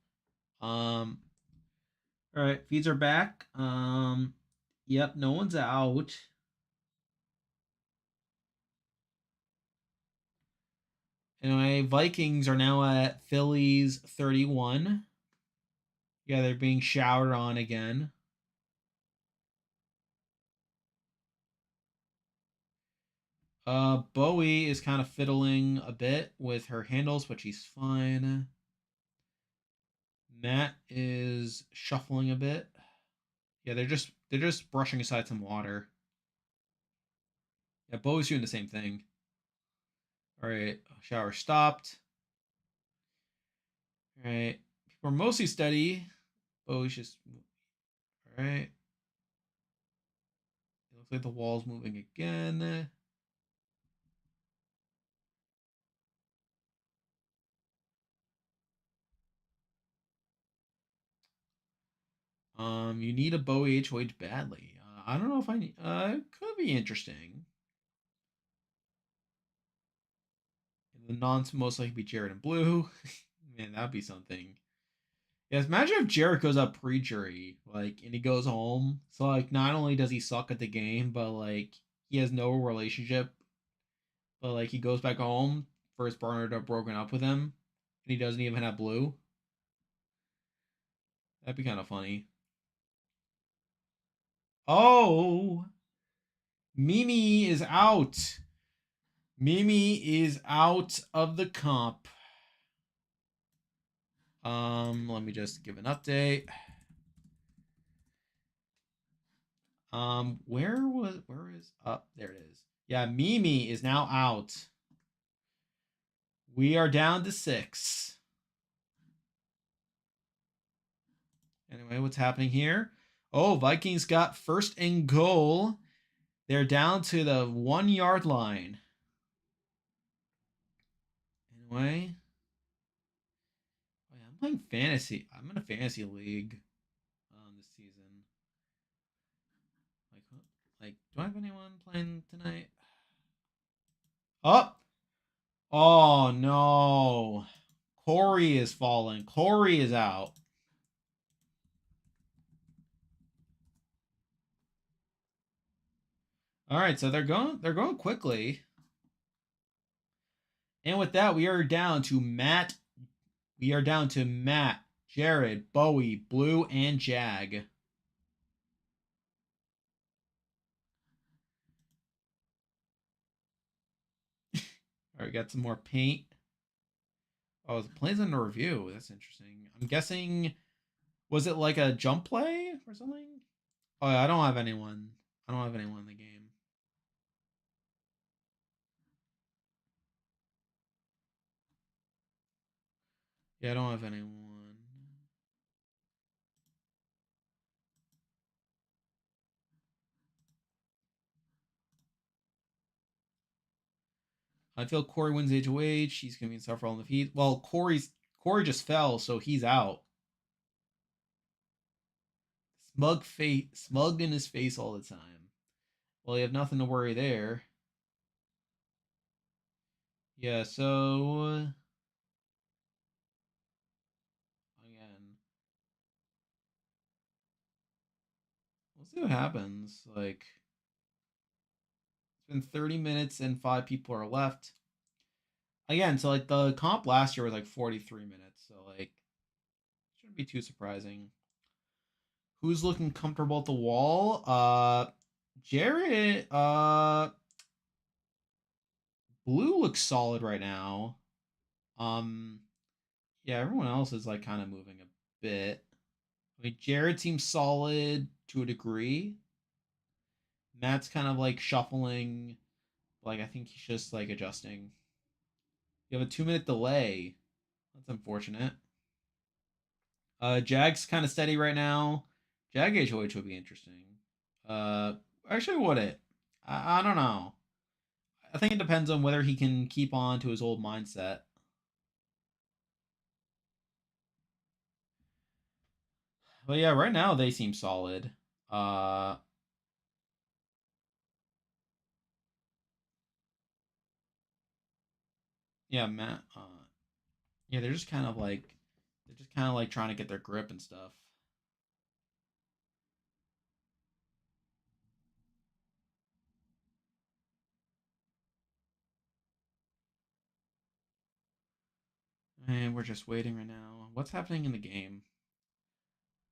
Um, all right, feeds are back. Yep, no one's out. Anyway, Vikings are now at Phillies 31. Yeah, they're being showered on again. Bowie is kind of fiddling a bit with her handles, but she's fine. Matt is shuffling a bit. Yeah, they're just brushing aside some water. Yeah, Bowie's doing the same thing. All right, shower stopped. All right, people are mostly steady. Bowie's just all right. It looks like the wall's moving again. You need a Bowie HOH badly. I don't know if I need. It could be interesting. The nonce most likely be Jared and Blue. Man, that'd be something. Yes, imagine if Jared goes up pre-jury, like, and he goes home. So, like, not only does he suck at the game, but like, he has no relationship. But like, he goes back home for his partner to have broken up with him, and he doesn't even have Blue. That'd be kind of funny. Oh, Mimi is out. Mimi is out of the comp. Let me just give an update. Where is up? There it is. Yeah, Mimi is now out. We are down to 6. Anyway, what's happening here? Oh, Vikings got first and goal. They're down to the 1 yard line. Anyway, I'm playing fantasy. I'm in a fantasy league this season. Like, do I have anyone playing tonight? Oh, oh no! Corey is falling. Corey is out. All right, so they're going. They're going quickly. And with that, we are down to Matt. We are down to Matt, Jared, Bowie, Blue, and Jag. All right, got some more paint. Oh, the play's under review. That's interesting. I'm guessing, was it like a jump play or something? Oh, yeah, I don't have anyone. I don't have anyone in the game. Yeah, I don't have anyone. I feel Corey wins HOH. He's gonna be insufferable on the feet. Well, Corey just fell, so he's out. Smug in his face all the time. Well, you have nothing to worry there. Yeah, so again, we'll see what happens. Like, it's been 30 minutes and 5 people are left. Again, so like the comp last year was like 43 minutes, so like shouldn't be too surprising. Who's looking comfortable at the wall? Jared. Blue looks solid right now. Um, yeah, everyone else is like kind of moving a bit. I mean, Jared seems solid to a degree. Matt's kind of like shuffling. Like I think he's just like adjusting. You have a 2 minute delay. That's unfortunate. Jag's kind of steady right now. Jag HOH would be interesting. Uh, actually, would it? I don't know. I think it depends on whether he can keep on to his old mindset. But yeah, right now they seem solid. Uh, yeah, Matt. Yeah, they're just kind of like trying to get their grip and stuff. And we're just waiting right now. What's happening in the game?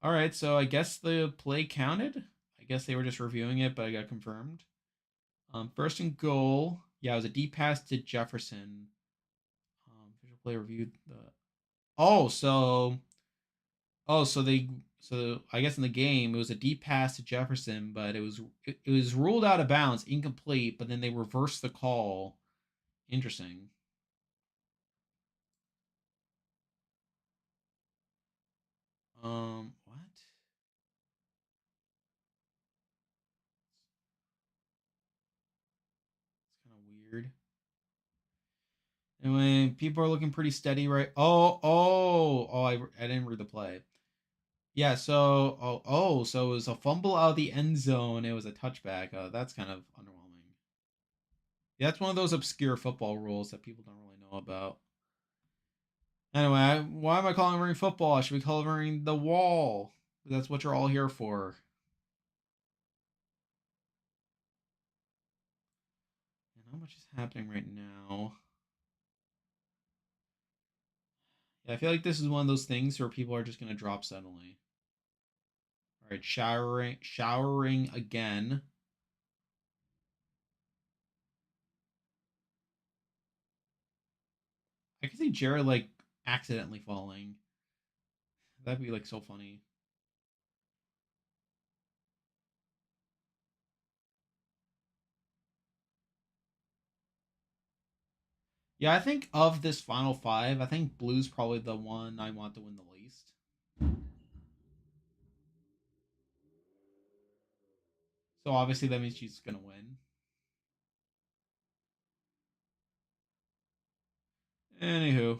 All right, so I guess the play counted. I guess they were just reviewing it, but I got confirmed. First and goal. Yeah, it was a deep pass to Jefferson. Visual play reviewed the. Oh, so so I guess in the game it was a deep pass to Jefferson, but it was ruled out of bounds, incomplete. But then they reversed the call. Interesting. What? It's kind of weird. Anyway, people are looking pretty steady, right? I didn't read the play. Yeah, so so it was a fumble out of the end zone. It was a touchback. That's kind of underwhelming. Yeah, that's one of those obscure football rules that people don't really know about. Anyway, why am I covering football? I should be covering the wall. That's what you're all here for. And not much is happening right now. Yeah, I feel like this is one of those things where people are just gonna drop suddenly. All right, showering again. I can see Jared like accidentally falling. That'd be like so funny. Yeah, I think of this final five, I think Blue's probably the one I want to win the least. So obviously that means she's gonna win. Anywho,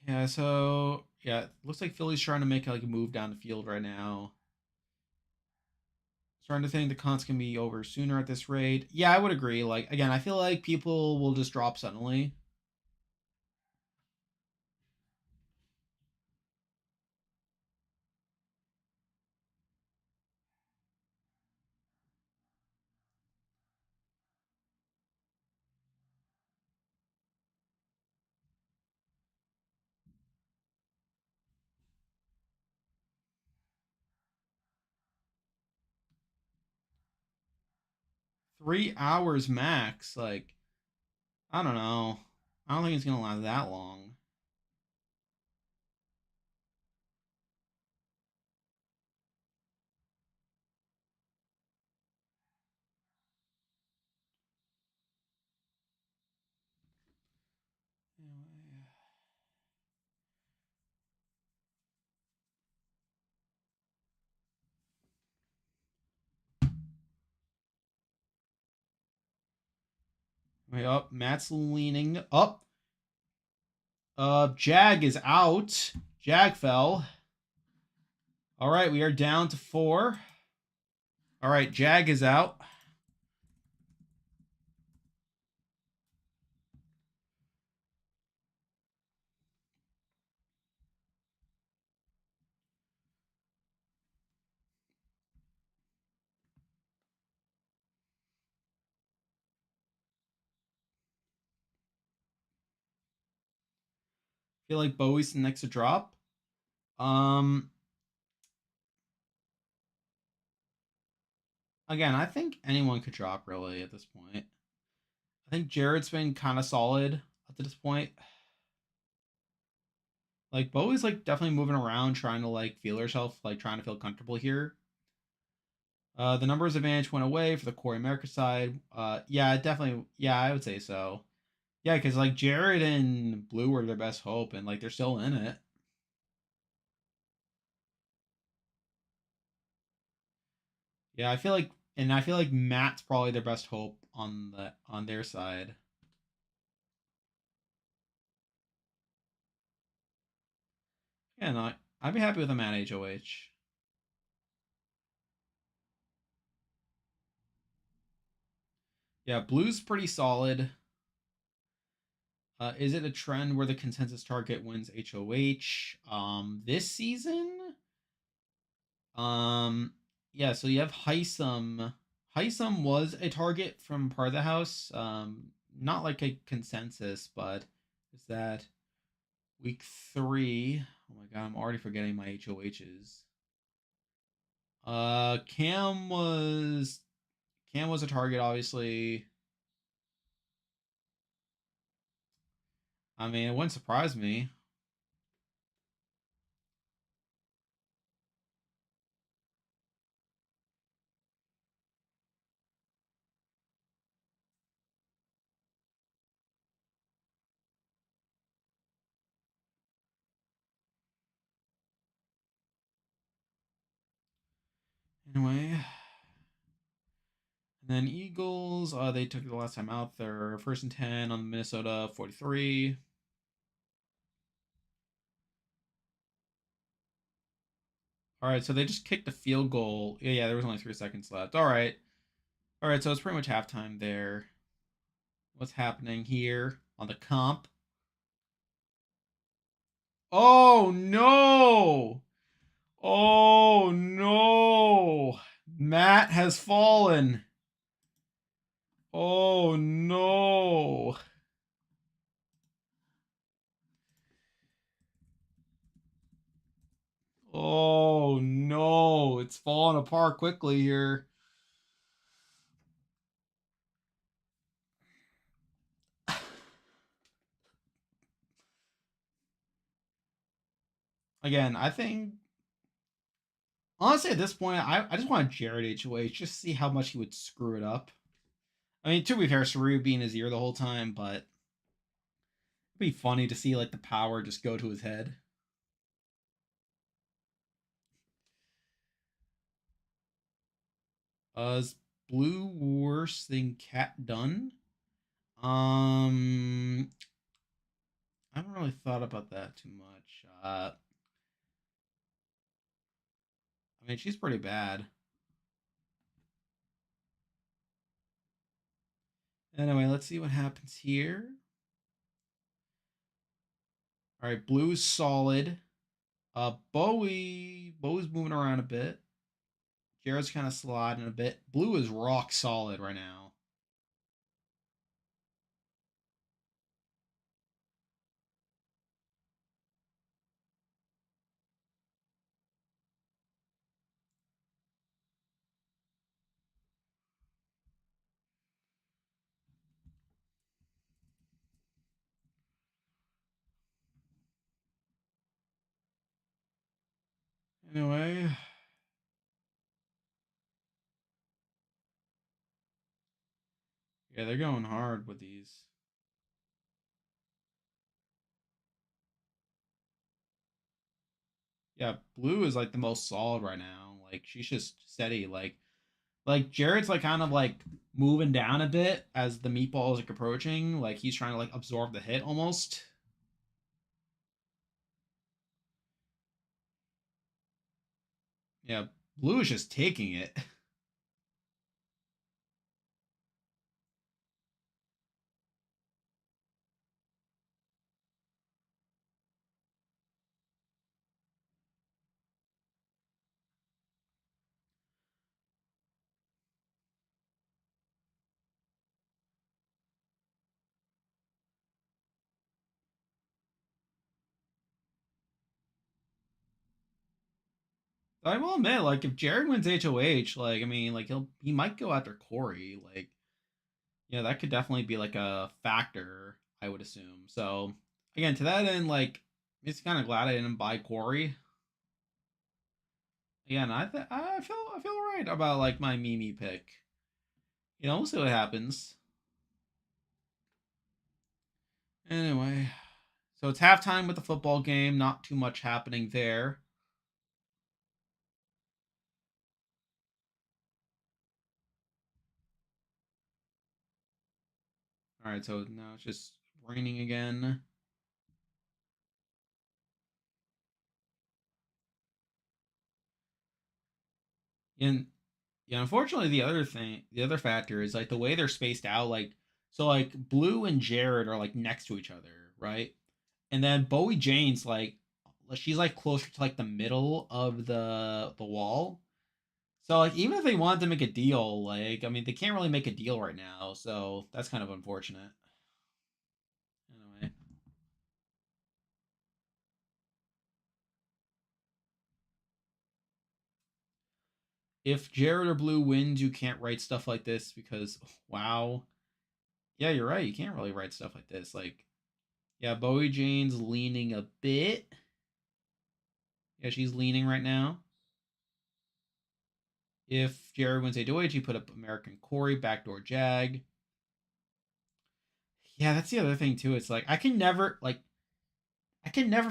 yeah. So yeah, looks like Philly's trying to make like a move down the field right now. Starting to think the cons can be over sooner at this rate. Yeah, I would agree. Like again, I feel like people will just drop suddenly. 3 hours max. Like I don't know. I don't think it's gonna last that long. Wait up, Matt's leaning up. Jag is out. Jag fell. All right, we are down to 4. All right, Jag is out. feel like Bowie's the next to drop. Um, Again, I think anyone could drop really at this point. I think Jared's been kind of solid up to this point. Like Bowie's like definitely moving around, trying to like feel herself, like trying to feel comfortable here. The numbers advantage went away for the Corey America side. Yeah, definitely. Yeah, I would say so. Yeah, because like Jared and Blue were their best hope, and like they're still in it. Yeah, I feel like Matt's probably their best hope on their side. Yeah, no, I'd be happy with a Matt HOH. Yeah, Blue's pretty solid. Is it a trend where the consensus target wins HOH? This season, um, yeah. So you have Heisum. Heisum was a target from part of the house. Not like a consensus, but is that week 3? Oh my god, I'm already forgetting my HOHs. Cam was a target, obviously. I mean, it wouldn't surprise me. Anyway, and then Eagles, they took it the last time out. They're first and 10 on the Minnesota 43. All right, so they just kicked the field goal. Yeah, there was only 3 seconds left. All right. All right, so it's pretty much halftime there. What's happening here on the comp? Oh, no. Oh, no. Matt has fallen. Oh, no. Oh, no. It's falling apart quickly here. Again, I think honestly at this point, I just want Jared HOH just see how much he would screw it up. I mean, to be fair, Saru being his ear the whole time, but it'd be funny to see like the power just go to his head. Is Blue worse than Cat Dunn? Um, I haven't really thought about that too much. I mean, she's pretty bad. Anyway, let's see what happens here. All right, Blue's solid. Bowie's moving around a bit. Jared's kind of sliding a bit. Blue is rock solid right now. Anyway, yeah, they're going hard with these. Yeah, Blue is like the most solid right now. Like she's just steady. Like Jared's like kind of like moving down a bit as the meatball is like approaching. Like he's trying to like absorb the hit almost. Yeah, Blue is just taking it. I will admit, like, if Jared wins HOH, like, I mean, like, he might go after Corey. Like, yeah, that could definitely be like a factor, I would assume. So, again, to that end, like, it's kind of glad I didn't buy Corey. Again, I feel right about like my Mimi pick. We'll see what happens. Anyway, so it's halftime with the football game. Not too much happening there. All right, so now it's just raining again. And yeah, unfortunately, the other factor is like the way they're spaced out. Like, so like Blue and Jared are like next to each other, right? And then Bowie Jane's like, she's like closer to like the middle of the wall. So like even if they wanted to make a deal, like I mean they can't really make a deal right now, so that's kind of unfortunate. Anyway, if Jared or Blue wins, you can't write stuff like this because wow, yeah, you're right. You can't really write stuff like this. Like, yeah, Bowie Jane's leaning a bit. Yeah, she's leaning right now. If Jared wins HOH, you put up American Corey, backdoor Jag. Yeah, that's the other thing too. It's like I can never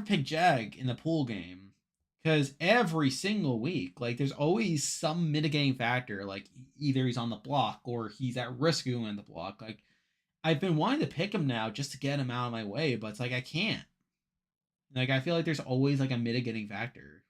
pick Jag in the pool game because every single week, like there's always some mitigating factor. Like either he's on the block or he's at risk of going on the block. Like I've been wanting to pick him now just to get him out of my way, but it's like I can't. Like I feel like there's always like a mitigating factor.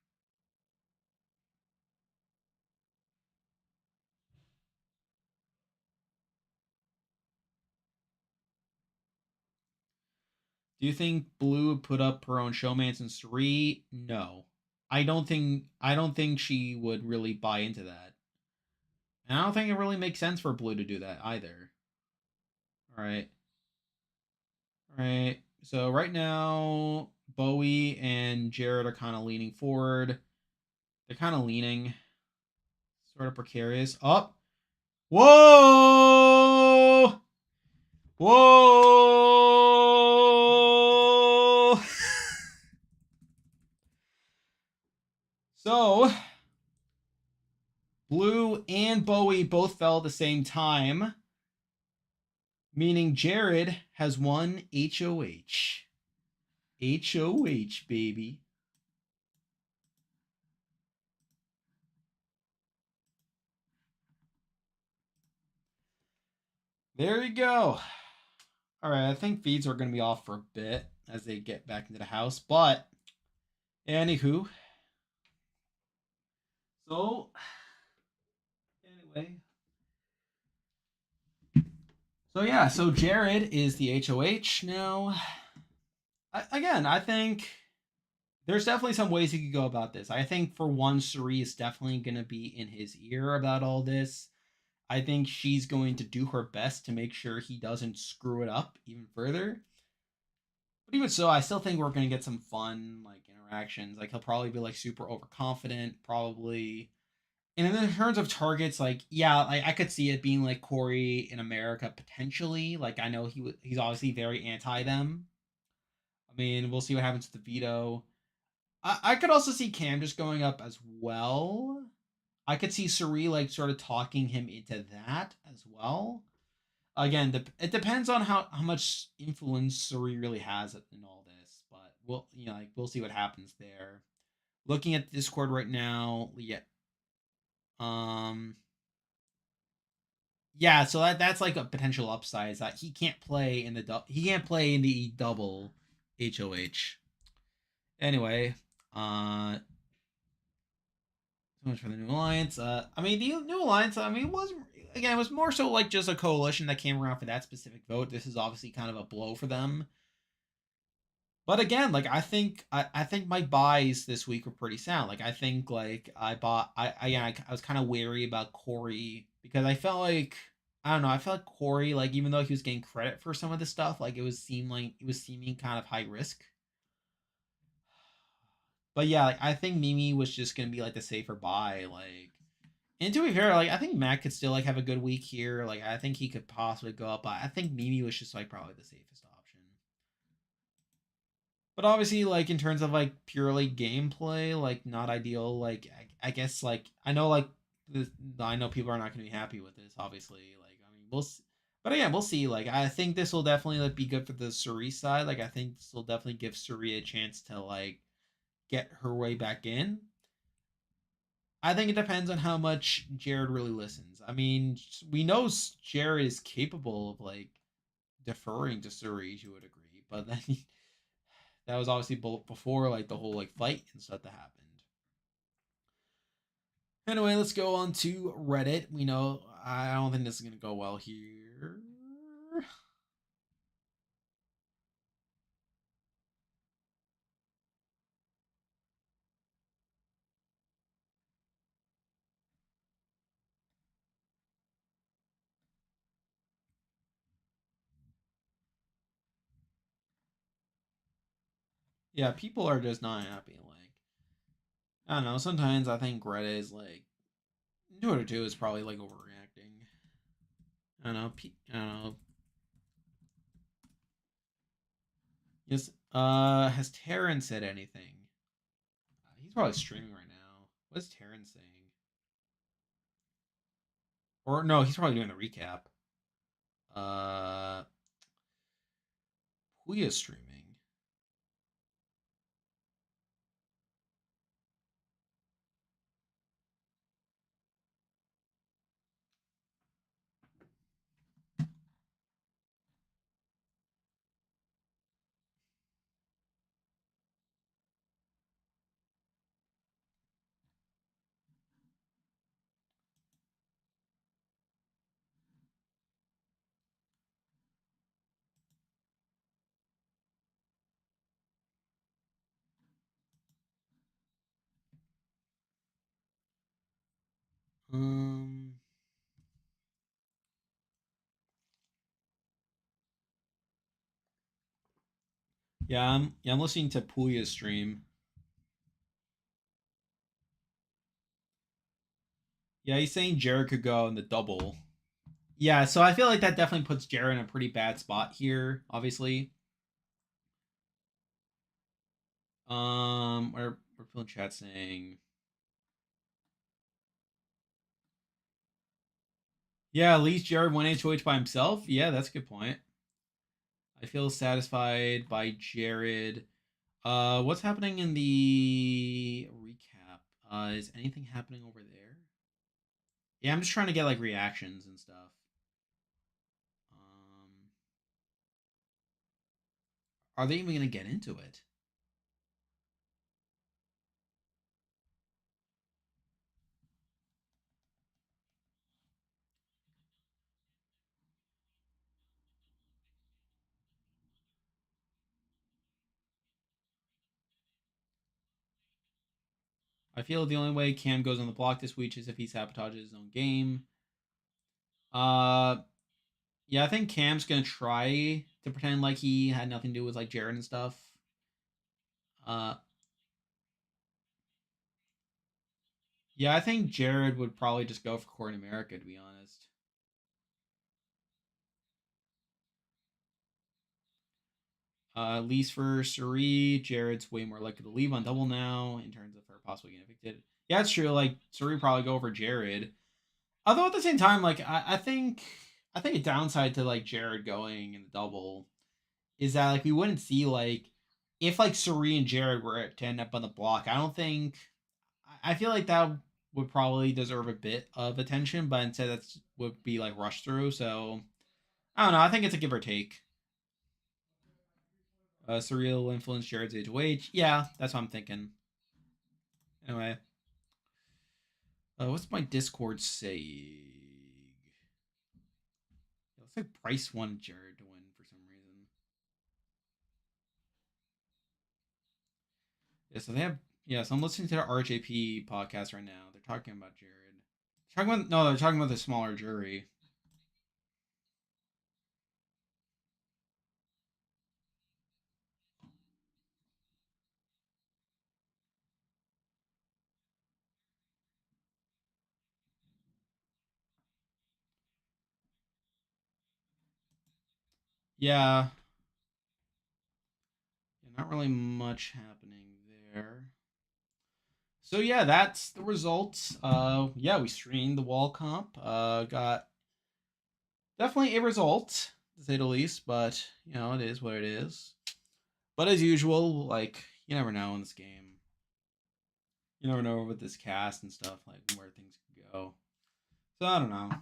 Do you think Blue would put up her own showmance in Suri? No. I don't think she would really buy into that. And I don't think it really makes sense for Blue to do that either. All right. All right. So right now Bowie and Jared are kind of leaning forward. They're kind of leaning sort of precarious. Up. Oh! Whoa! Whoa! So Blue and Bowie both fell at the same time, meaning Jared has won HOH. HOH, baby. There you go. All right, I think feeds are going to be off for a bit as they get back into the house. But, anywho. So, anyway. So, yeah, so Jared is the HOH now. Again, I think there's definitely some ways he could go about this. I think for one, Suri is definitely going to be in his ear about all this. I think she's going to do her best to make sure he doesn't screw it up even further. But even so, I still think we're going to get some fun like interactions. Like he'll probably be like super overconfident, probably. And in terms of targets, like yeah, I could see it being like Corey in America potentially. Like I know he's obviously very anti them. I mean, we'll see what happens with the veto. I could also see Cam just going up as well. I could see Suri like sort of talking him into that as well. Again, it depends on how much influence Suri really has in all this, but we'll see what happens there. Looking at Discord right now, yeah, um, yeah, so that's like a potential upside is that he can't play in the double HOH. Anyway, so much for the new alliance. I mean, the new alliance. I mean, it was more so like just a coalition that came around for that specific vote. This is obviously kind of a blow for them. But again, like I think my buys this week were pretty sound. Like I think like I bought I was kind of wary about Corey because I felt like I don't know I felt like Corey like even though he was getting credit for some of the stuff like it was seeming kind of high risk. But yeah, like, I think Mimi was just gonna be like the safer buy. Like, and to be fair, like I think Matt could still like have a good week here. Like I think he could possibly go up, but I think Mimi was just like probably the safest option. But obviously, like in terms of like purely gameplay, like not ideal. Like I guess like I know like this, I know people are not going to be happy with this. Obviously, like I mean but again we'll see. Like I think this will definitely like be good for the Suri side. Like I think this will definitely give Suri a chance to like get her way back in. I think it depends on how much Jared really listens. I mean, we know Jared is capable of like deferring to Suri. You would agree, but then that was obviously before like the whole like fight and stuff that happened. Anyway, let's go on to Reddit. We know I don't think this is gonna go well here. Yeah, people are just not happy. Like I don't know. Sometimes I think Reddit is like Twitter too is probably like overreacting. I don't know. I don't know. Yes. Has Taryn said anything? He's probably streaming right now. What's Taryn saying? Or no, he's probably doing the recap. Uh, Puya's streaming. Um, I'm listening to Puya's stream. Yeah, he's saying Jared could go in the double. Yeah, so I feel like that definitely puts Jared in a pretty bad spot here. Obviously, we're feeling chat saying, yeah, at least Jared won HOH by himself. Yeah, that's a good point. I feel satisfied by Jared. What's happening in the recap? Is anything happening over there? Yeah, I'm just trying to get like reactions and stuff. Um, are they even gonna get into it? I feel the only way Cam goes on the block this week is if he sabotages his own game. Uh, yeah, I think Cam's gonna try to pretend like he had nothing to do with like Jared and stuff. Uh, yeah, I think Jared would probably just go for Court in America, to be honest. At least for Suri, Jared's way more likely to leave on double now in terms of her possibly getting evicted. Yeah, it's true. Like Suri probably go over Jared. Although at the same time, like I think a downside to like Jared going in the double is that like we wouldn't see like if like Suri and Jared were to end up on the block. I don't think I feel like that would probably deserve a bit of attention, but instead that's would be like rushed through. So I don't know. I think it's a give or take. Surreal influence Jared's age wage. Yeah, that's what I'm thinking. Anyway, what's my Discord saying? It looks like Bryce wanted Jared to win for some reason. Yeah, so they have. Yeah, so I'm listening to the RJP podcast right now. They're talking about Jared. They're talking about no, they're talking about the smaller jury. Yeah, not really much happening there. So yeah, that's the results. Yeah, we streamed the wall comp. Got definitely a result to say the least, but it is what it is. But as usual, like you never know in this game. You never know with this cast and stuff like where things could go. So I don't know.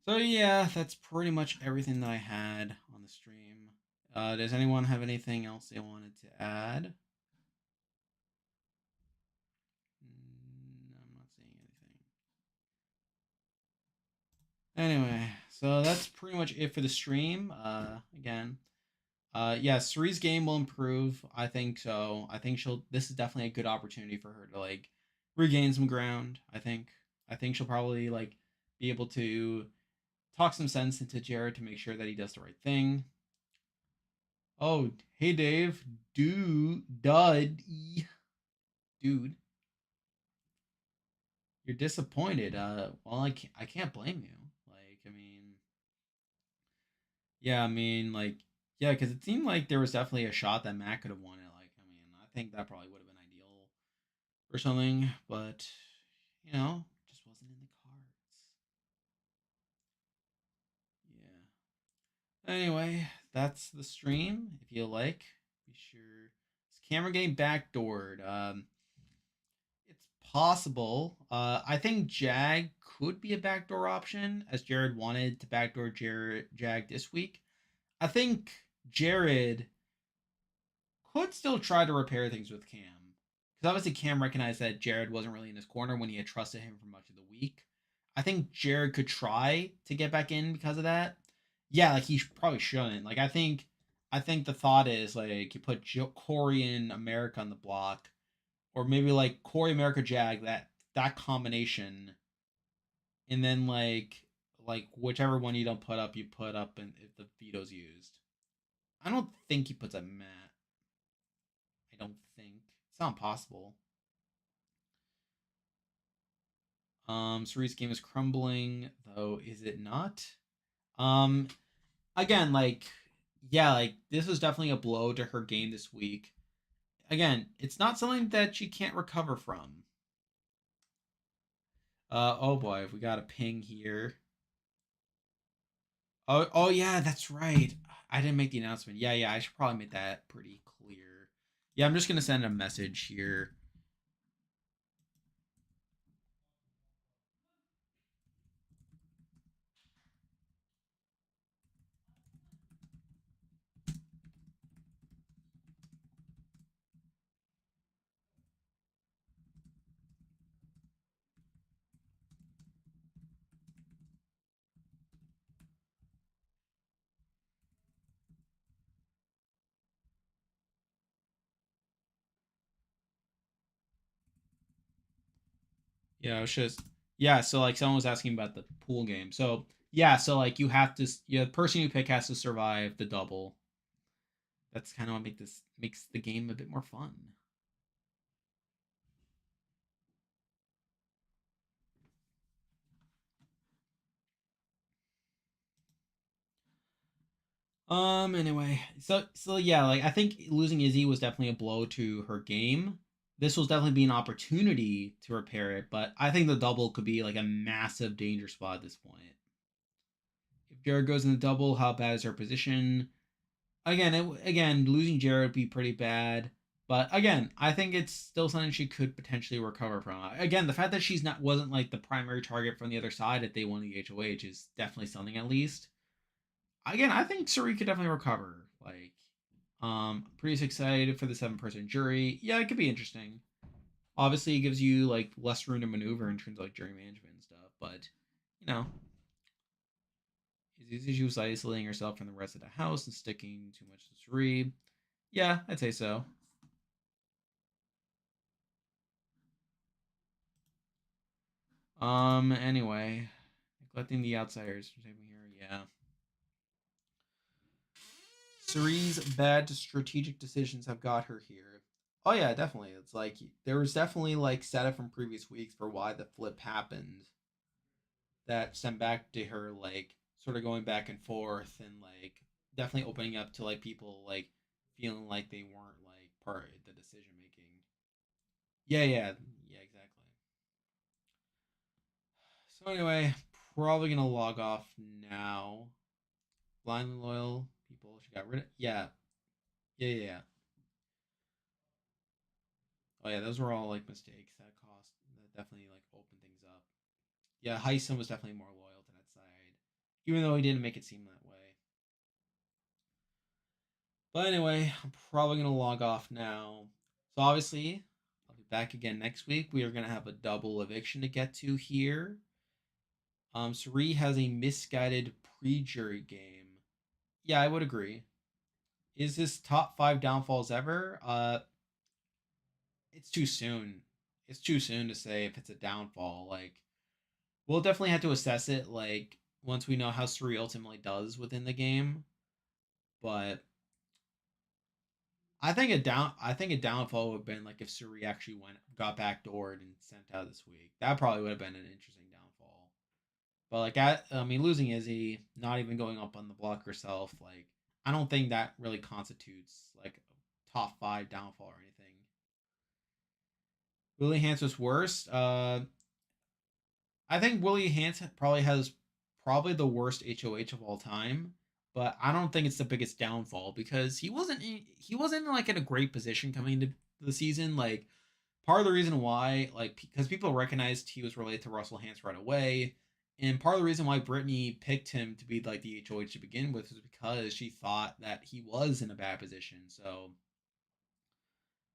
So yeah, that's pretty much everything that I had on the stream. Does anyone have anything else they wanted to add? I'm not seeing anything. Anyway, so that's pretty much it for the stream. Again, yeah, Suri's game will improve. I think so. I think she'll. This is definitely a good opportunity for her to like regain some ground. I think. I think she'll probably like be able to talk some sense into Jared to make sure that he does the right thing. Oh, hey Dave, dude, you're disappointed. Well, I can't blame you. Like, I mean, yeah, I mean, like, yeah, because it seemed like there was definitely a shot that Matt could have won it. Like, I mean, I think that probably would have been ideal or something, but just wasn't in the cards. Yeah. Anyway, that's the stream. If you like, be sure. This camera getting backdoored. It's possible. I think Jag could be a backdoor option, as Jared wanted to backdoor Jag this week. I think Jared could still try to repair things with Cam. Because obviously Cam recognized that Jared wasn't really in his corner when he had trusted him for much of the week. I think Jared could try to get back in because of that. Yeah, like he probably shouldn't. Like I think the thought is like you put Corey and America on the block, or maybe like Corey, America, Jag, that combination, and then like whichever one you don't put up, you put up, and if the veto's used. I don't think he puts a Matt. I don't think it's not possible. Cerise game is crumbling, though, is it not? Um, Again, like, yeah, like this was definitely a blow to her game this week. Again, it's not something that she can't recover from. Oh boy, we got a ping here. Oh yeah, that's right. I didn't make the announcement. Yeah, yeah, I should probably make that pretty clear. Yeah, I'm just gonna send a message here. Yeah, it's just yeah. So like someone was asking about the pool game. So yeah, so like you have to yeah, the person you pick has to survive the double. That's kind of what makes the game a bit more fun. Anyway, so yeah, like I think losing Izzy was definitely a blow to her game. This will definitely be an opportunity to repair it, but I think the double could be like a massive danger spot at this point. If Jared goes in the double, how bad is her position? Again, losing Jared would be pretty bad. But again, I think it's still something she could potentially recover from. Again, the fact that she's not wasn't like the primary target from the other side if they won the HOH is definitely something at least. Again, I think Suri could definitely recover. Like, pretty excited for the 7-person jury. Yeah, it could be interesting. Obviously, it gives you like less room to maneuver in terms of like jury management and stuff. But you know, she was isolating herself from the rest of the house and sticking too much to Suri. Yeah, I'd say so. Anyway, neglecting the outsiders. Here, yeah. Cerise's bad strategic decisions have got her here. Oh yeah, definitely. It's like there was definitely like setup from previous weeks for why the flip happened. That sent back to her like sort of going back and forth and like definitely opening up to like people like feeling like they weren't like part of the decision making. Yeah, exactly. So anyway, probably gonna log off now. Blindly loyal people. She got rid of. Yeah. Oh yeah, those were all like mistakes that cost. That definitely like opened things up. Yeah, Heisen was definitely more loyal to that side, even though he didn't make it seem that way. But anyway, I'm probably gonna log off now. So obviously, I'll be back again next week. We are gonna have a double eviction to get to here. Suri has a misguided pre-jury game. Yeah, I would agree. Is this top 5 downfalls ever? It's too soon. It's too soon to say if it's a downfall. Like, we'll definitely have to assess it. Like, once we know how Suri ultimately does within the game. But I think a downfall would have been like if Suri actually got backdoored and sent out this week. That probably would have been an interesting downfall. But like I mean, losing Izzy, not even going up on the block herself, like I don't think that really constitutes like a top 5 downfall or anything. Willie Hans was worst. I think Willie Hans probably has probably the worst HOH of all time, but I don't think it's the biggest downfall because he wasn't like in a great position coming into the season. Like part of the reason why, like because people recognized he was related to Russell Hans right away, and part of the reason why Brittany picked him to be like the HOH to begin with was because she thought that he was in a bad position. So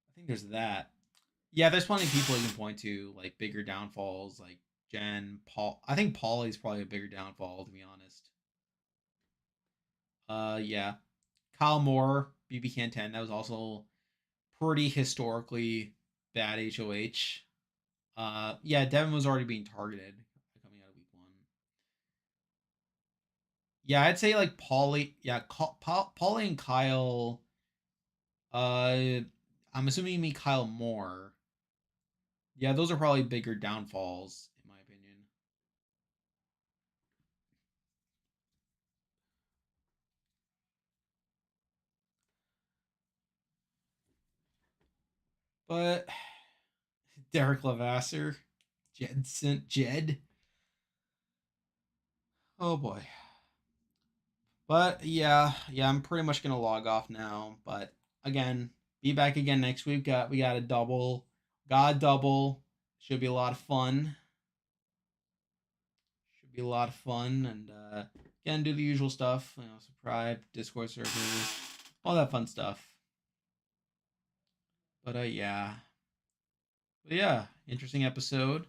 I think there's that. Yeah, there's plenty of people you can point to, like bigger downfalls, like Jen, Paul. I think Paulie's probably a bigger downfall, to be honest. Yeah, Kyle Moore, BB Can 10. That was also pretty historically bad HOH. Yeah, Devin was already being targeted coming out of week 1. Yeah, I'd say like Paulie. Yeah, Paulie and Kyle. Uh, I'm assuming you mean Kyle Moore. Yeah, those are probably bigger downfalls in my opinion. But Derek Lavasser, Jed. Oh boy. But yeah, I'm pretty much gonna log off now. But again, be back again next week. We got a double, got a double. Should be a lot of fun. Should be a lot of fun, and again, do the usual stuff. Subscribe, Discord servers, all that fun stuff. But yeah, interesting episode,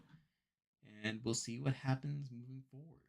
and we'll see what happens moving forward.